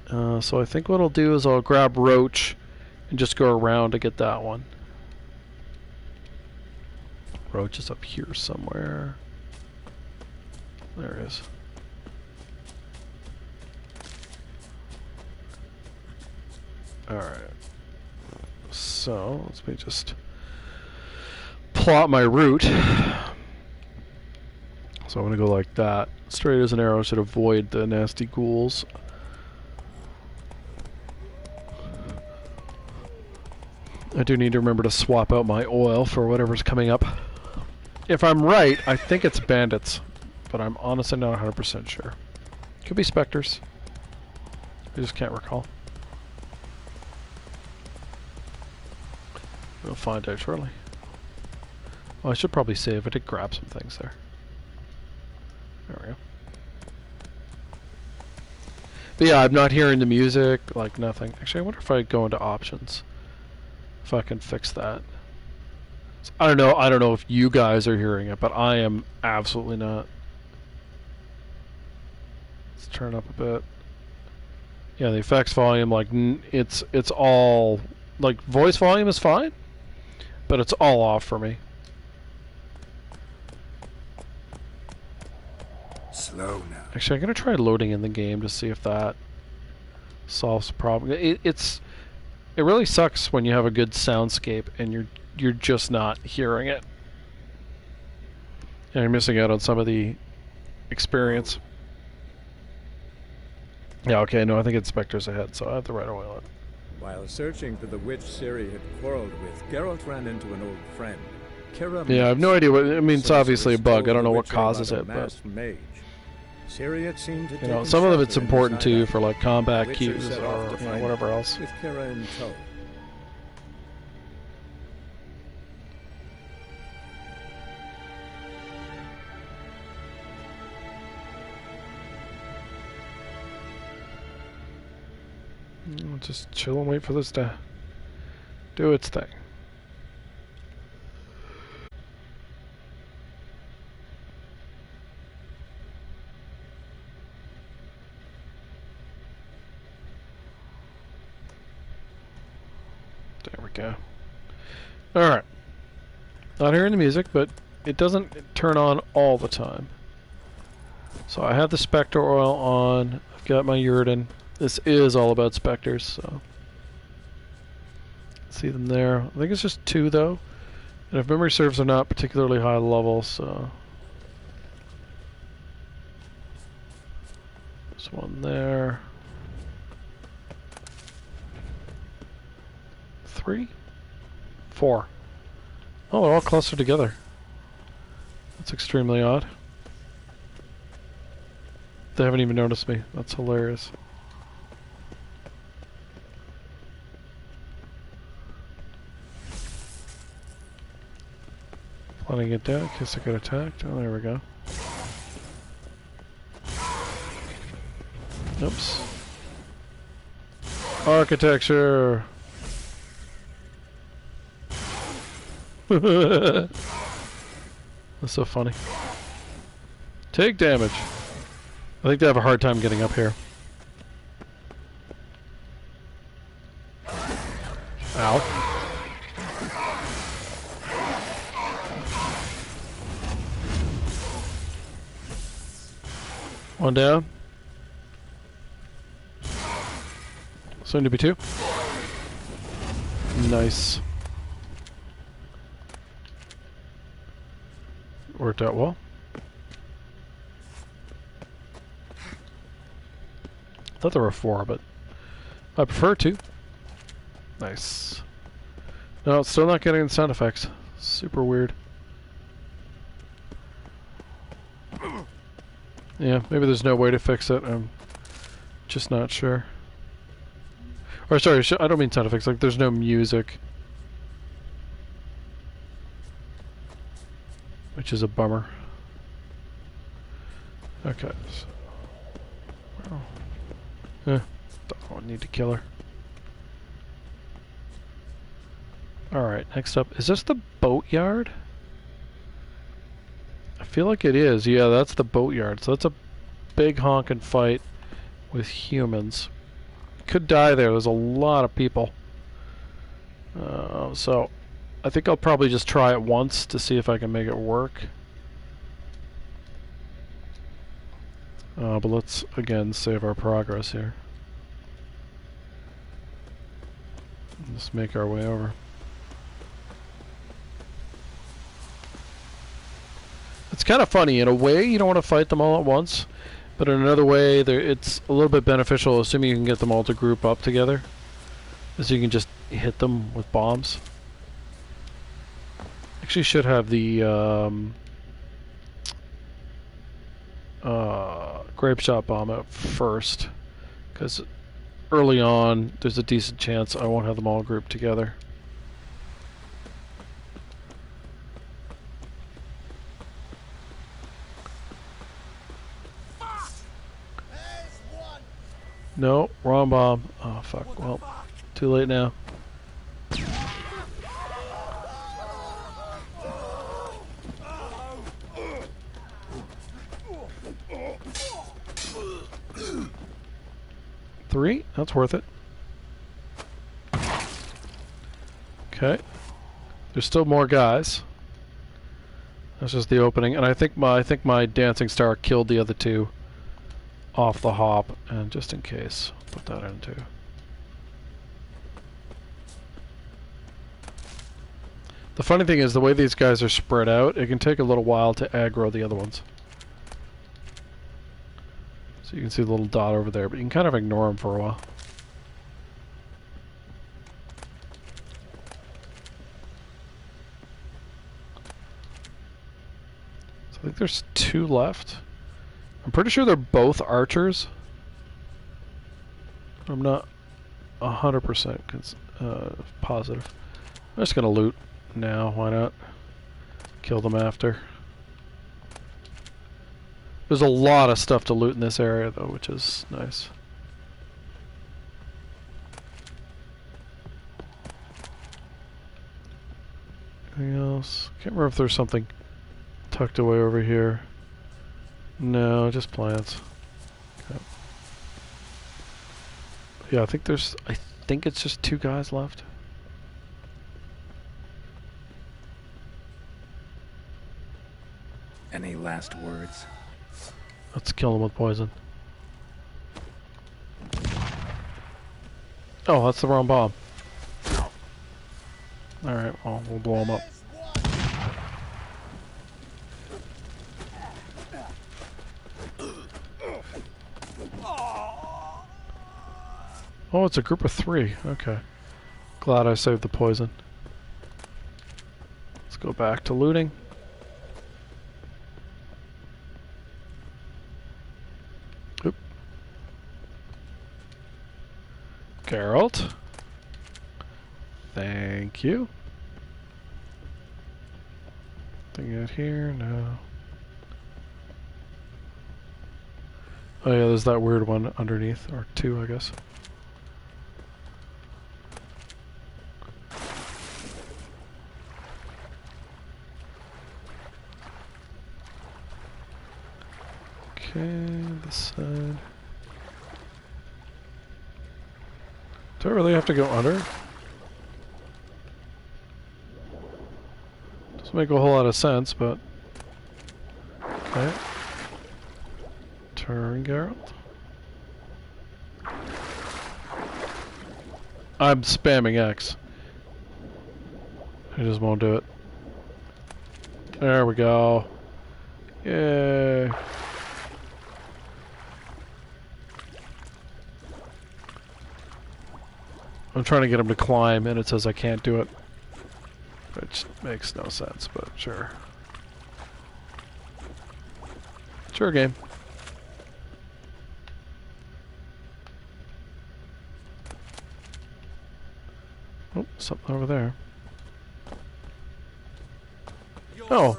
So I think what I'll do is I'll grab Roach and just go around to get that one. Roach is up here somewhere. There it is. Alright. So, let me just plot my route. So I'm going to go like that. Straight as an arrow, should avoid the nasty ghouls. I do need to remember to swap out my oil for whatever's coming up. If I'm right, I think it's bandits, but I'm honestly not 100% sure. Could be specters. I just can't recall. We'll find out shortly. Well, I should probably save. I did grab some things there. There we go. But yeah, I'm not hearing the music, like nothing. Actually, I wonder if I go into options. If I can fix that. So, I don't know if you guys are hearing it, but I am absolutely not. Let's turn up a bit. Yeah, the effects volume, like, it's all, like, voice volume is fine, but it's all off for me. Slow now. Actually, I'm gonna try loading in the game to see if that solves the problem. It really sucks when you have a good soundscape and you're just not hearing it, and you're missing out on some of the experience. Yeah, okay, no, I think Inspector's ahead, so I have the right away on it. While searching for the witch Ciri had quarreled with, Geralt ran into an old friend, Kira. Yeah, I have no idea what. I mean, it's obviously a bug. I don't know what causes it, but mage. Ciri had seemed to some of it's important too for like combat cues or whatever else. With Kira in tow. Just chill and wait for this to do its thing. There we go. Alright. Not hearing the music, but it doesn't turn on all the time. So I have the Spectre oil on. I've got my Uridan. This is all about specters, so see them there. I think it's just 2 though, and if memory serves, they're not particularly high level. So there's one there. 3, 4. Oh, they're all clustered together. That's extremely odd. They haven't even noticed me. That's hilarious. Letting it down in case I get attacked. Oh, there we go. Oops. Architecture! That's so funny. Take damage. I think they have a hard time getting up here. Ow. One down. Soon to be 2. Nice. Worked out well. I thought there were 4, but I prefer 2. Nice. No, still not getting the sound effects. Super weird. Yeah, maybe there's no way to fix it. I'm just not sure. Or sorry, I don't mean sound effects. Like, there's no music, which is a bummer. Okay. So, don't need to kill her. All right. Next up, is this the boatyard? I feel like it is. Yeah, that's the boatyard. So that's a big honking fight with humans. Could die there. There's a lot of people. So I think I'll probably just try it once to see if I can make it work. But let's again save our progress here. Let's make our way over. It's kind of funny. In a way, you don't want to fight them all at once, but in another way, it's a little bit beneficial, assuming you can get them all to group up together, so you can just hit them with bombs. Actually, should have the grape shot bomb out first, because early on, there's a decent chance I won't have them all grouped together. No, wrong bomb. Oh, fuck. Well, too late now. 3. That's worth it. Okay. There's still more guys. That's just the opening, and I think my dancing star killed the other two off the hop, and just in case, put that in too. The funny thing is, the way these guys are spread out, it can take a little while to aggro the other ones. So you can see the little dot over there, but you can kind of ignore them for a while. So I think there's 2 left. I'm pretty sure they're both archers. I'm not 100% positive. I'm just gonna loot now, why not? Kill them after. There's a lot of stuff to loot in this area though, which is nice. Anything else? Can't remember if there's something tucked away over here. No, just plants. Okay. Yeah, I think it's just 2 guys left. Any last words? Let's kill him with poison. Oh, that's the wrong bomb. Alright, well, we'll blow him up. Oh, it's a group of 3. Okay. Glad I saved the poison. Let's go back to looting. Oop. Geralt. Thank you. Thing out here? No. Oh yeah, there's that weird one underneath, or 2, I guess. Okay, this side. Do I really have to go under? Doesn't make a whole lot of sense, but... Okay. Turn, Geralt. I'm spamming X. I just won't do it. There we go. Yay. I'm trying to get him to climb, and it says I can't do it. Which makes no sense, but sure. Sure, game. Oh, something over there. Oh.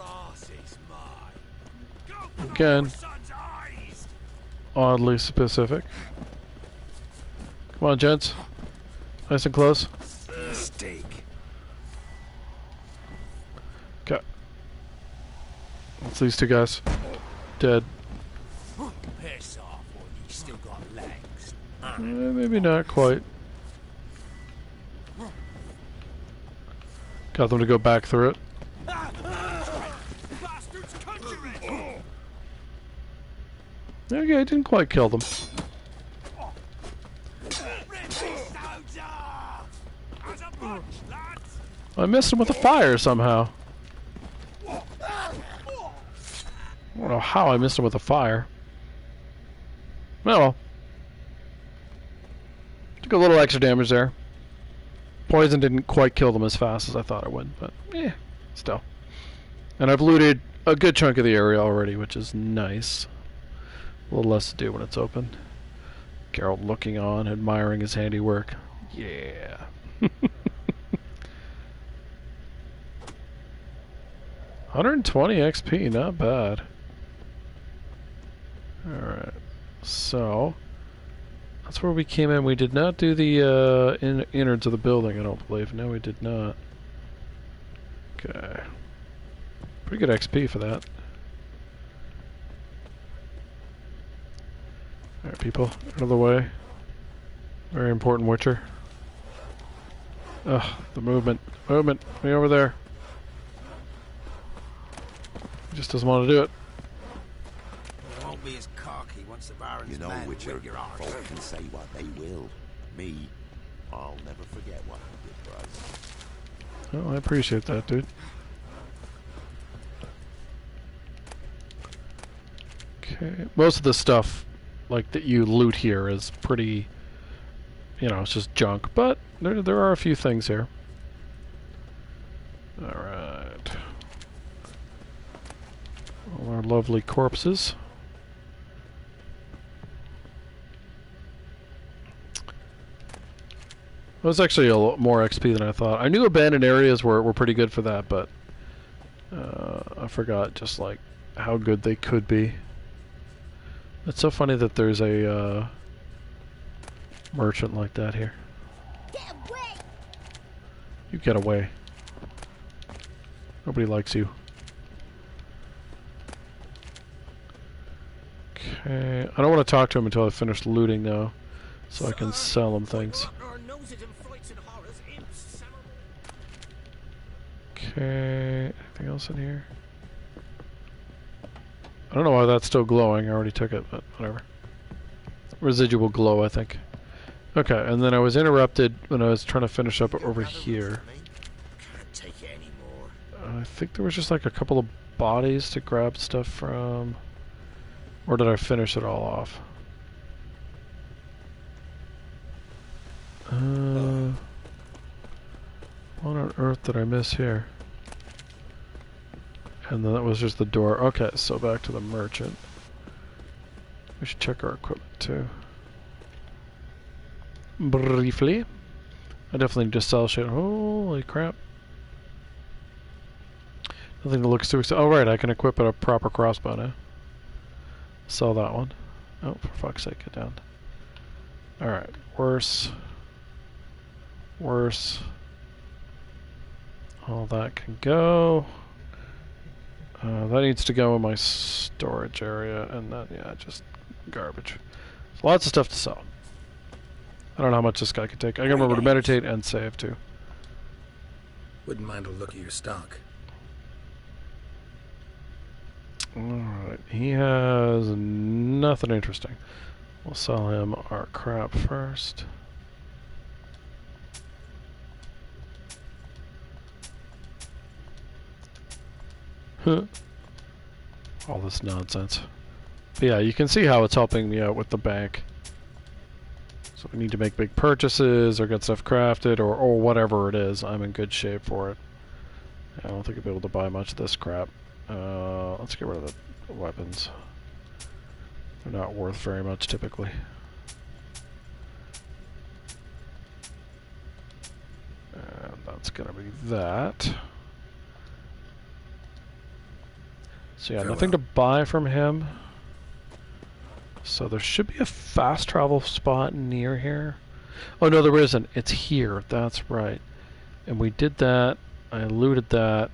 Again. Oddly specific. Come on, gents. Nice and close. Mistake. Okay. It's these 2 guys. Dead. Piss off, or you still got legs. Maybe not quite. Got them to go back through it. Okay, I didn't quite kill them. I missed him with a fire somehow. I don't know how I missed him with a fire. Oh well. Took a little extra damage there. Poison didn't quite kill them as fast as I thought it would, but yeah, still. And I've looted a good chunk of the area already, which is nice. A little less to do when it's open. Geralt looking on, admiring his handiwork. Yeah. 120 XP, not bad. Alright, so that's where we came in. We did not do the innards of the building, I don't believe. No, we did not. Okay. Pretty good XP for that. Alright, people, out of the way. Very important Witcher. Ugh, the movement. Movement. Me over there. He just doesn't want to do it. It won't be as cocky once the Baron's You know, men Witcher, whip your arse. folk can say what they will. Me, I'll never forget what you did for us. Oh, I appreciate that, dude. Okay. Most of the stuff, like, that you loot here is pretty, you know, it's just junk. But there are a few things here. Alright. All our lovely corpses. It was actually a lot more XP than I thought. I knew abandoned areas were pretty good for that, but I forgot just like how good they could be. It's so funny that there's a merchant like that here. Get away! You get away. Nobody likes you. Okay, I don't want to talk to him until I finish looting though, so I can sell him things. Okay, anything else in here? I don't know why that's still glowing. I already took it, but whatever. Residual glow, I think. Okay, and then I was interrupted when I was trying to finish up over here. I think there was just like a couple of bodies to grab stuff from. Or did I finish it all off? What on earth did I miss here? And then that was just the door. Okay, so back to the merchant. We should check our equipment too. Briefly. I definitely need to sell shit. Holy crap. Nothing that looks too exciting. Oh right, I can equip a proper crossbow now. Sell that one. Oh, for fuck's sake, get down. Alright, worse. Worse. All that can go. That needs to go in my storage area, and then, yeah, just garbage. So lots of stuff to sell. I don't know how much this guy can take. I can remember to meditate and save, too. Wouldn't mind a look at your stock. Alright, he has nothing interesting. We'll sell him our crap first. Huh. All this nonsense. But yeah, you can see how it's helping me out with the bank. So if we need to make big purchases or get stuff crafted or whatever it is, I'm in good shape for it. I don't think I'll be able to buy much of this crap. Let's get rid of the weapons. They're not worth very much typically. And that's gonna be that. So yeah, nothing to buy from him. So there should be a fast travel spot near here. Oh no, there isn't. It's here. That's right. And we did that. I looted that.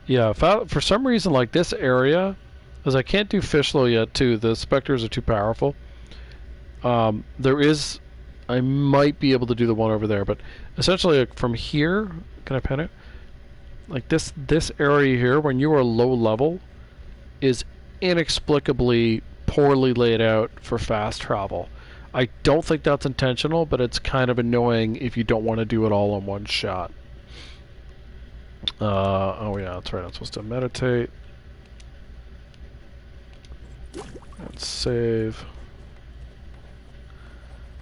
Yeah, for some reason, like this area, because I can't do Fishlow yet too, the specters are too powerful. There is, I might be able to do the one over there, but essentially like, from here, can I pin it? Like this area here, when you are low level, is inexplicably poorly laid out for fast travel. I don't think that's intentional, but it's kind of annoying if you don't want to do it all in one shot. Oh yeah, that's right, I'm supposed to meditate. And save.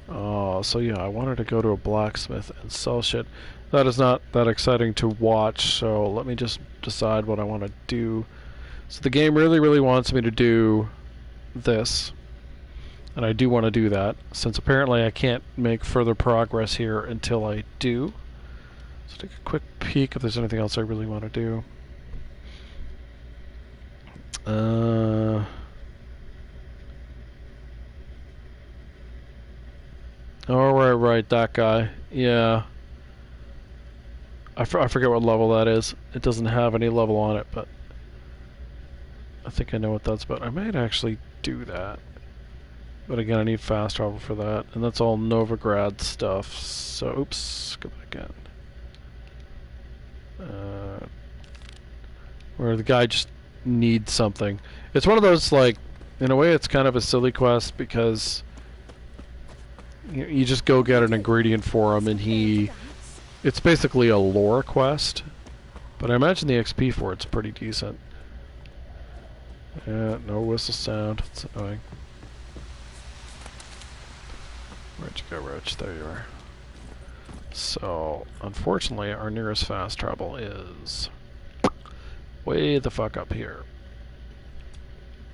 So yeah, I wanted to go to a blacksmith and sell shit. That is not that exciting to watch, so let me just decide what I want to do. So the game really, really wants me to do this. And I do want to do that, since apparently I can't make further progress here until I do. So take a quick peek if there's anything else I really want to do. Oh, right, that guy. Yeah. I forget what level that is. It doesn't have any level on it, but I think I know what that's about. I might actually do that. But again, I need fast travel for that. And that's all Novigrad stuff. So, oops, go back in. Where the guy just needs something. It's one of those, like, in a way it's kind of a silly quest because you just go get an ingredient for him and it's basically a lore quest. But I imagine the XP for it's pretty decent. Yeah, no whistle sound. It's annoying. Where'd you go, Roach? There you are. So, unfortunately, our nearest fast travel is way the fuck up here.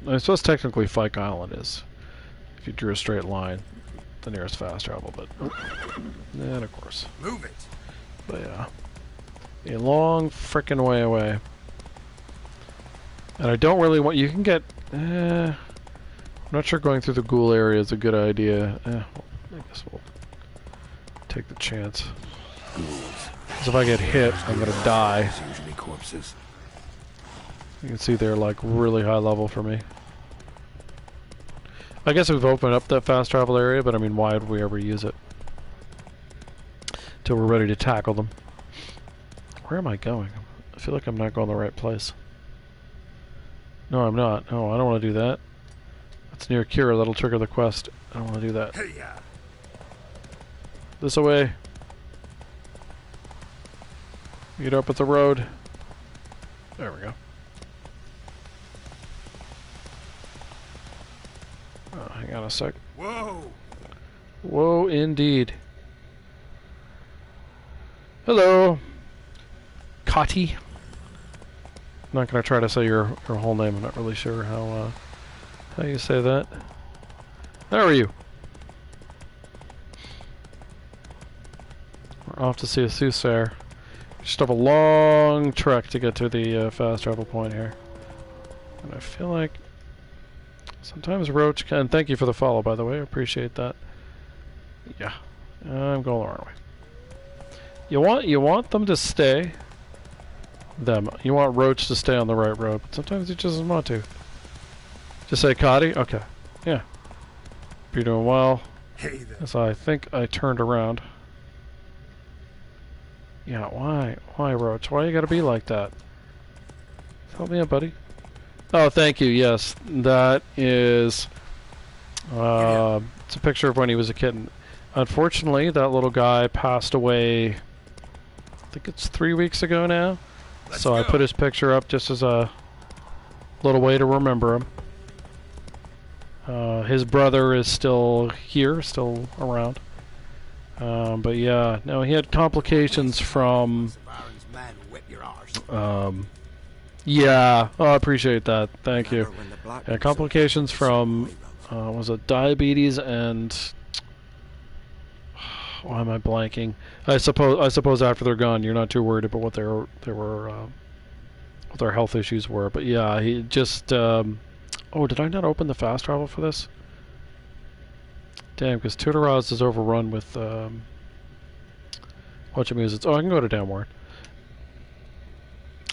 I suppose technically Fyke Island is, if you drew a straight line, the nearest fast travel, but... And of course. Move it! But yeah. A long frickin' way away. And I don't really want... You can get... I'm not sure going through the ghoul area is a good idea. Well, I guess we'll take the chance. Because if I get hit, I'm gonna die. Usually corpses. You can see they're like really high level for me. I guess we've opened up that fast travel area, but I mean, why would we ever use it? Till we're ready to tackle them. Where am I going? I feel like I'm not going the right place. No, I'm not. No, I don't want to do that. That's near Kira. That'll trigger the quest. I don't want to do that. This away. Meet up at the road. There we go. Oh, hang on a sec. Whoa! Whoa, indeed. Hello, Kati. I'm not gonna try to say your whole name. I'm not really sure how you say that. How are you? We're off to see a soothsayer. Just have a long trek to get to the fast travel point here, and I feel like sometimes Roach can. Thank you for the follow, by the way. I appreciate that. Yeah, I'm going the wrong way. You want them to stay. You want Roach to stay on the right road, but sometimes he just doesn't want to. Just say Cotty? Okay. Yeah. You're doing well. Hey there. So I think I turned around. Yeah, why? Why, Roach? Why you gotta be like that? Help me out, buddy. Oh, thank you, yes. That is... it's a picture of when he was a kitten. Unfortunately, that little guy passed away... I think it's 3 weeks ago now. So I put his picture up just as a little way to remember him. His brother is still here, still around. But yeah, no, he had complications from... yeah, oh, I appreciate that. Thank you. Yeah, complications from, was it diabetes and... Why am I blanking? I suppose after they're gone, you're not too worried about what what their health issues were. But yeah, he just. Oh, did I not open the fast travel for this? Damn, because Tutoraz is overrun with Whatchamuses. Oh, I can go to Downward.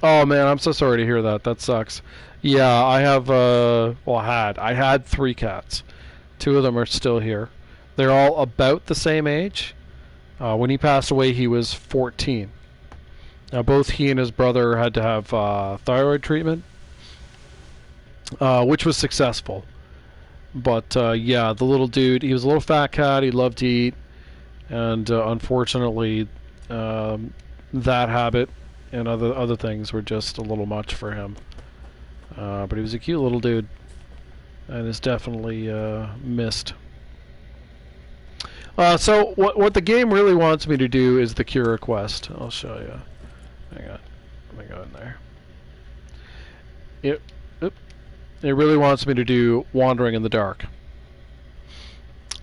Oh man, I'm so sorry to hear that. That sucks. Yeah, I have. I had 3 cats. 2 of them are still here. They're all about the same age. When he passed away, he was 14. Now, both he and his brother had to have thyroid treatment, which was successful. But, yeah, the little dude, he was a little fat cat. He loved to eat. And, unfortunately, that habit and other things were just a little much for him. But he was a cute little dude. And is definitely missed. So what the game really wants me to do is the Cura quest. I'll show you. Hang on. Let me go in there. It really wants me to do Wandering in the Dark.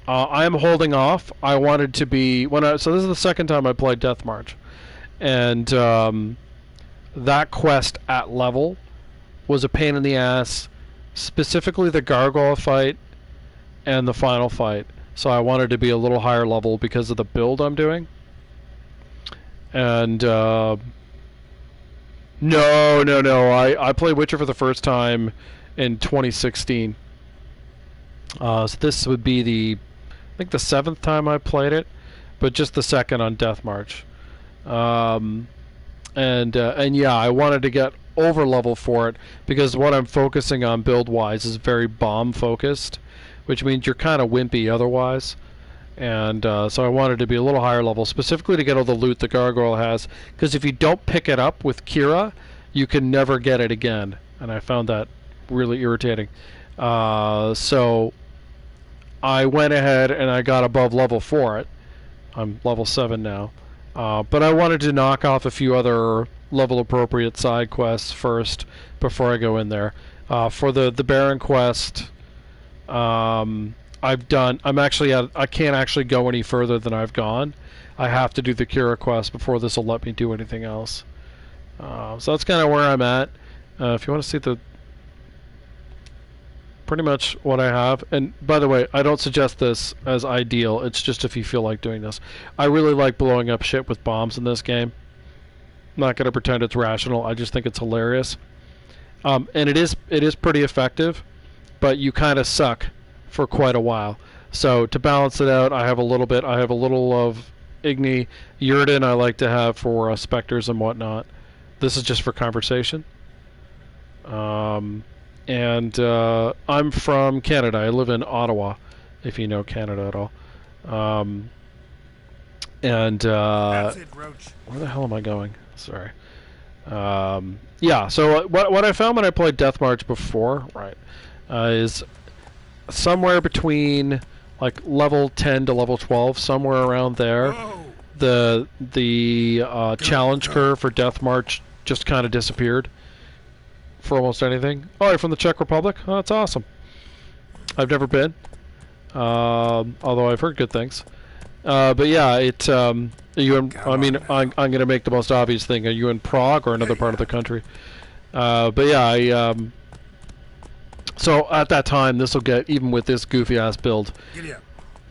I am holding off. I wanted to be... so this is the second time I played Deathmarch. And that quest at level was a pain in the ass. Specifically the gargoyle fight and the final fight. So I wanted to be a little higher level because of the build I'm doing. And no. I played Witcher for the first time in 2016. So this would be I think the 7th time I played it, but just the 2nd on Deathmarch. And yeah, I wanted to get over level for it because what I'm focusing on build wise is very bomb focused, which means you're kind of wimpy otherwise. And so I wanted to be a little higher level, specifically to get all the loot the gargoyle has, because if you don't pick it up with Kira, you can never get it again, and I found that really irritating. So I went ahead and I got above level for it. I'm level 7 now. But I wanted to knock off a few other level appropriate side quests first before I go in there. For the Baron quest, I can't actually go any further than I've gone. I have to do the Kira quest before this will let me do anything else. So that's kind of where I'm at. If you want to see pretty much what I have, and by the way, I don't suggest this as ideal, it's just if you feel like doing this. I really like blowing up shit with bombs in this game. I'm not going to pretend it's rational, I just think it's hilarious. And it is pretty effective, but you kind of suck for quite a while. So to balance it out, I have a little of Igni. Yrden I like to have for specters and whatnot. This is just for conversation. And I'm from Canada. I live in Ottawa, if you know Canada at all. That's it, Roach. Where the hell am I going? Sorry. Yeah, so what I found when I played Deathmarch before, right, is somewhere between like level 10 to level 12, somewhere around there. Whoa. The challenge curve for Deathmarch just kind of disappeared for almost anything. Oh, you're from the Czech Republic? Oh, that's awesome. I've never been, although I've heard good things. But yeah, I'm going to make the most obvious thing. Are you in Prague or another part of the country? But yeah, so at that time, this will get, even with this goofy ass build,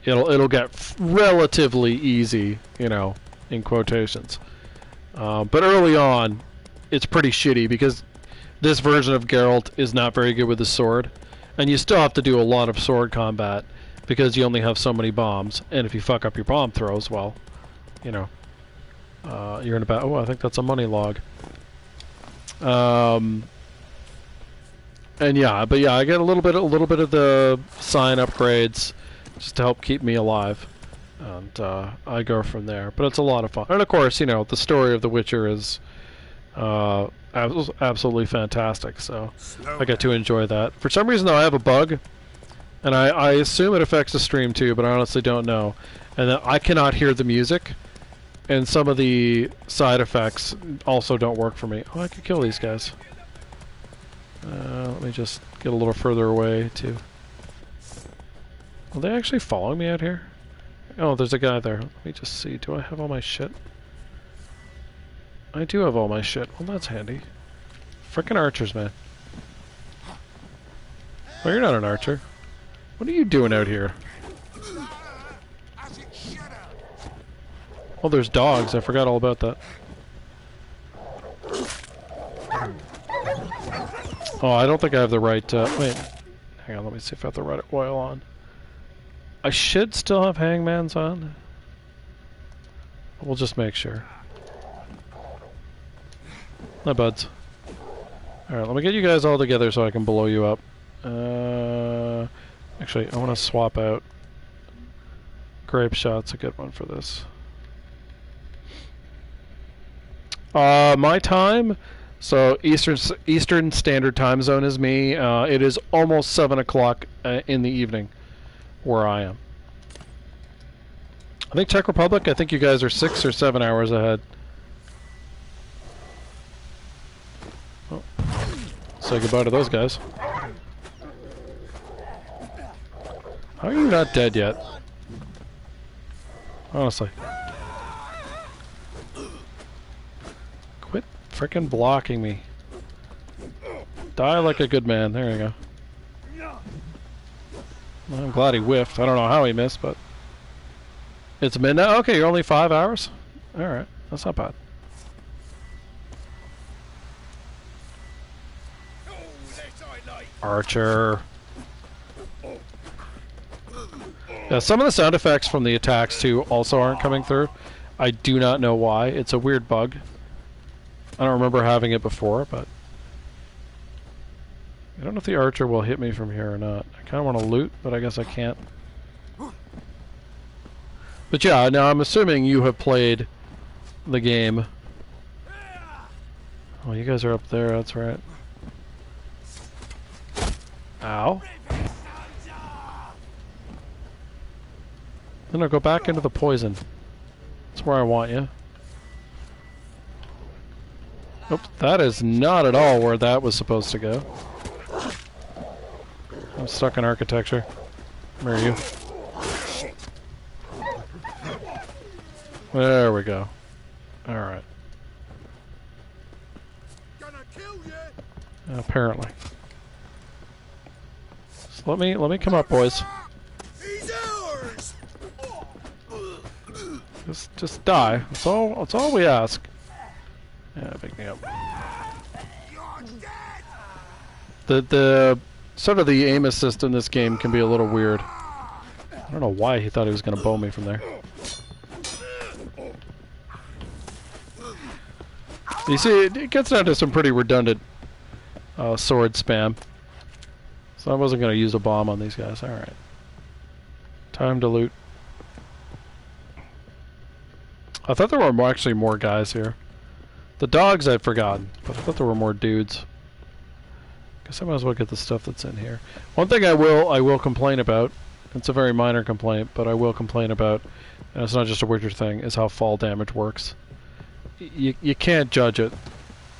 it'll get relatively easy, in quotations. But early on, it's pretty shitty because this version of Geralt is not very good with the sword, and you still have to do a lot of sword combat because you only have so many bombs, and if you fuck up your bomb throws, well, you're in a bad... Oh, I think that's a money log. And yeah, but yeah, I get a little bit of the sign upgrades just to help keep me alive, and I go from there. But it's a lot of fun, and of course, the story of The Witcher is absolutely fantastic, so I get to enjoy that. For some reason, though, I have a bug, and I assume it affects the stream too, but I honestly don't know. And that I cannot hear the music, and some of the side effects also don't work for me. Oh, I could kill these guys. Let me just get a little further away, too. Are they actually following me out here? Oh, there's a guy there. Let me just see. Do I have all my shit? I do have all my shit. Well, that's handy. Frickin' archers, man. Oh, you're not an archer. What are you doing out here? Oh, there's dogs. I forgot all about that. Oh, I don't think I have the right... wait. Hang on, let me see if I have the right oil on. I should still have hangmans on. We'll just make sure. No buds. Alright, let me get you guys all together so I can blow you up. Actually, I want to swap out. Grape shot's a good one for this. My time, so Eastern Standard Time Zone is me. It is almost 7 o'clock in the evening where I am. I think Czech Republic, I think you guys are 6 or 7 hours ahead. Oh. Say goodbye to those guys. How are you not dead yet? Honestly. Quit frickin' blocking me. Die like a good man. There you go. Well, I'm glad he whiffed. I don't know how he missed, but... It's midnight? Okay, you're only 5 hours? Alright, that's not bad. Archer. Some of the sound effects from the attacks too also aren't coming through. I do not know why. It's a weird bug. I don't remember having it before, but I don't know if the archer will hit me from here or not. I kind of want to loot, but I guess I can't. But yeah, now I'm assuming you have played the game. Oh, you guys are up there, that's right. Ow. Then I'll go back into the poison. That's where I want you. Nope, that is not at all where that was supposed to go. I'm stuck in architecture. Where are you? There we go. Alright. Apparently. So let me come up, boys. Just die. That's all we ask. Yeah, pick me up. The sort of the aim assist in this game can be a little weird. I don't know why he thought he was gonna bow me from there. You see, it gets down to some pretty redundant sword spam. So I wasn't going to use a bomb on these guys. Alright. Time to loot. I thought there were actually more guys here. The dogs I'd forgotten, but I thought there were more dudes. Guess I might as well get the stuff that's in here. One thing I will complain about, it's a very minor complaint, but I will complain about, and it's not just a Witcher thing, is how fall damage works. You can't judge it.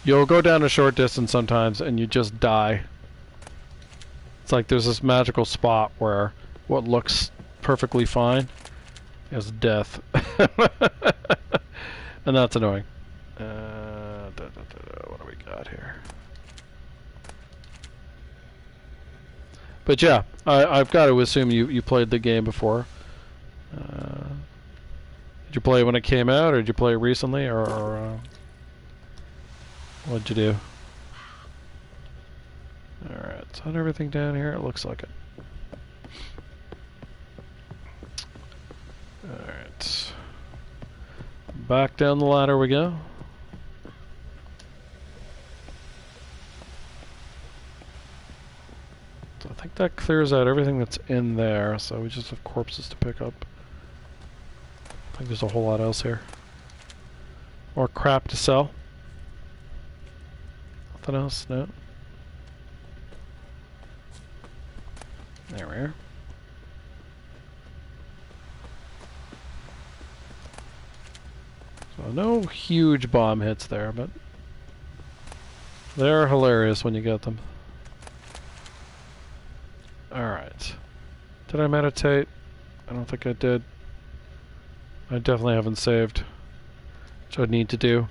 You'll go down a short distance sometimes and you just die. It's like there's this magical spot where what looks perfectly fine is death. And that's annoying. What do we got here? But yeah, I've got to assume you played the game before. Did you play it when it came out, or did you play it recently, or what'd you do? Alright, is that everything down here? It looks like it. Alright. Back down the ladder we go. So I think that clears out everything that's in there, so we just have corpses to pick up. I think there's a whole lot else here. More crap to sell. Nothing else? No. There we are. So no huge bomb hits there, but they're hilarious when you get them. Alright. Did I meditate? I don't think I did. I definitely haven't saved, which I'd need to do.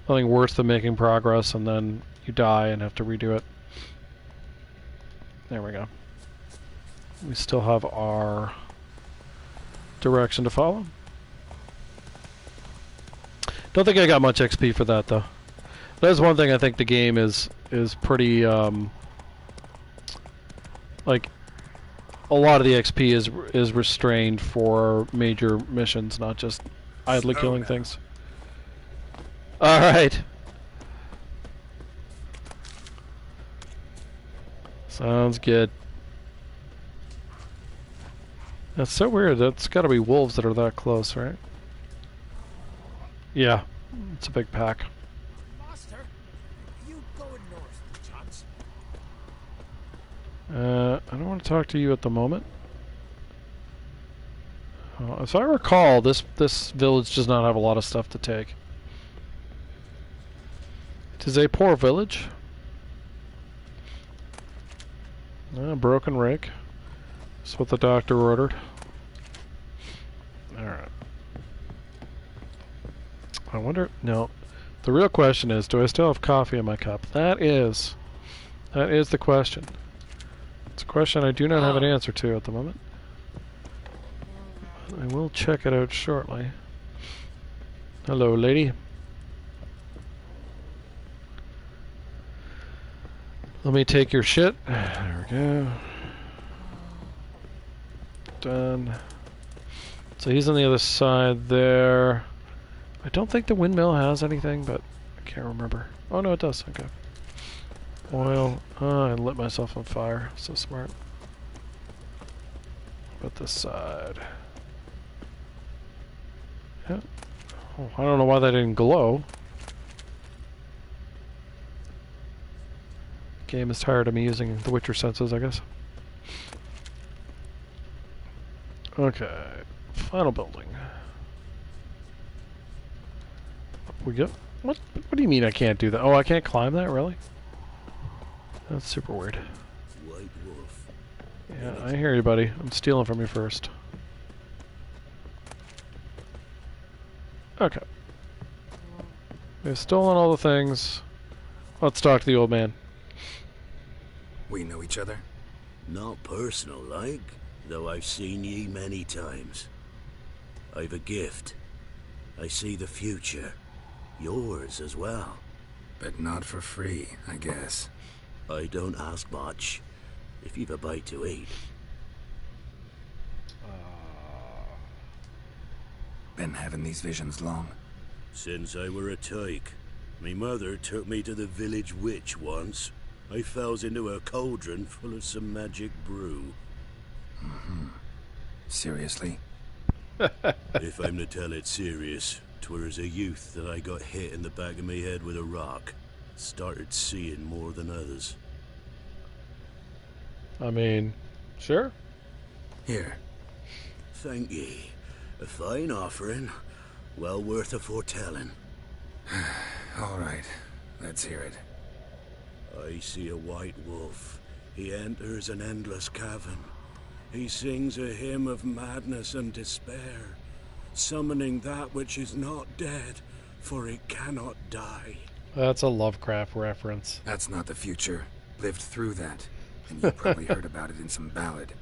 Nothing worse than making progress and then you die and have to redo it. There we go. We still have our direction to follow. Don't think I got much XP for that though. That's one thing I think the game is pretty like a lot of the XP is restrained for major missions, not just idly killing things. Alright. Sounds good. That's so weird. That's gotta be wolves that are that close, right? Yeah. It's a big pack. Master, you going north, chance? I don't want to talk to you at the moment. If I recall, this village does not have a lot of stuff to take. It is a poor village. Broken rake. That's what the doctor ordered. Alright. I wonder... No. The real question is, do I still have coffee in my cup? That is the question. It's a question I do not have an answer to at the moment. I will check it out shortly. Hello, lady. Let me take your shit. There we go. done. So he's on the other side there. I don't think the windmill has anything, but I can't remember. Oh no, it does. Okay. Oil. Oh, I lit myself on fire. So smart. About this side. Yeah. Oh, I don't know why that didn't glow. Game is tired of me using the Witcher senses, I guess. Okay. Final building. Up we go. What do you mean I can't do that? Oh, I can't climb that? Really? That's super weird. White wolf. Yeah, I hear you, buddy. I'm stealing from you first. Okay. We've stolen all the things. Let's talk to the old man. We know each other? Not personal like, though I've seen ye many times. I've a gift. I see the future. Yours as well. But not for free, I guess. I don't ask much, if you've a bite to eat. Been having these visions long? Since I were a tyke. Me mother took me to the village witch once. I fells into a cauldron full of some magic brew. Mm-hmm. Seriously? If I'm to tell it serious, 'twere as a youth that I got hit in the back of me head with a rock. Started seeing more than others. I mean, sure. Here. Thank ye. A fine offering. Well worth a foretelling. All right. Let's hear it. I see a white wolf. He enters an endless cavern. He sings a hymn of madness and despair, summoning that which is not dead, for it cannot die. That's a Lovecraft reference. That's not the future. Lived through that. And you probably heard about it in some ballad.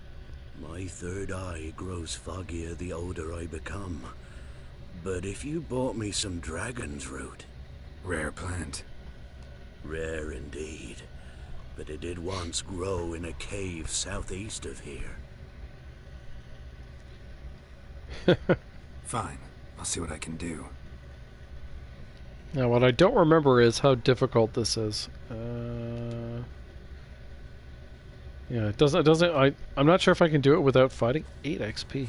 My third eye grows foggier the older I become. But if you bought me some dragon's root... Rare plant. Rare indeed. But it did once grow in a cave southeast of here. Fine. I'll see what I can do. Now, what I don't remember is how difficult this is. Yeah, it doesn't. I'm not sure if I can do it without fighting. 8 XP.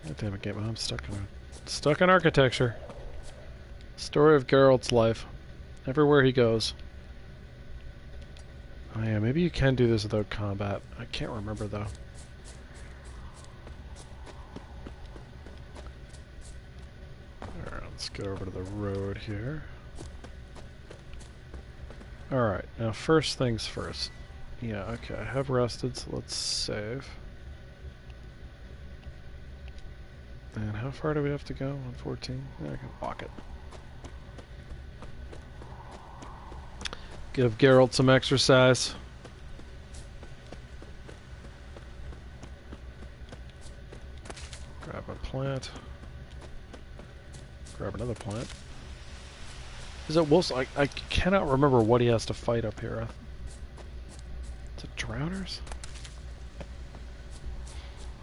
God damn it, game! I'm stuck in architecture. Story of Geralt's life. Everywhere he goes. Oh yeah, maybe you can do this without combat. I can't remember though. Alright, let's get over to the road here. Alright, now first things first. Yeah, okay, I have rested, so let's save. And how far do we have to go? 114? Yeah, I can walk it. Give Geralt some exercise. Grab a plant. Grab another plant. Is it wolves? I cannot remember what he has to fight up here. Is it drowners?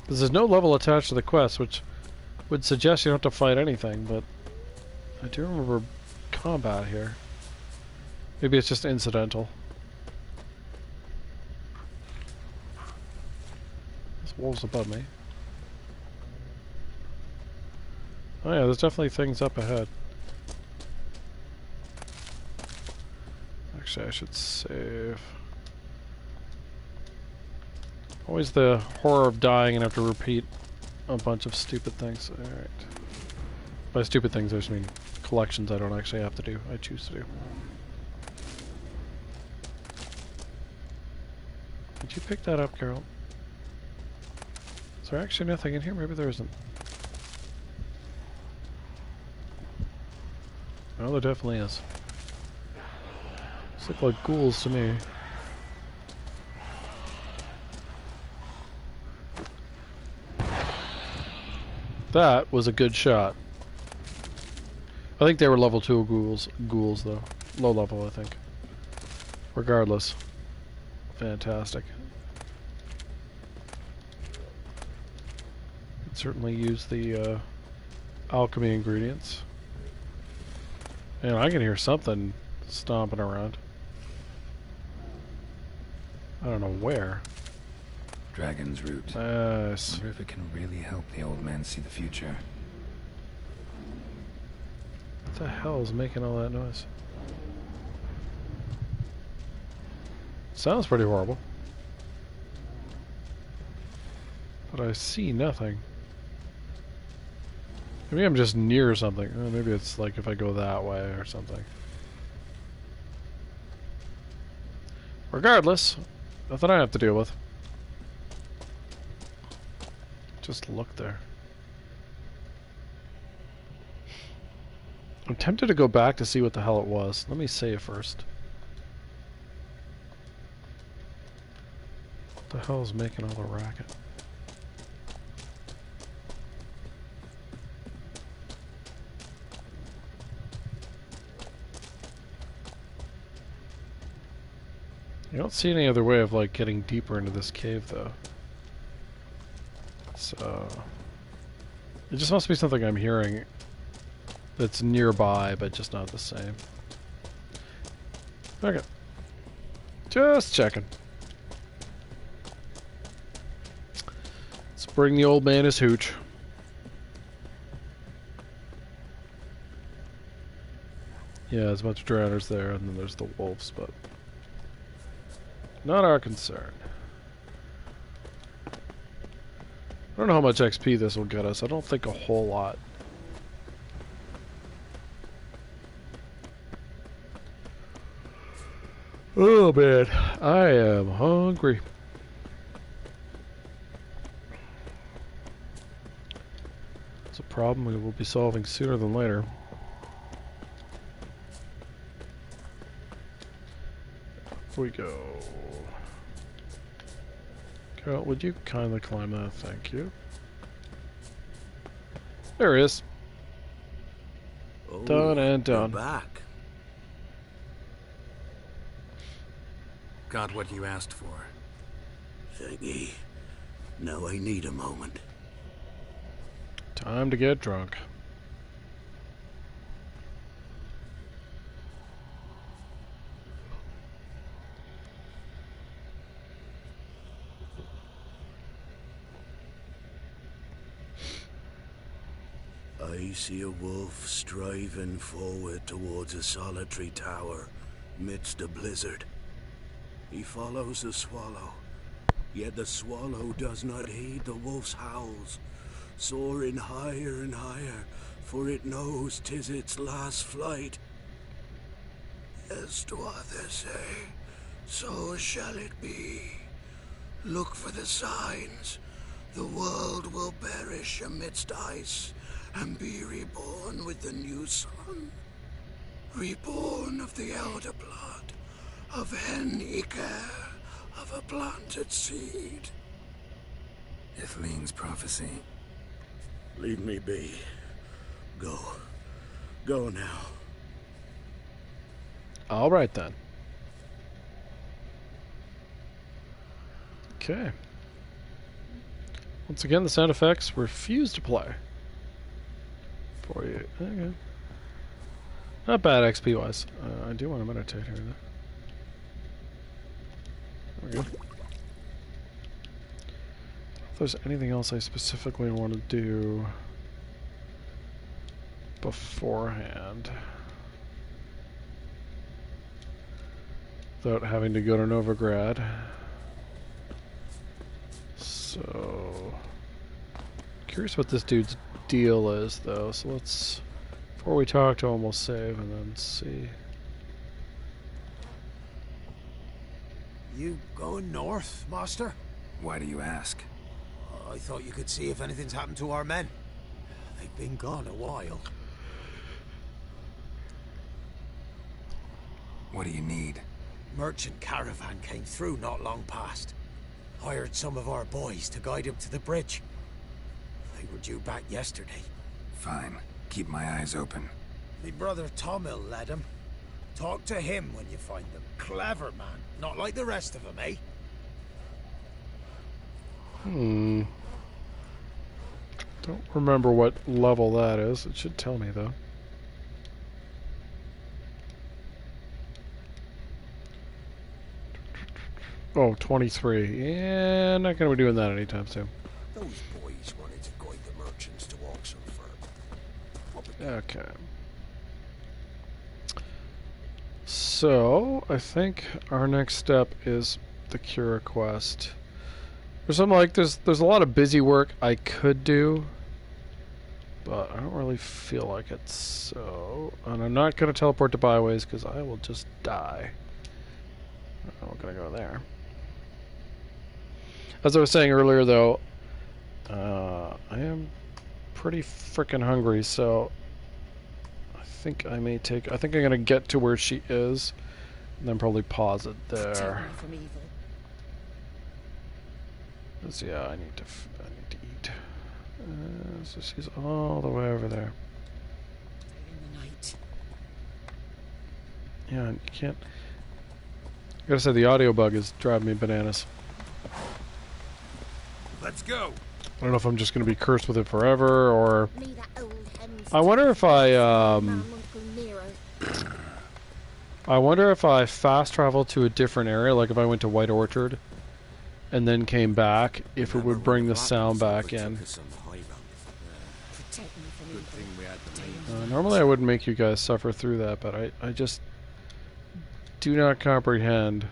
Because there's no level attached to the quest, which would suggest you don't have to fight anything, but I do remember combat here. Maybe it's just incidental. There's wolves above me. Oh yeah, there's definitely things up ahead. Actually, I should save. Always the horror of dying and have to repeat a bunch of stupid things. Alright. By stupid things, I just mean collections I don't actually have to do. I choose to do. Did you pick that up, Carol? Is there actually nothing in here? Maybe there isn't. Oh, there definitely is. These look like ghouls to me. That was a good shot. I think they were level 2 ghouls though. Low level, I think. Regardless. Fantastic. certainly use the alchemy ingredients. And I can hear something stomping around. I don't know where. Dragon's root. Yes. Wonder if it can really help the old man see the future. What the hell is making all that noise? Sounds pretty horrible. But I see nothing. Maybe I'm just near something. Maybe it's like if I go that way or something. Regardless, nothing I have to deal with. Just look there. I'm tempted to go back to see what the hell it was. Let me save first. What the hell is making all the racket? I don't see any other way of like getting deeper into this cave though. So it just must be something I'm hearing that's nearby but just not the same. Okay. Just checking. Let's bring the old man his hooch. Yeah, there's a bunch of drowners there and then there's the wolves, but not our concern. I don't know how much XP this will get us. I don't think a whole lot. Oh man, I am hungry. It's a problem we will be solving sooner than later. Here we go. Carol, would you kindly climb that? Thank you. There he is. Oh, Done and done. You're back. Got what you asked for. Thanky. Now I need a moment. Time to get drunk. I see a wolf striving forward towards a solitary tower midst a blizzard. He follows the swallow, yet the swallow does not heed the wolf's howls, soaring higher and higher, for it knows 'tis its last flight. As to others say, so shall it be. Look for the signs. The world will perish amidst ice, and be reborn with the new sun. Reborn of the elder blood, of Hen-Iker, of a planted seed. Ithleen's prophecy. Leave me be. Go. Go now. Alright then. Okay. Once again, the sound effects refuse to play. 48. Okay. Not bad XP wise. I do want to meditate here though. There we go. If there's anything else I specifically want to do beforehand without having to go to Novigrad. So curious what this dude's deal is though, so let's, before we talk to him, we'll save and then see. You going north, Master? Why do you ask? I thought you could see if anything's happened to our men. They've been gone a while. What do you need? Merchant caravan came through not long past. Hired some of our boys to guide him to the bridge. They were due back yesterday. Fine. Keep my eyes open. Me brother Tomil led him. Talk to him when you find them. Clever man. Not like the rest of them, eh? Don't remember what level that is. It should tell me though. Oh, 23. Yeah, not gonna be doing that anytime soon. Those boys wanted to guide the merchants to Oxenford. Okay. So, I think our next step is the Cura quest. There's something like there's a lot of busy work I could do, but I don't really feel like it. So, and I'm not gonna teleport to Byways because I will just die. I'm not gonna go there. As I was saying earlier, though, I am pretty freaking hungry, so I think I may take. I think I'm gonna get to where she is, and then probably pause it there. Cause yeah, I need to eat. So she's all the way over there. In the night. Yeah, you can't. I gotta say the audio bug is driving me bananas. Let's go. I don't know if I'm just gonna be cursed with it forever, or I wonder if I wonder if I fast travel to a different area, like if I went to White Orchard and then came back, if it would bring the sound back in. Normally I wouldn't make you guys suffer through that, but I just do not comprehend.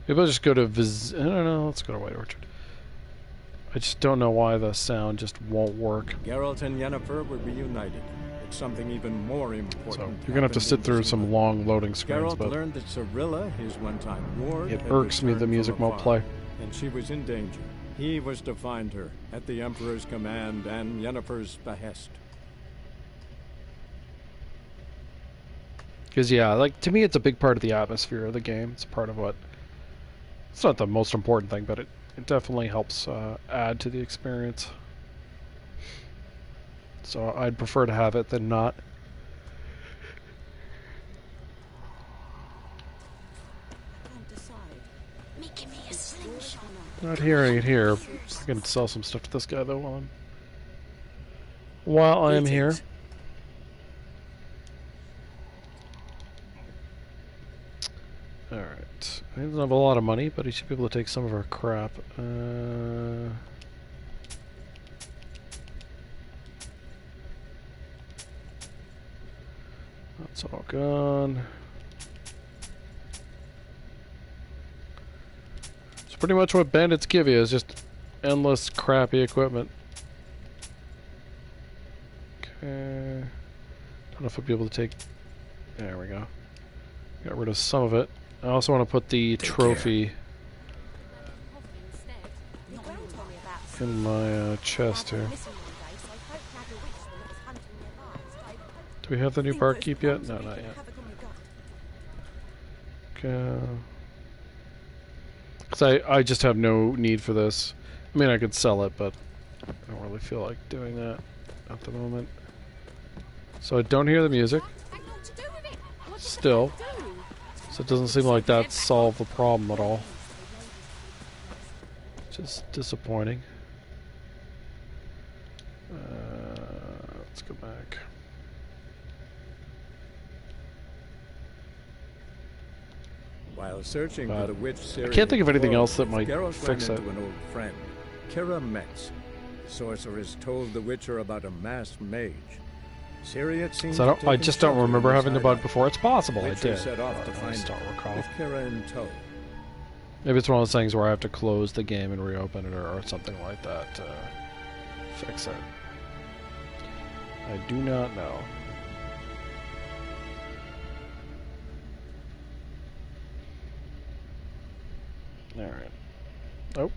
Maybe I'll just go to I don't know, let's go to White Orchard. I just don't know why the sound just won't work. Geralt and Yennefer were reunited. It's something even more important. So you're gonna have to sit through some long loading screens, Geralt but learned that Cirilla, his one-time ward, it had irks me the returned music from won't afar, play. and she was in danger. He was to find her at the Emperor's command and Yennefer's behest. Because yeah, like to me, it's a big part of the atmosphere of the game. It's part of what. It's not the most important thing, but it definitely helps add to the experience. So I'd prefer to have it than not. Not hearing it here. I can sell some stuff to this guy though while I am here. Alright. He doesn't have a lot of money, but he should be able to take some of our crap. That's all gone. It's pretty much what bandits give you, is just endless crappy equipment. Okay. Don't know if I'll be able to take... There we go. Got rid of some of it. I also want to put the trophy in my chest here. Do we have the new barkeep yet? No, not yet. Okay. Because I just have no need for this. I mean, I could sell it, but I don't really feel like doing that at the moment. So I don't hear the music. Still. So it doesn't seem like that solved the problem at all. Which is disappointing. Let's go back. While searching for the witch Ciri, I can't think of anything else that might Geralt fix ran it. into an old friend, Kira Metz. The sorceress told the Witcher about a masked mage. Ciri, it seems, So I just don't remember having the bug before. It's possible I Witcher did. set off to I find just don't recall. with Kira in tow. Maybe it's one of those things where I have to close the game and reopen it, or something like that to fix it. I do not know. Alright. Oh.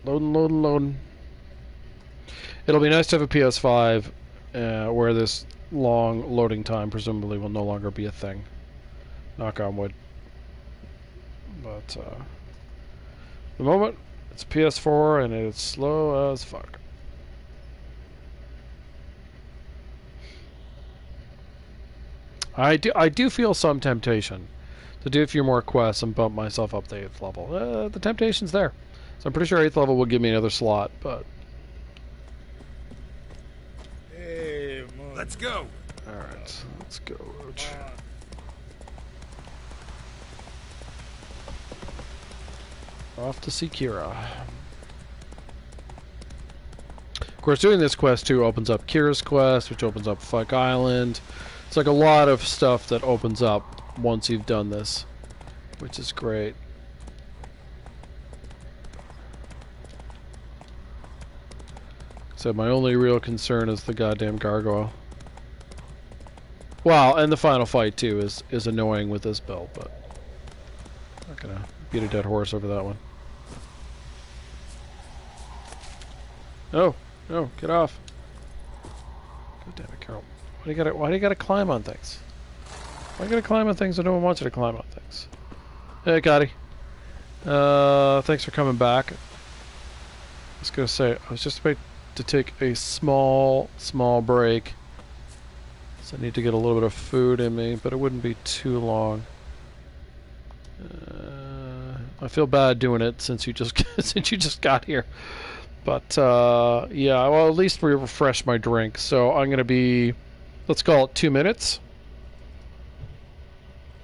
Loading. It'll be nice to have a PS5 where this long loading time presumably will no longer be a thing. Knock on wood. But, the moment, it's PS4 and it's slow as fuck. I do feel some temptation to do a few more quests and bump myself up to 8th level. The temptation's there. So I'm pretty sure 8th level will give me another slot, but Let's go. Alright, let's go, Roach. Off to see Kira. Of course, doing this quest too opens up Kira's quest, which opens up Fuck Island. It's like a lot of stuff that opens up once you've done this, which is great. So my only real concern is the goddamn gargoyle. Well, and the final fight too is annoying with this build, but I'm not gonna beat a dead horse over that one. No, no, get off! God damn it, Carol! Why do you gotta climb on things? Why you gotta climb on things when no one wants you to climb on things? Hey, Gotti. Thanks for coming back. I was gonna say I was just about to take a small break. So I need to get a little bit of food in me, but it wouldn't be too long. I feel bad doing it since you just since you just got here. But yeah, well, at least we refresh my drink. So I'm gonna be, let's call it 2 minutes,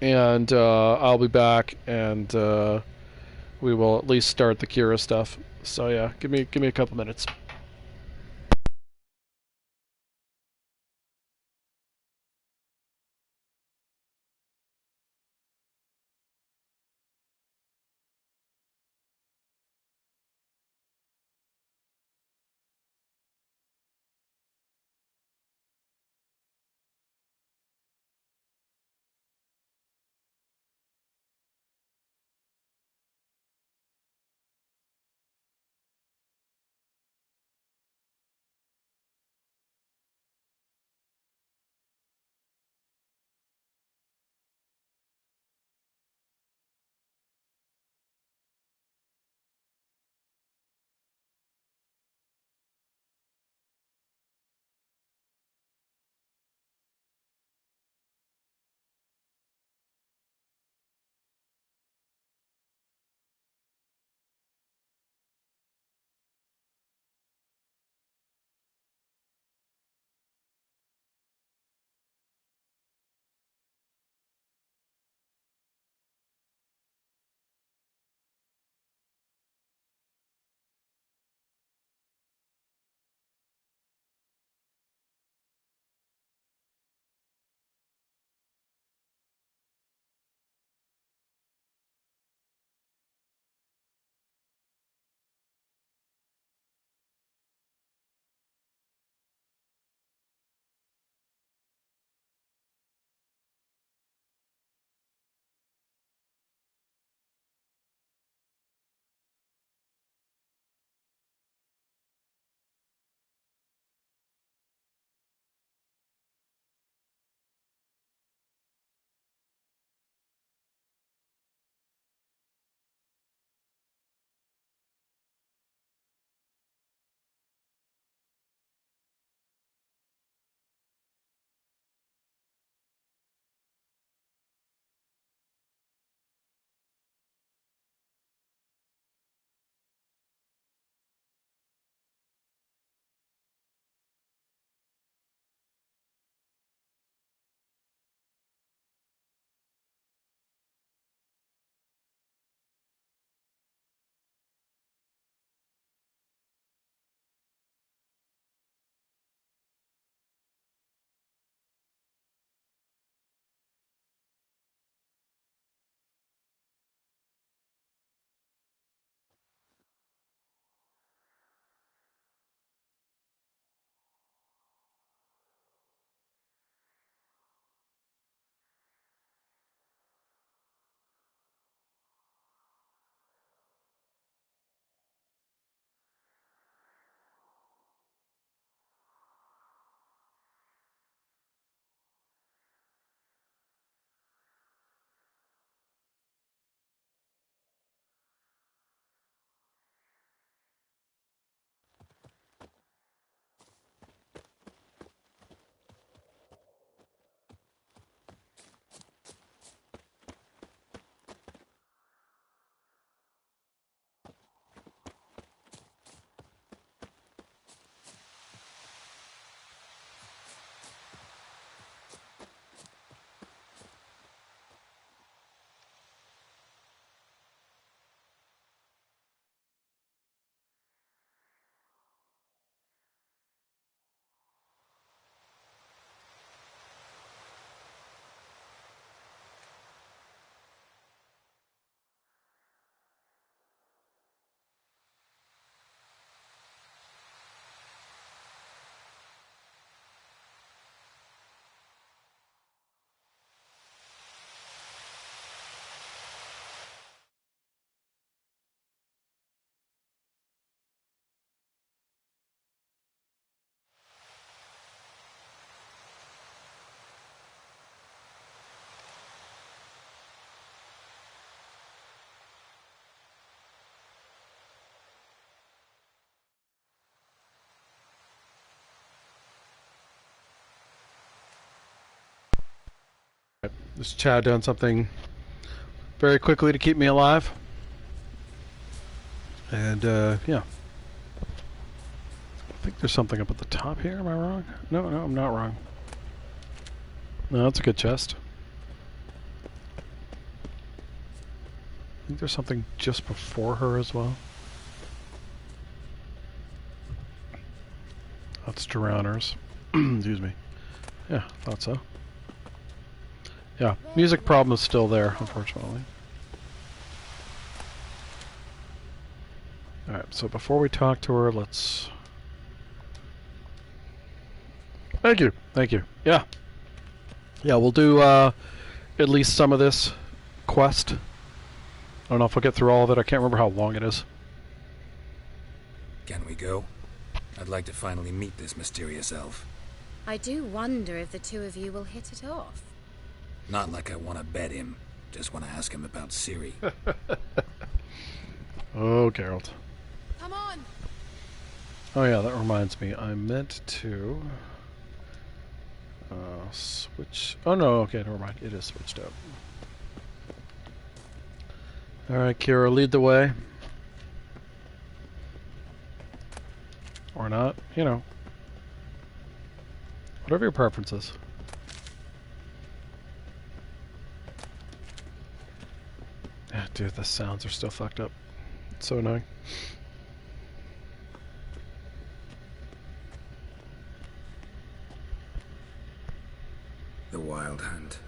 and I'll be back, and we will at least start the Kira stuff. So yeah, give me a couple minutes. Has Chad done something very quickly to keep me alive? And, yeah. I think there's something up at the top here. Am I wrong? No, I'm not wrong. No, that's a good chest. I think there's something just before her as well. That's drowners. Excuse me. Yeah, thought so. Yeah, music problem is still there, unfortunately. Alright, so before we talk to her, let's... Thank you, thank you. Yeah. Yeah, we'll do at least some of this quest. I don't know if I'll get through all of it. I can't remember how long it is. Can we go? I'd like to finally meet this mysterious elf. I do wonder if the two of you will hit it off. Not like I want to bet him. Just want to ask him about Ciri. Oh, Geralt. Come on. Oh yeah, that reminds me. I meant to switch. Oh no, okay, never mind. It is switched out. All right, Kira, lead the way. Or not, you know. Whatever your preference is. Ah, dude, the sounds are still fucked up. It's so annoying. The Wild Hunt.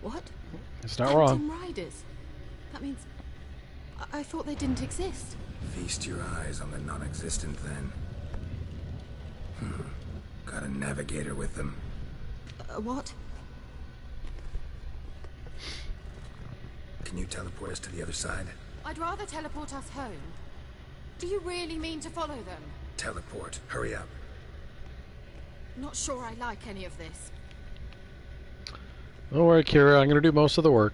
What? It's not wrong. Riders. That means... I thought they didn't exist. Feast your eyes on the non-existent then. Got a navigator with them. What? Can you teleport us to the other side? I'd rather teleport us home. Do you really mean to follow them? Teleport. Hurry up. Not sure I like any of this. Don't worry, Kira. I'm going to do most of the work.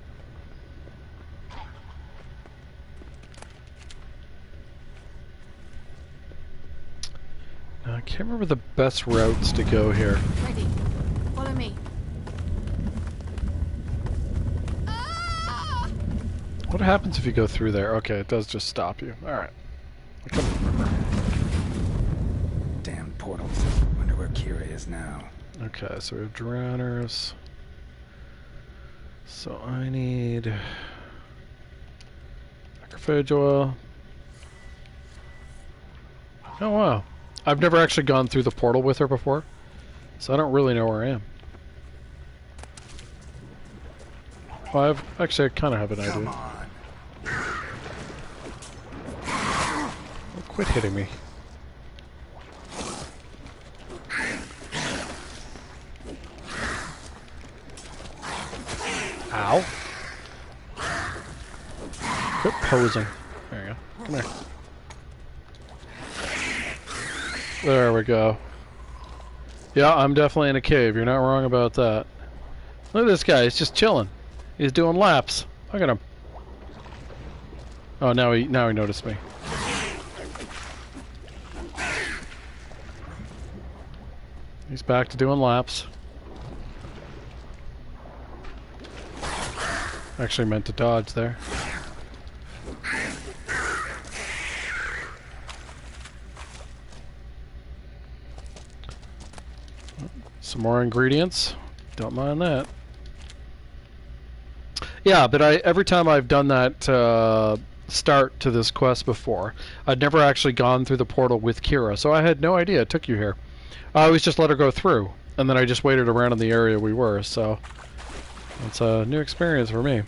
Now, I can't remember the best routes to go here. Ready. Follow me. What happens if you go through there? Okay, it does just stop you. Alright. I couldn't remember. Damn portals. Wonder where Kira is now. Okay, so we have drowners. So I need macrophage oil. Oh wow. I've never actually gone through the portal with her before, so I don't really know where I am. Well, I kind of have an idea. Oh, quit hitting me. Ow. Quit posing. There you go. Come here. There we go. Yeah, I'm definitely in a cave. You're not wrong about that. Look at this guy. He's just chilling. He's doing laps. Look at him. Oh, now he noticed me. He's back to doing laps. Actually meant to dodge there. Some more ingredients. Don't mind that. Yeah, but every time I've done that start to this quest before, I'd never actually gone through the portal with Kira, so I had no idea it took you here. I always just let her go through, and then I just waited around in the area we were, so it's a new experience for me.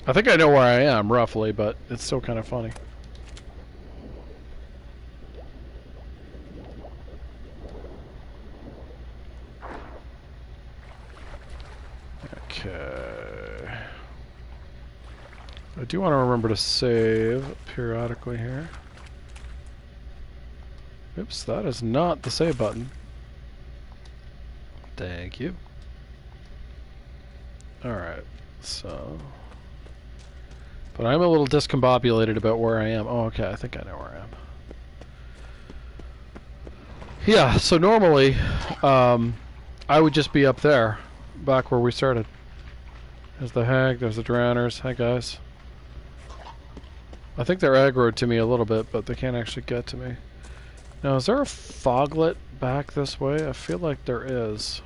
I think I know where I am, roughly, but it's still kind of funny. Okay. I do want to remember to save periodically here. Oops, that is not the save button. Thank you. Alright, so... But I'm a little discombobulated about where I am. Oh, okay, I think I know where I am. Yeah, so normally, I would just be up there, back where we started. There's the hag, there's the drowners. Hi guys. I think they're aggroed to me a little bit, but they can't actually get to me. Now, is there a foglet back this way? I feel like there is.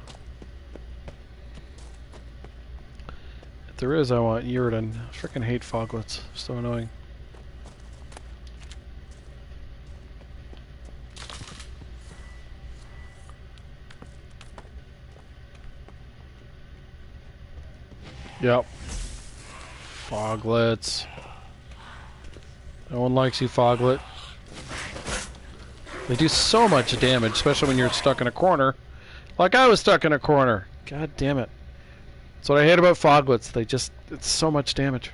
If there is, I want Yurden. I freaking hate foglets. So annoying. Yep. Foglets. No one likes you, foglet. They do so much damage, especially when you're stuck in a corner. Like I was stuck in a corner. God damn it. That's what I hate about foglets. They just, it's so much damage.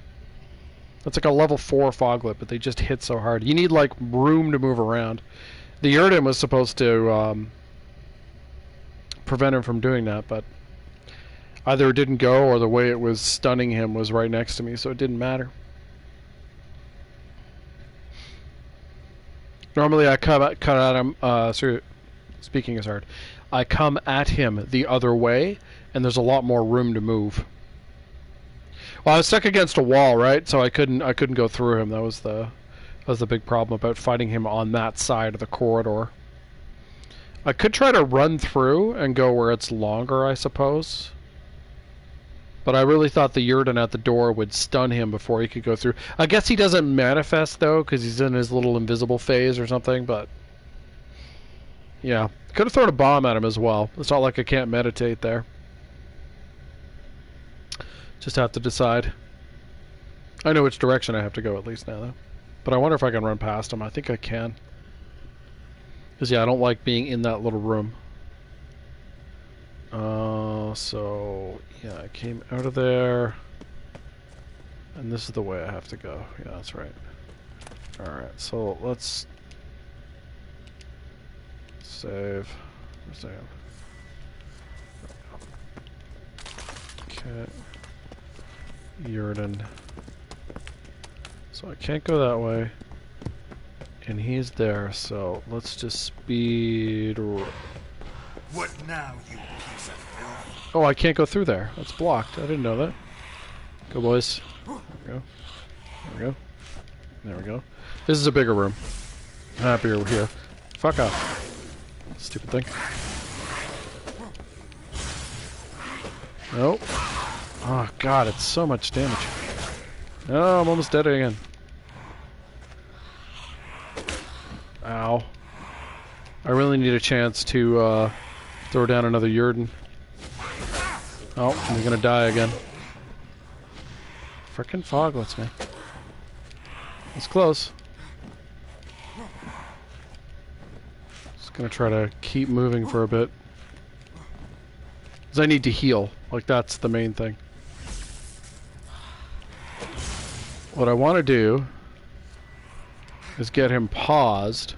That's like a level 4 foglet, but they just hit so hard. You need like room to move around. The Yrden was supposed to prevent him from doing that, but either it didn't go or the way it was stunning him was right next to me, so it didn't matter. Normally I cut at him, sorry, speaking is hard. I come at him the other way, and there's a lot more room to move. Well, I was stuck against a wall, right? So I couldn't go through him. That was the big problem about fighting him on that side of the corridor. I could try to run through and go where it's longer, I suppose. But I really thought the Yrden at the door would stun him before he could go through. I guess he doesn't manifest, though, because he's in his little invisible phase or something, but... yeah. Could have thrown a bomb at him as well. It's not like I can't meditate there. Just have to decide. I know which direction I have to go at least now, though. But I wonder if I can run past him. I think I can. Because, yeah, I don't like being in that little room. So, yeah, I came out of there. And this is the way I have to go. Yeah, that's right. Alright, so let's... save. Save. Okay. Yrden. So I can't go that way. And he's there, so let's just speed... What now, you piece of filth? Oh, I can't go through there. That's blocked. I didn't know that. Go, boys. There we go. There we go. There we go. This is a bigger room. I'm happier we're here. Fuck off. Stupid thing. Nope. Oh, God, it's so much damage. Oh, I'm almost dead again. Ow. I really need a chance to throw down another Yrden. Oh, I'm gonna die again. Frickin' foglets, man. It's close. Just gonna try to keep moving for a bit. Because I need to heal. Like, that's the main thing. What I want to do is get him paused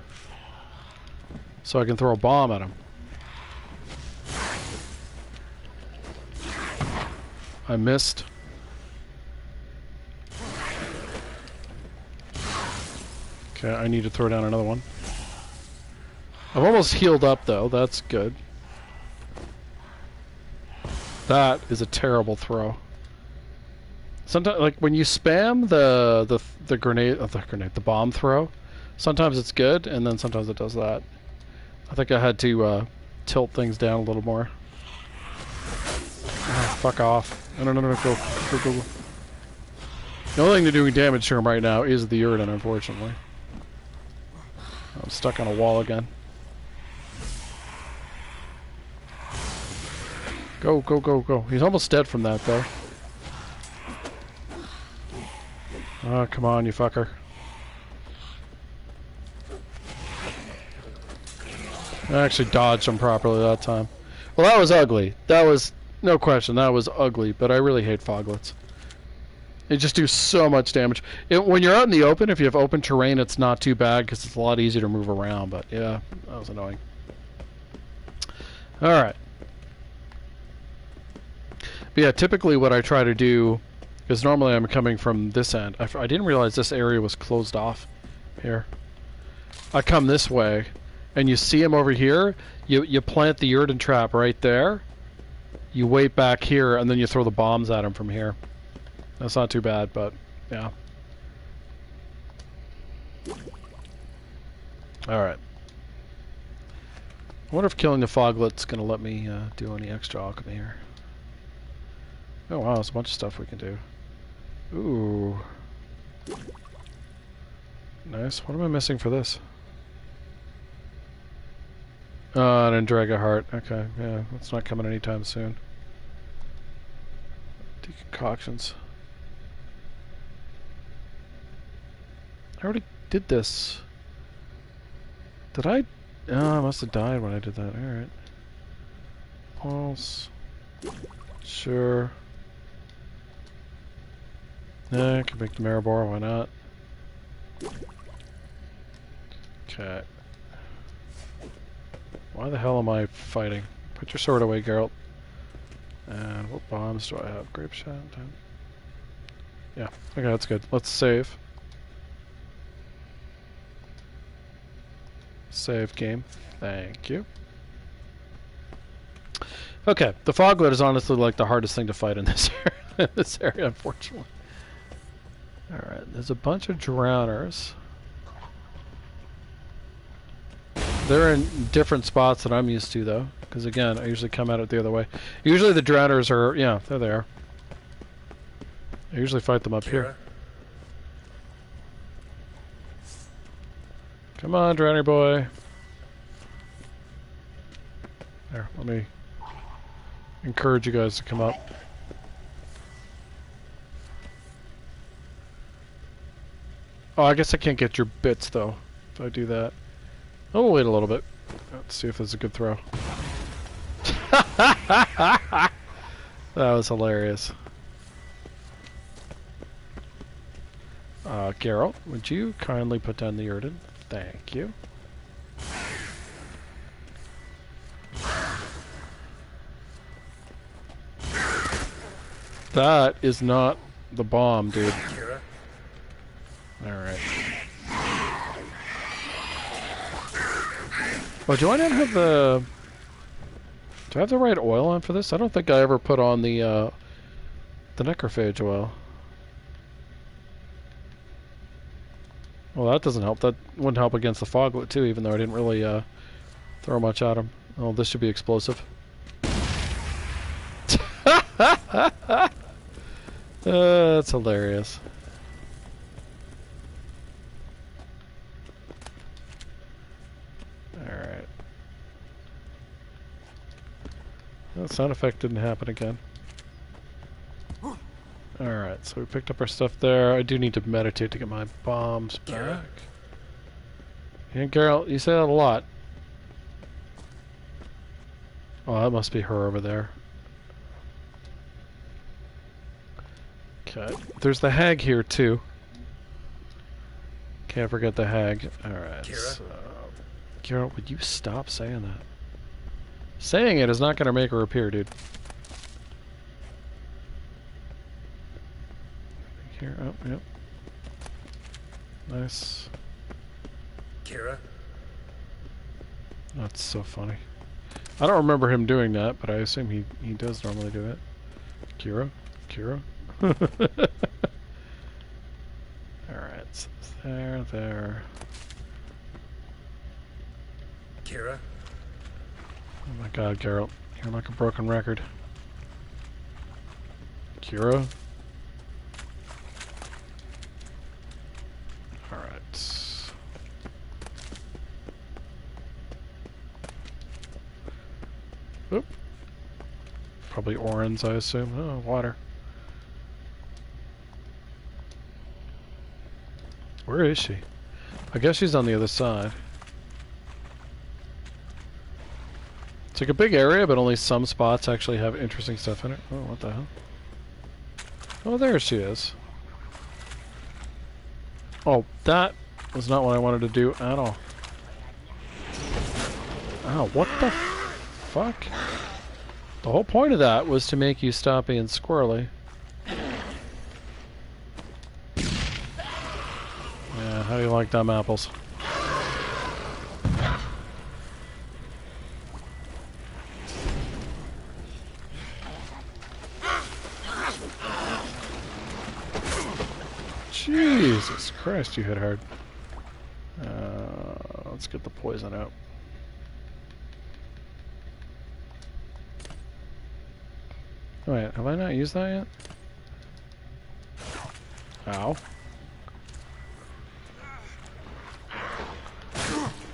so I can throw a bomb at him. I missed. Okay, I need to throw down another one. I've almost healed up though, that's good. That is a terrible throw. Sometimes, like when you spam the bomb throw, sometimes it's good, and then sometimes it does that. I think I had to tilt things down a little more. Oh, fuck off! No, go. The only thing that's doing damage to him right now is the Yrden, unfortunately. I'm stuck on a wall again. Go. He's almost dead from that, though. Oh, come on, you fucker. I actually dodged him properly that time. Well, that was ugly. That was, no question, that was ugly, but I really hate foglets. They just do so much damage. When you're out in the open, if you have open terrain, it's not too bad because it's a lot easier to move around, but yeah, that was annoying. Alright. But yeah, typically what I try to do, because normally I'm coming from this end. I didn't realize this area was closed off here. I come this way, and you see him over here, you plant the Yrden trap right there, you wait back here, and then you throw the bombs at them from here. That's not too bad, but yeah. Alright. I wonder if killing the foglet's going to let me do any extra alchemy here. Oh wow, there's a bunch of stuff we can do. Ooh. Nice. What am I missing for this? An Draga heart. Okay, yeah, that's not coming anytime soon. Decoctions. I already did this. Did I? Oh, I must have died when I did that. Alright. Pulse. Sure. Yeah, I can make the Maribor, why not? Okay. Why the hell am I fighting? Put your sword away, Geralt. And what bombs do I have? Grape shot. Yeah, okay, that's good. Let's save. Save game. Thank you. Okay, the foglet is honestly like the hardest thing to fight in this area, unfortunately. Alright, there's a bunch of drowners. They're in different spots that I'm used to, though. Because, again, I usually come at it the other way. Usually the drowners are... Yeah, they're there. I usually fight them up here. Come on, drowner boy. There, let me encourage you guys to come up. Oh, I guess I can't get your bits, though, if I do that. Oh, wait a little bit. Let's see if there's a good throw. That was hilarious. Geralt, would you kindly put down the Yrden? Thank you. That is not the bomb, dude. Alright. Oh, do I not have the... Do I have the right oil on for this? I don't think I ever put on the necrophage oil. Well, that doesn't help. That wouldn't help against the foglet, too, even though I didn't really throw much at him. Oh, this should be explosive. That's hilarious. Alright. That sound effect didn't happen again. Alright, so we picked up our stuff there. I do need to meditate to get my bombs back. Yeah, Geralt, you say that a lot. Oh, that must be her over there. Okay. There's the hag here, too. Can't forget the hag. Alright, so... Geralt, would you stop saying that? Saying it is not going to make her appear, dude. Here, oh, yep. Nice. Kira? That's so funny. I don't remember him doing that, but I assume he does normally do it. Kira? Kira? Alright, so there. Kira? Oh my god, Geralt. You're like a broken record. Kira? Alright. Oop. Probably Orin's, I assume. Oh, water. Where is she? I guess she's on the other side. It's like a big area, but only some spots actually have interesting stuff in it. Oh, what the hell? Oh, there she is. Oh, that was not what I wanted to do at all. Oh, what the fuck? The whole point of that was to make you stop being squirrely. Yeah, how do you like dumb apples? Jesus Christ, you hit hard. Let's get the poison out. Wait, have I not used that yet? Ow.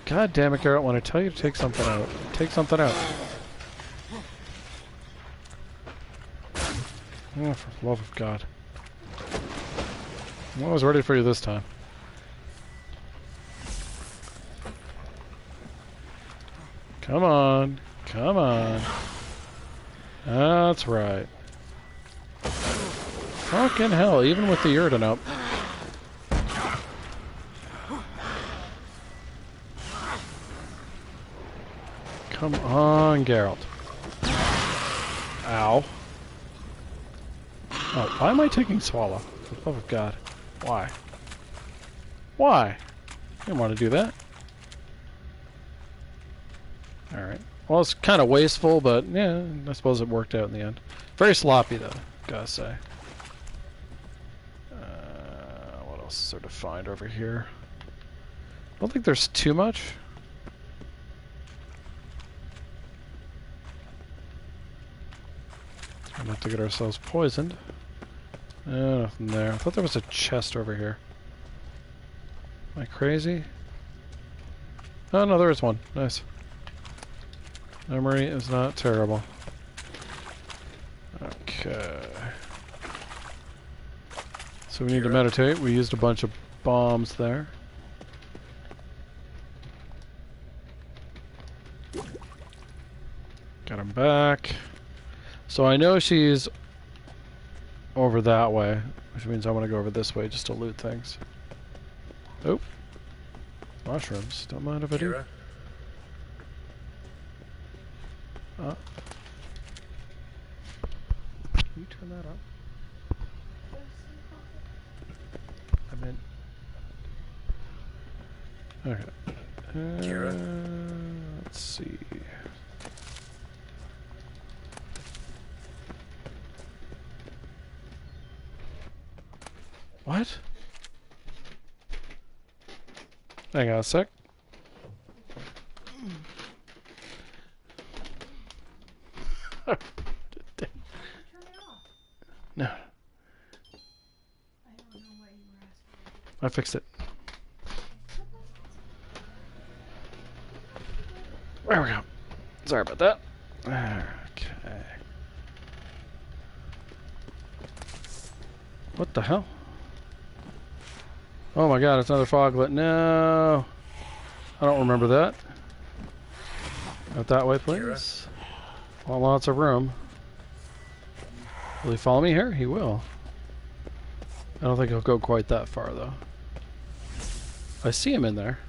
God damn it, Garrett, when I tell you to take something out, take something out. Oh, for the love of God. I was ready for you this time. Come on. Come on. That's right. Fucking hell, even with the Yrden up. Come on, Geralt. Ow. Oh, why am I taking Swallow? For the love of God. Why? Why? I didn't want to do that. Alright. Well, it's kind of wasteful, but yeah, I suppose it worked out in the end. Very sloppy, though, gotta say. What else is there to find over here? I don't think there's too much. Try not to get ourselves poisoned. Nothing there. I thought there was a chest over here. Am I crazy? Oh no, there is one. Nice. Memory is not terrible. Okay. So we need to meditate. We used a bunch of bombs there. Got him back. So I know she's over that way, which means I want to go over this way just to loot things. Oh. Mushrooms. Don't mind if I do. Can you turn that up? I meant... Okay. Let's see. What? Hang on a sec. No. I fixed it. There we go. Sorry about that. Okay. What the hell? Oh my God, it's another foglet. No. I don't remember that. Out that way, please. Want lots of room. Will he follow me here? He will. I don't think he'll go quite that far, though. I see him in there.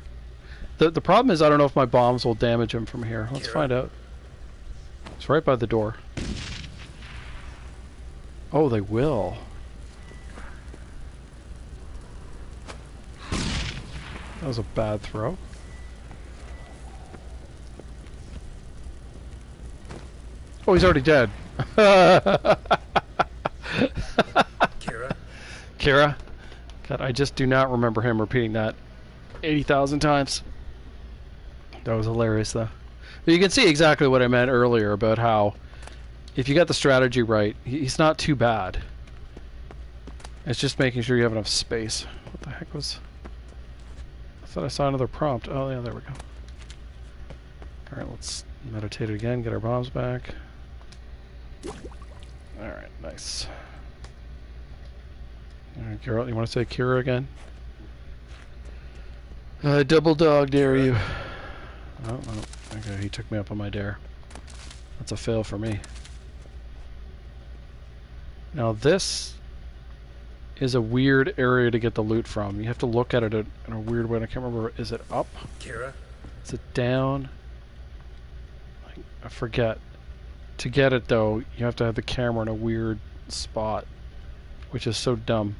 The problem is I don't know if my bombs will damage him from here. Let's find out. It's right by the door. Oh, they will. That was a bad throw. Oh, he's already dead. Kira? God, I just do not remember him repeating that 80,000 times. That was hilarious, though. But you can see exactly what I meant earlier about how if you got the strategy right, he's not too bad. It's just making sure you have enough space. What the heck was... I thought I saw another prompt. Oh, yeah, there we go. Alright, let's meditate again, get our bombs back. Alright, nice. Alright, Geralt, you want to say Kira again? Double dog dare you. Oh, okay, he took me up on my dare. That's a fail for me. Now this is a weird area to get the loot from. You have to look at it in a weird way. I can't remember. Is it up? Kira? Is it down? I forget. To get it though, you have to have the camera in a weird spot, which is so dumb.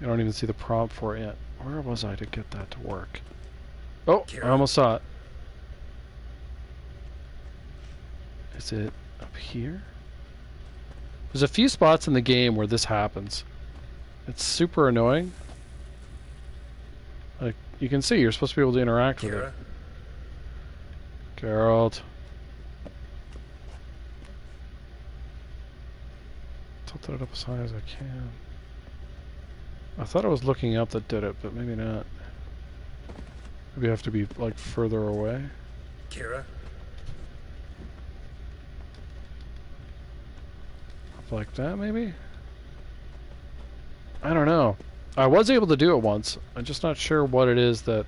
You don't even see the prompt for it yet. Where was I to get that to work? Oh, Kira. I almost saw it. Is it up here? There's a few spots in the game where this happens. It's super annoying. Like, you can see, you're supposed to be able to interact with it. Geralt. Tilt it up as high as I can. I thought I was looking up that did it, but maybe not. Maybe I have to be, like, further away. Kira? Up like that, maybe? I don't know. I was able to do it once. I'm just not sure what it is that...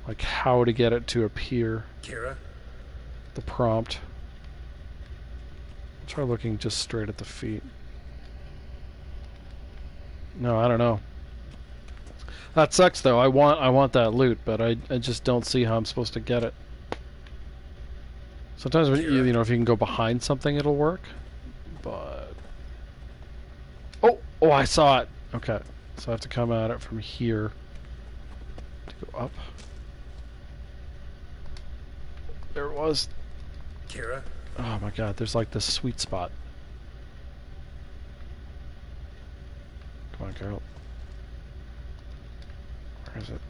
Like, how to get it to appear. Kira? The prompt. I'll try looking just straight at the feet. No, I don't know. That sucks, though. I want that loot, but I just don't see how I'm supposed to get it. Sometimes when you know, if you can go behind something, it'll work. But oh, I saw it. Okay, so I have to come at it from here to go up. There it was. Kira? Oh my God! There's like this sweet spot. Come on, Carol. Where is it?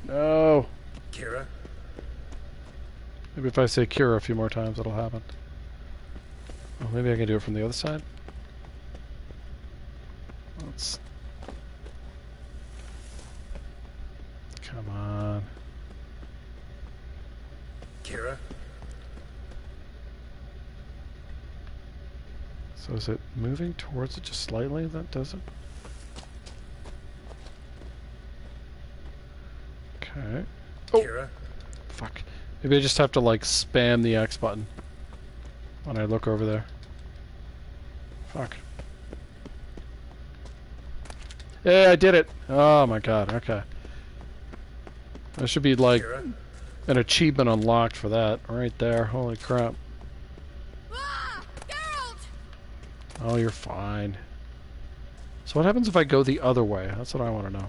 No! Kira? Maybe if I say Kira a few more times, it'll happen. Oh, maybe I can do it from the other side? Let's... Come on. Kira? So is it moving towards it just slightly? That does it? Okay. Oh! Kira? Fuck. Maybe I just have to, like, spam the X button when I look over there. Fuck. Yeah, I did it! Oh my God, okay. There should be, like, Kira? an achievement unlocked for that. Right there. Holy crap. Oh, you're fine. So what happens if I go the other way? That's what I want to know.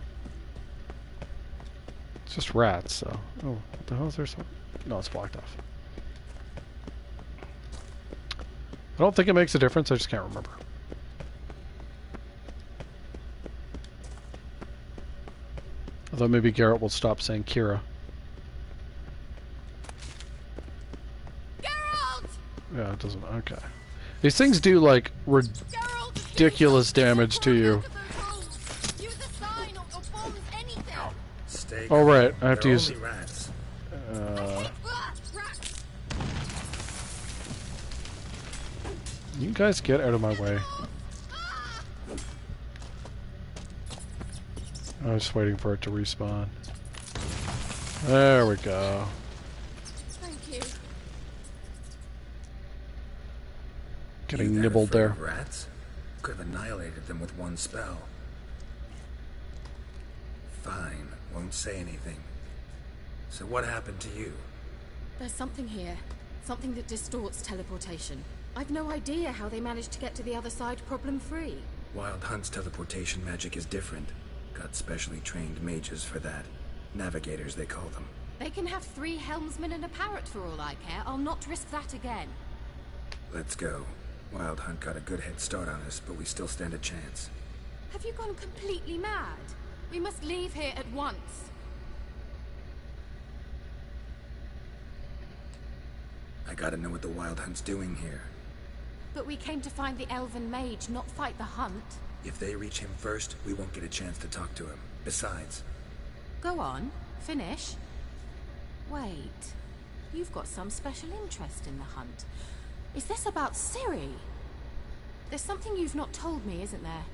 It's just rats, so... Oh, what the hell is there? No, it's blocked off. I don't think it makes a difference, I just can't remember. Although maybe Garrett will stop saying Kira. Geralt! Yeah, it doesn't... Okay. These things do, like, ridiculous damage to you. Oh, right. I have to use... You guys get out of my way. I was just waiting for it to respawn. There we go. Thank you. Getting nibbled there. Rats? Could have annihilated them with one spell. Fine, won't say anything. So what happened to you? There's something here. Something that distorts teleportation. I've no idea how they managed to get to the other side problem-free. Wild Hunt's teleportation magic is different. Got specially trained mages for that. Navigators, they call them. They can have 3 helmsmen and a parrot for all I care. I'll not risk that again. Let's go. Wild Hunt got a good head start on us, but we still stand a chance. Have you gone completely mad? We must leave here at once. I gotta know what the Wild Hunt's doing here. But we came to find the elven mage, not fight the hunt. If they reach him first, we won't get a chance to talk to him. Besides... Go on. Finish. Wait. You've got some special interest in the hunt. Is this about Ciri? There's something you've not told me, isn't there?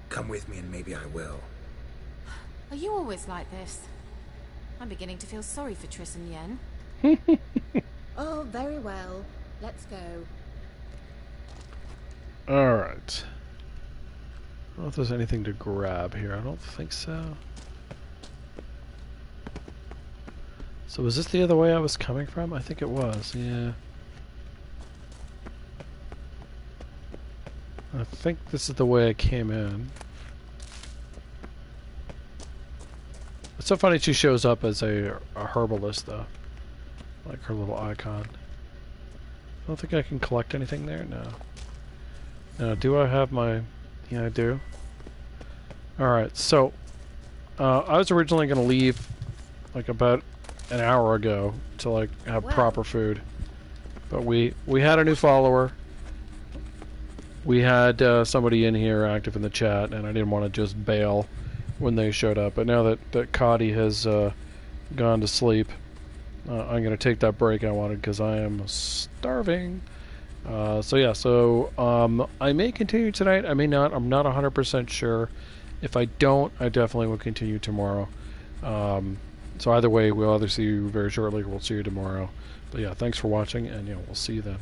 Come with me and maybe I will. Are you always like this? I'm beginning to feel sorry for Triss and Yen. Oh, very well. Let's go. Alright. I don't know if there's anything to grab here. I don't think so. So was this the other way I was coming from? I think it was, yeah. I think this is the way I came in. It's so funny she shows up as a herbalist, though. Like her little icon. I don't think I can collect anything there? No. Now, do I have my Yeah, I do. Alright, so I was originally going to leave like about an hour ago to like have proper food. But we had a new follower. We had somebody in here active in the chat, and I didn't want to just bail when they showed up. But now that Cotty has gone to sleep, I'm going to take that break I wanted because I am starving. So I may continue tonight. I may not. I'm not 100% sure. If I don't, I definitely will continue tomorrow. So either way, we'll either see you very shortly or we'll see you tomorrow. But yeah, thanks for watching, and we'll see you then.